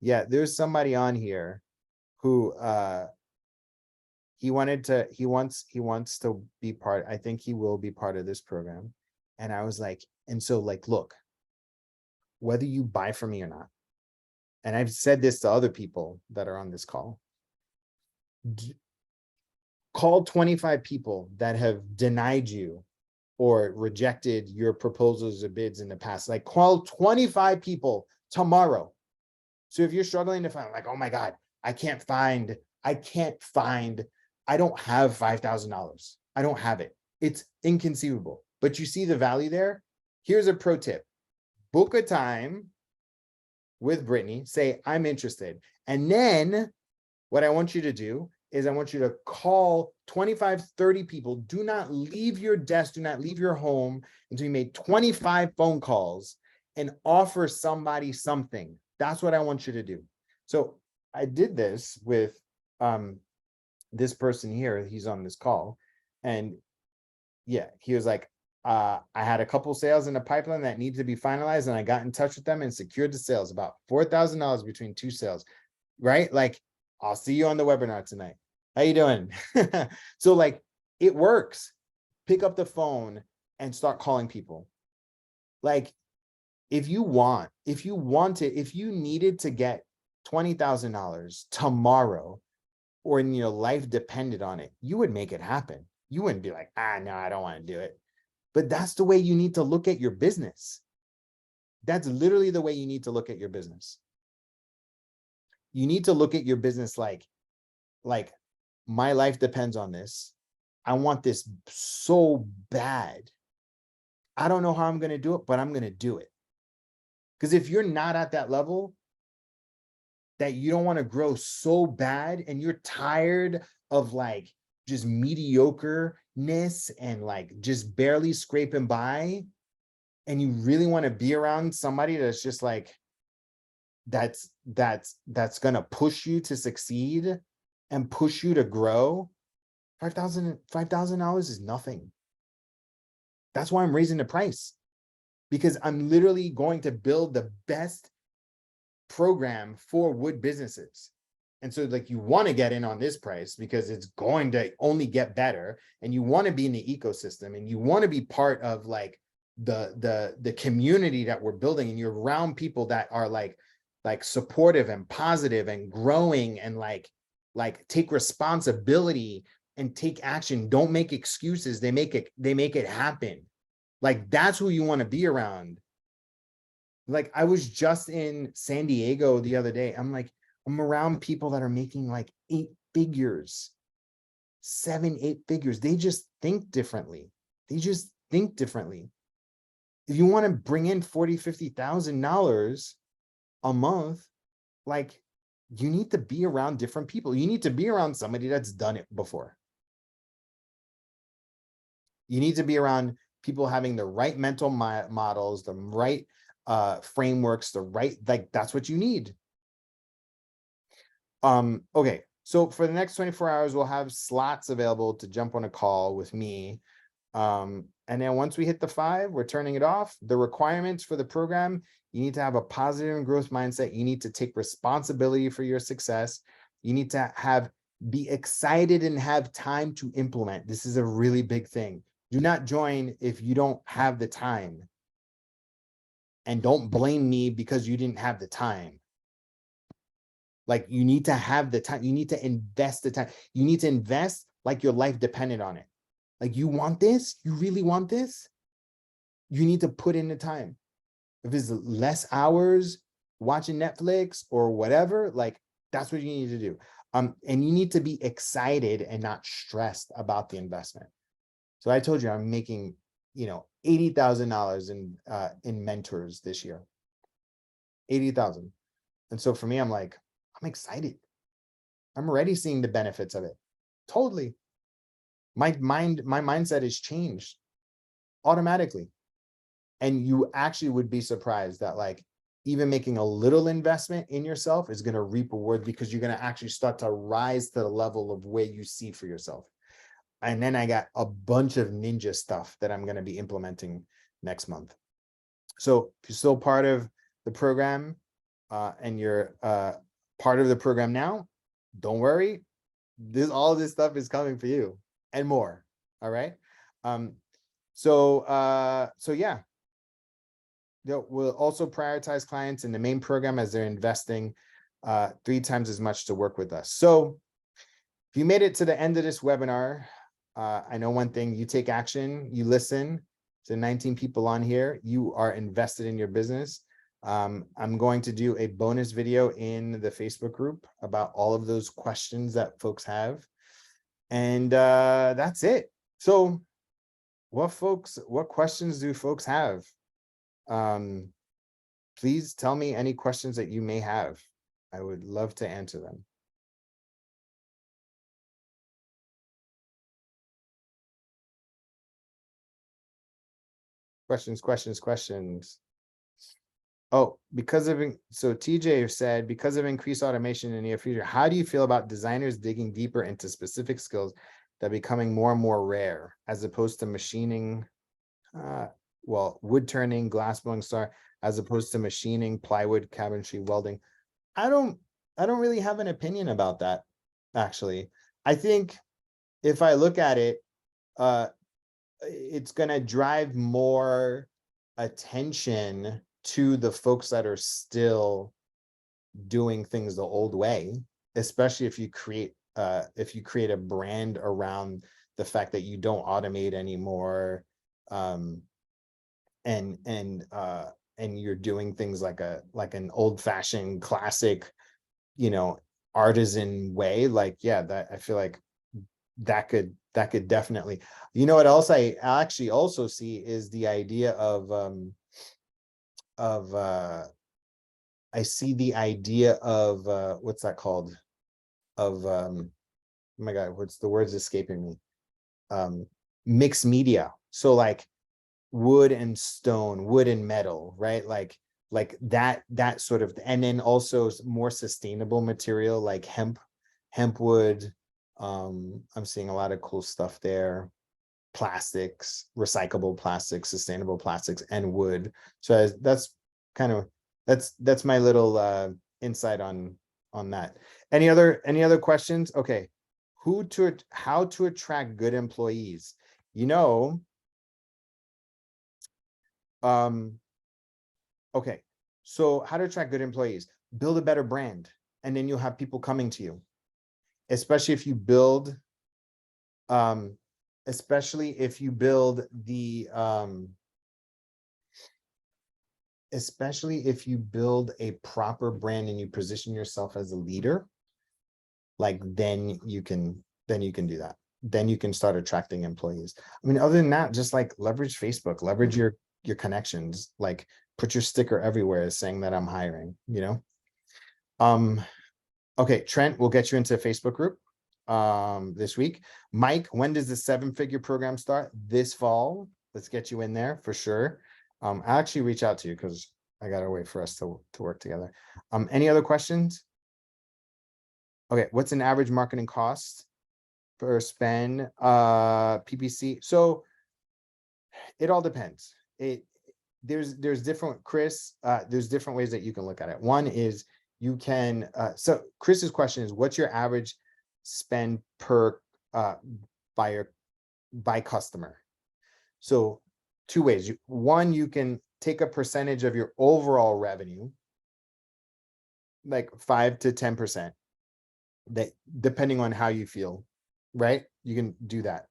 Yeah, there's somebody on here who he wants to be part. I think he will be part of this program. And I was like, and so, like, look, whether you buy from me or not, and I've said this to other people that are on this call, call 25 people that have denied you or rejected your proposals or bids in the past. Like, call 25 people tomorrow. So if you're struggling to find, like, oh my God, I don't have $5,000. I don't have it. It's inconceivable. But you see the value there? Here's a pro tip. Book a time with Brittany, say, I'm interested. And then what I want you to do is I want you to call 25, 30 people. Do not leave your desk. Do not leave your home until you made 25 phone calls and offer somebody something. That's what I want you to do. So I did this with this person here. He's on this call. And yeah, he was like, I had a couple sales in the pipeline that needed to be finalized, and I got in touch with them and secured the sales, about $4,000 between 2 sales, right? Like, I'll see you on the webinar tonight. How you doing? So, like, it works. Pick up the phone and start calling people. Like, if you needed to get $20,000 tomorrow, or in your life depended on it, you would make it happen. You wouldn't be like, no, I don't want to do it. But that's the way you need to look at your business. That's literally the way you need to look at your business. You need to look at your business like my life depends on this. I want this so bad. I don't know how I'm going to do it, but I'm going to do it. Because if you're not at that level, that you don't want to grow so bad, and you're tired of, like, just mediocreness and, like, just barely scraping by, and you really want to be around somebody that's just like, that's gonna push you to succeed and push you to grow, $5,000 is nothing. That's why I'm raising the price, because I'm literally going to build the best program for wood businesses. And so, like, you want to get in on this price because it's going to only get better, and you want to be in the ecosystem, and you want to be part of, like, the community that we're building, and you're around people that are like supportive and positive and growing, and like take responsibility and take action. Don't make excuses. They make it happen. Like, that's who you want to be around. Like, I was just in San Diego the other day. I'm around people that are making like 8 figures, 7, 8 figures. They just think differently. If you want to bring in $40,000, $50,000 a month, like, you need to be around different people. You need to be around somebody that's done it before. You need to be around people having the right mental models, the right frameworks, the right, like, that's what you need. Okay, so for the next 24 hours, we'll have slots available to jump on a call with me. And then once we hit the 5, we're turning it off. The requirements for the program: you need to have a positive and growth mindset. You need to take responsibility for your success. You need to be excited and have time to implement. This is a really big thing. Do not join if you don't have the time. And don't blame me because you didn't have the time. Like, you need to have the time. You need to invest the time. You need to invest like your life depended on it. Like, you want this? You really want this? You need to put in the time. If it's less hours watching Netflix or whatever, like, that's what you need to do. And you need to be excited and not stressed about the investment. So I told you I'm making, $80,000 in mentors this year. 80,000. And so for me, I'm like, I'm excited. I'm already seeing the benefits of it. Totally. My mindset has changed automatically. And you actually would be surprised that, like, even making a little investment in yourself is going to reap reward, because you're going to actually start to rise to the level of where you see for yourself. And then I got a bunch of ninja stuff that I'm going to be implementing next month. So if you're still part of the program and you're part of the program now, don't worry. All this stuff is coming for you and more. All right. So yeah. We'll also prioritize clients in the main program as they're investing 3 times as much to work with us. So if you made it to the end of this webinar, I know one thing: you take action, you listen to 19 people on here, you are invested in your business. I'm going to do a bonus video in the Facebook group about all of those questions that folks have. And that's it. So what questions do folks have? Please tell me any questions that you may have. I would love to answer them. Questions. Oh, so TJ said, because of increased automation in the near future, how do you feel about designers digging deeper into specific skills that are becoming more and more rare, as opposed to machining, wood turning, glass blowing, as opposed to machining, plywood, cabinetry, welding? I don't really have an opinion about that, actually. I think if I look at it, it's going to drive more attention to the folks that are still doing things the old way, especially if you create a brand around the fact that you don't automate anymore, and you're doing things like an old-fashioned classic, artisan way. Like, yeah, that I feel like that could definitely. What else I actually also see is the idea of I see the idea of what's that called? Of oh my God, what's the words escaping me? Mixed media. So like wood and stone, wood and metal, right? Like that sort of, and then also more sustainable material like hemp wood. I'm seeing a lot of cool stuff there. Plastics, recyclable plastics, sustainable plastics, and wood. So that's my little insight on that. Any other questions? Okay. How to attract good employees? Okay. So how to attract good employees? Build a better brand, and then you'll have people coming to you. Especially if you build the especially if you build a proper brand and you position yourself as a leader, like then you can do that. Then you can start attracting employees. I mean, other than that, just like leverage Facebook, leverage your connections, like put your sticker everywhere saying that I'm hiring, Okay, Trent, we'll get you into a Facebook group. this week. Mike, when does the 7-figure program start? This fall. Let's get you in there for sure. I'll actually reach out to you because I gotta wait for us to work together. Any other questions? Okay, what's an average marketing cost per spend? PPC. So it all depends. There's different, Chris, there's different ways that you can look at it. One is you can, so Chris's question is, what's your average spend per buyer by customer? So 2 ways. One, you can take a percentage of your overall revenue, like 5 to 10%, that depending on how you feel, right? You can do that,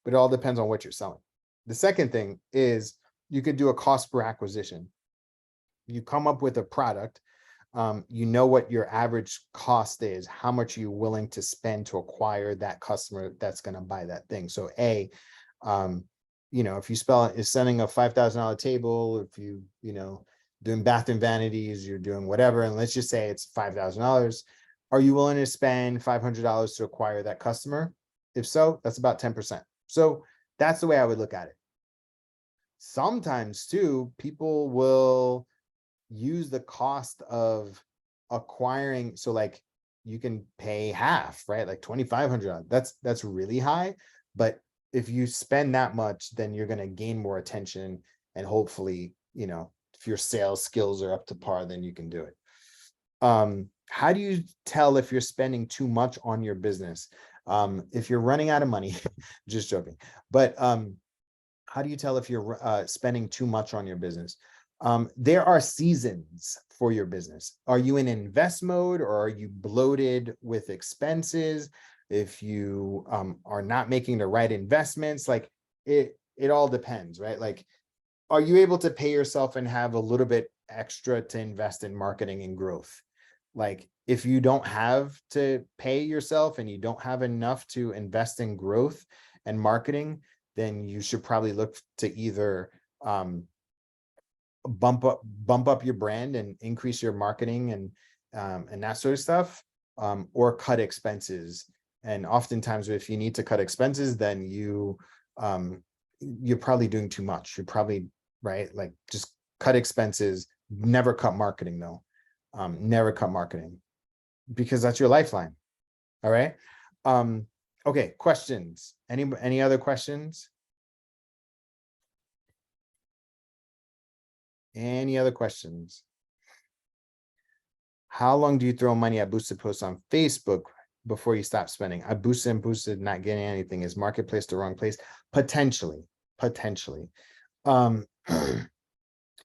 but it all depends on what you're selling. The second thing is you could do a cost per acquisition. You come up with a product, you know what your average cost is, how much you're willing to spend to acquire that customer that's going to buy that thing. So if you is selling a $5,000 table, if doing bath and vanities, you're doing whatever, and let's just say it's $5,000. Are you willing to spend $500 to acquire that customer? If so, that's about 10%. So that's the way I would look at it. Sometimes too, people will use the cost of acquiring. So like you can pay half, right? Like $2,500. That's really high. But if you spend that much, then you're going to gain more attention. And hopefully, if your sales skills are up to par, then you can do it. How do you tell if you're spending too much on your business? If you're running out of money, just joking. But how do you tell if you're spending too much on your business? There are seasons for your business. Are you in invest mode, or are you bloated with expenses? If you are not making the right investments, like it all depends, right? Like, are you able to pay yourself and have a little bit extra to invest in marketing and growth? Like, if you don't have to pay yourself and you don't have enough to invest in growth and marketing, then you should probably look to either bump up your brand and increase your marketing and that sort of stuff, or cut expenses. And oftentimes, if you need to cut expenses, then you're probably doing too much. You're probably right. Like, just cut expenses. Never cut marketing though. Never cut marketing, because that's your lifeline. All right. Okay. Questions? Any other questions? Any other questions? How long do you throw money at boosted posts on Facebook before you stop spending? I boosted, not getting anything. Is marketplace the wrong place? Potentially.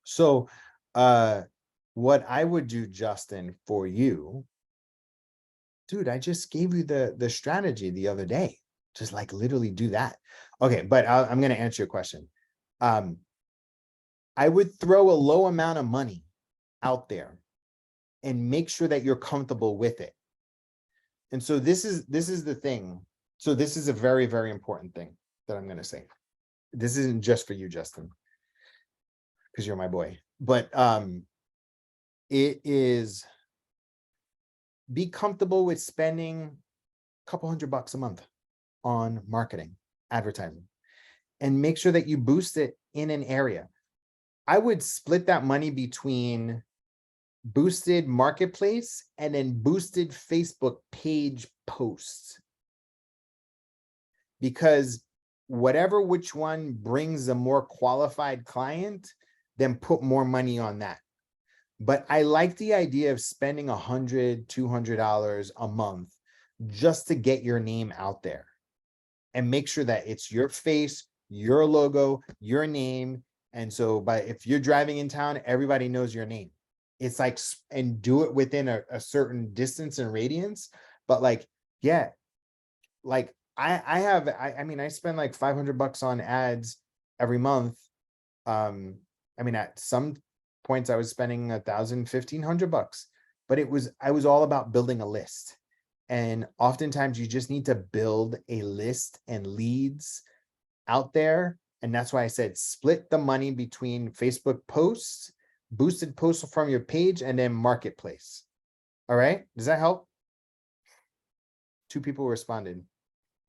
So what I would do, Justin, for you, dude, I just gave you the strategy the other day. Just like literally do that. Okay, but I'm going to answer your question. I would throw a low amount of money out there and make sure that you're comfortable with it. And so this is the thing. So this is a very, very important thing that I'm going to say. This isn't just for you, Justin, because you're my boy, but it is, be comfortable with spending a couple $100 a month on marketing, advertising, and make sure that you boost it in an area. I would split that money between boosted marketplace and then boosted Facebook page posts, because which one brings a more qualified client, then put more money on that. But I like the idea of spending $100, $200 a month just to get your name out there and make sure that it's your face, your logo, your name. And so if you're driving in town, everybody knows your name. It's like, and do it within a certain distance and radius. But like, yeah, like I mean, I spend like $500 on ads every month. I mean, at some points I was spending $1,000, $1,500, but I was all about building a list. And oftentimes you just need to build a list and leads out there. And that's why I said, split the money between Facebook posts, boosted posts from your page, and then marketplace. All right. Does that help? 2 people responded.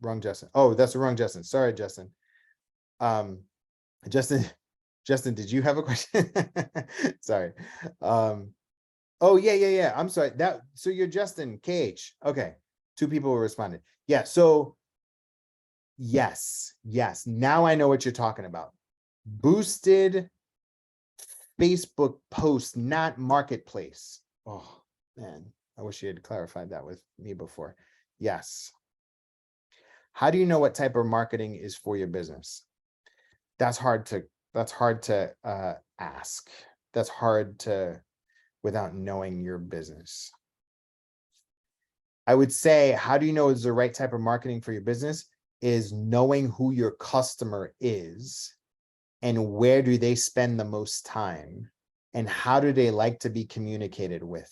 Wrong Justin. Oh, that's the wrong Justin. Sorry, Justin. Justin, did you have a question? Sorry. Oh, yeah. I'm sorry. So you're Justin KH. Okay. 2 people responded. Yeah. So yes. Now I know what you're talking about. Boosted Facebook post, not marketplace. Oh man, I wish you had clarified that with me before. Yes. How do you know what type of marketing is for your business? That's hard to ask. That's hard to without knowing your business. I would say, how do you know it's the right type of marketing for your business? Is knowing who your customer is and where do they spend the most time and how do they like to be communicated with?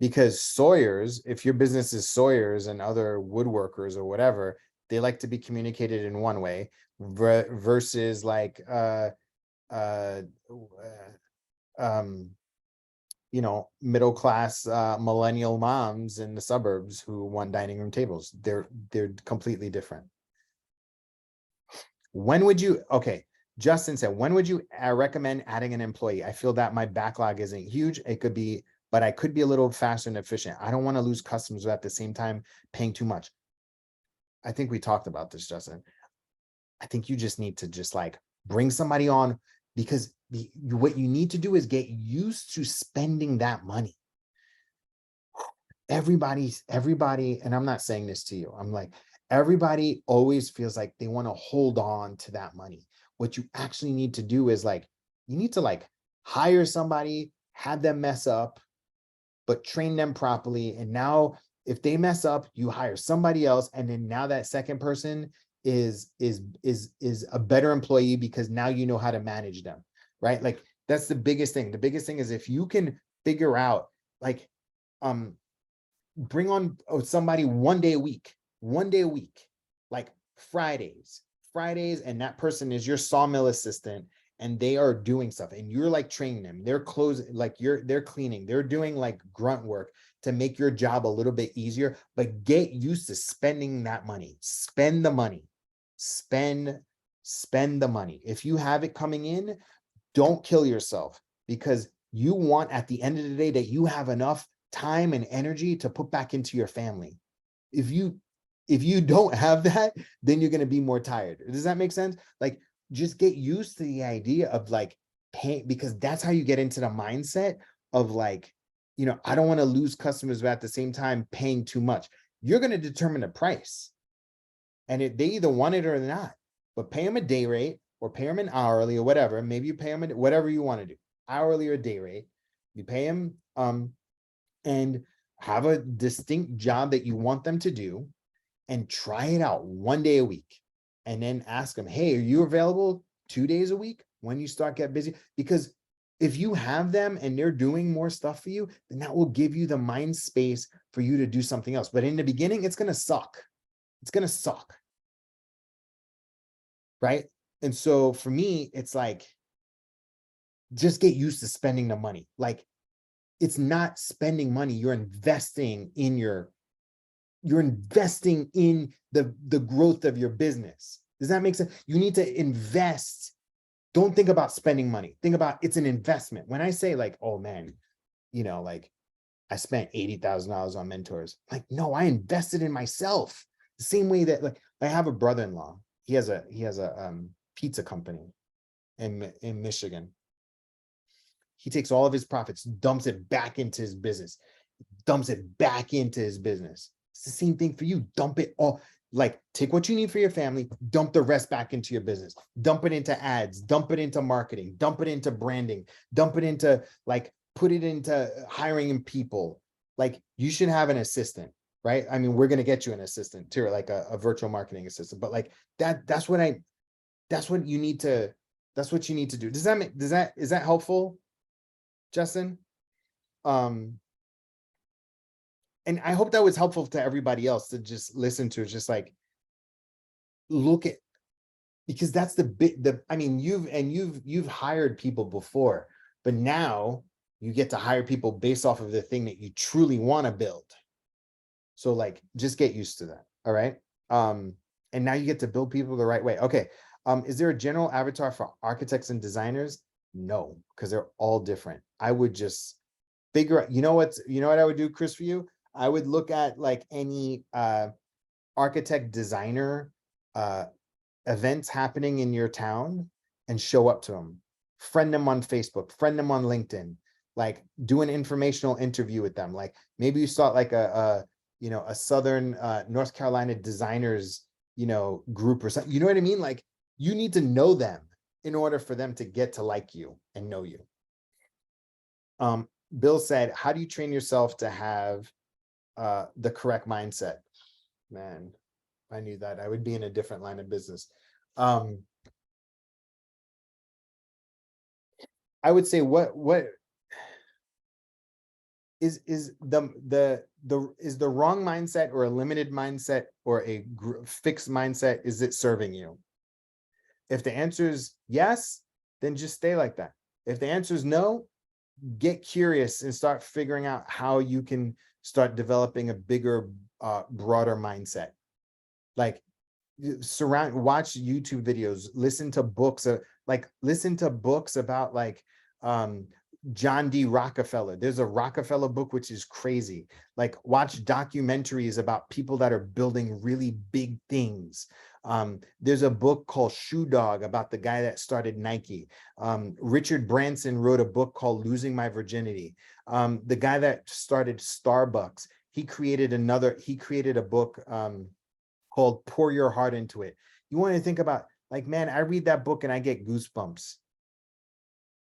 Because Sawyers, if your business is Sawyers and other woodworkers or whatever, they like to be communicated in one way versus like middle class millennial moms in the suburbs who want dining room tables. They're completely different. When would you, okay, Justin said, when would you recommend adding an employee? I feel that my backlog isn't huge. It could be, but I could be a little faster and efficient. I don't want to lose customers at the same time paying too much. I think we talked about this, Justin. I think you just need to just like bring somebody on because what you need to do is get used to spending that money. Everybody, and I'm not saying this to you. I'm like, everybody always feels like they want to hold on to that money. What you actually need to do is like, you need to like hire somebody, have them mess up, but train them properly. And now if they mess up, you hire somebody else. And then now that second person is a better employee because now you know how to manage them, right? Like that's the biggest thing. The biggest thing is if you can figure out like, bring on somebody one day a week, like Fridays, and that person is your sawmill assistant and they are doing stuff and you're like training them. They're closing, like they're cleaning, they're doing like grunt work to make your job a little bit easier, but get used to spending that money. Spend the money, spend the money. If you have it coming in, don't kill yourself because you want at the end of the day that you have enough time and energy to put back into your family. If you don't have that, then you're going to be more tired. Does that make sense? Like just get used to the idea of like paying, because that's how you get into the mindset of like, I don't want to lose customers, but at the same time paying too much. You're going to determine the price and they either want it or not, but pay them a day rate or pay them an hourly or whatever. Maybe you pay them whatever you want to do, hourly or day rate. You pay them, and have a distinct job that you want them to do and try it out one day a week and then ask them, hey, are you available 2 days a week when you start getting busy? Because if you have them and they're doing more stuff for you, then that will give you the mind space for you to do something else. But in the beginning, it's going to suck. It's going to suck. Right? And so for me, it's like, just get used to spending the money. Like, it's not spending money. You're investing in the growth of your business. Does that make sense? You need to invest. Don't think about spending money. Think about it's an investment. When I say like, oh man, like I spent $80,000 on mentors. Like, no, I invested in myself. The same way that like I have a brother-in-law. He has a pizza company in Michigan. He takes all of his profits, dumps it back into his business. It's the same thing for you. Dump it all. Like, take what you need for your family, dump the rest back into your business. Dump it into ads, dump it into marketing, dump it into branding, dump it into like, put it into hiring people. Like, you should have an assistant, right? I mean, we're going to get you an assistant too, like a virtual marketing assistant. But like that's what you need to do. Is that helpful, Justin? And I hope that was helpful to everybody else to just listen to, just like look at, because that's I mean, you've hired people before, but now you get to hire people based off of the thing that you truly want to build. So like, just get used to that. All right. And now you get to build people the right way. Okay. Is there a general avatar for architects and designers? No, because they're all different. I would just figure out, you know what I would do, Chris, for you? I would look at like any architect designer events happening in your town and show up to them. Friend them on Facebook, friend them on LinkedIn, like do an informational interview with them. Like maybe you start like a Southern North Carolina designers, group or something. You know what I mean? Like you need to know them in order for them to get to like you and know you. Bill said, how do you train yourself to have the correct mindset? Man, I knew that I would be in a different line of business. I would say what is the wrong mindset or a limited mindset or a fixed mindset? Is it serving you? If the answer is yes, then just stay like that. If the answer is no, get curious and start figuring out how you can start developing a bigger, broader mindset. Like watch YouTube videos, listen to books, about like John D. Rockefeller. There's a Rockefeller book, which is crazy. Like watch documentaries about people that are building really big things. There's a book called Shoe Dog about the guy that started Nike. Richard Branson wrote a book called Losing My Virginity. The guy that started Starbucks, he created a book called Pour Your Heart Into It. You want to think about, like, man, I read that book and I get goosebumps.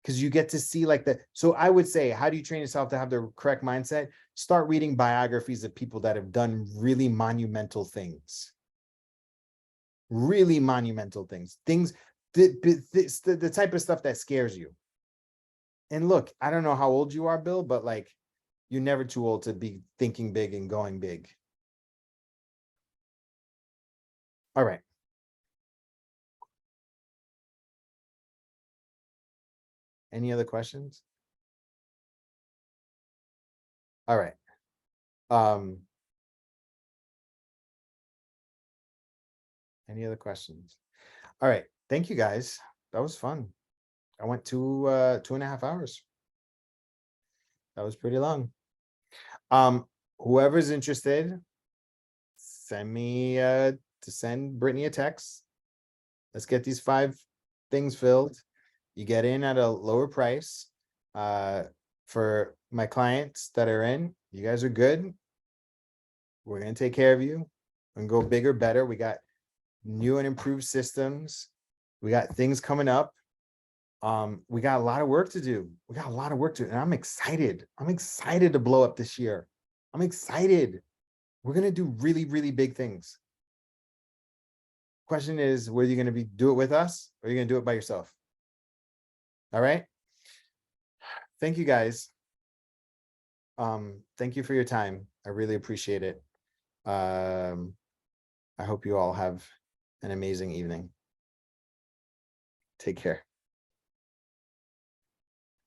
Because you get to see like that. So I would say, how do you train yourself to have the correct mindset? Start reading biographies of people that have done really monumental things. Really monumental things. The type of stuff that scares you. And look, I don't know how old you are, Bill, but like, you're never too old to be thinking big and going big. All right. Any other questions? All right. Any other questions? All right. Thank you guys. That was fun. I went 2.5 hours. That was pretty long. Whoever's interested, send Brittany a text. Let's get these 5 things filled. You get in at a lower price. For my clients that are in, you guys are good. We're gonna take care of you and go bigger, better. We got new and improved systems. We got things coming up. We got a lot of work to do. And I'm excited. I'm excited to blow up this year. I'm excited. We're gonna do really, really big things. Question is, whether you're gonna do it with us or you're gonna do it by yourself. All right. Thank you guys. Thank you for your time. I really appreciate it. I hope you all have an amazing evening. Take care.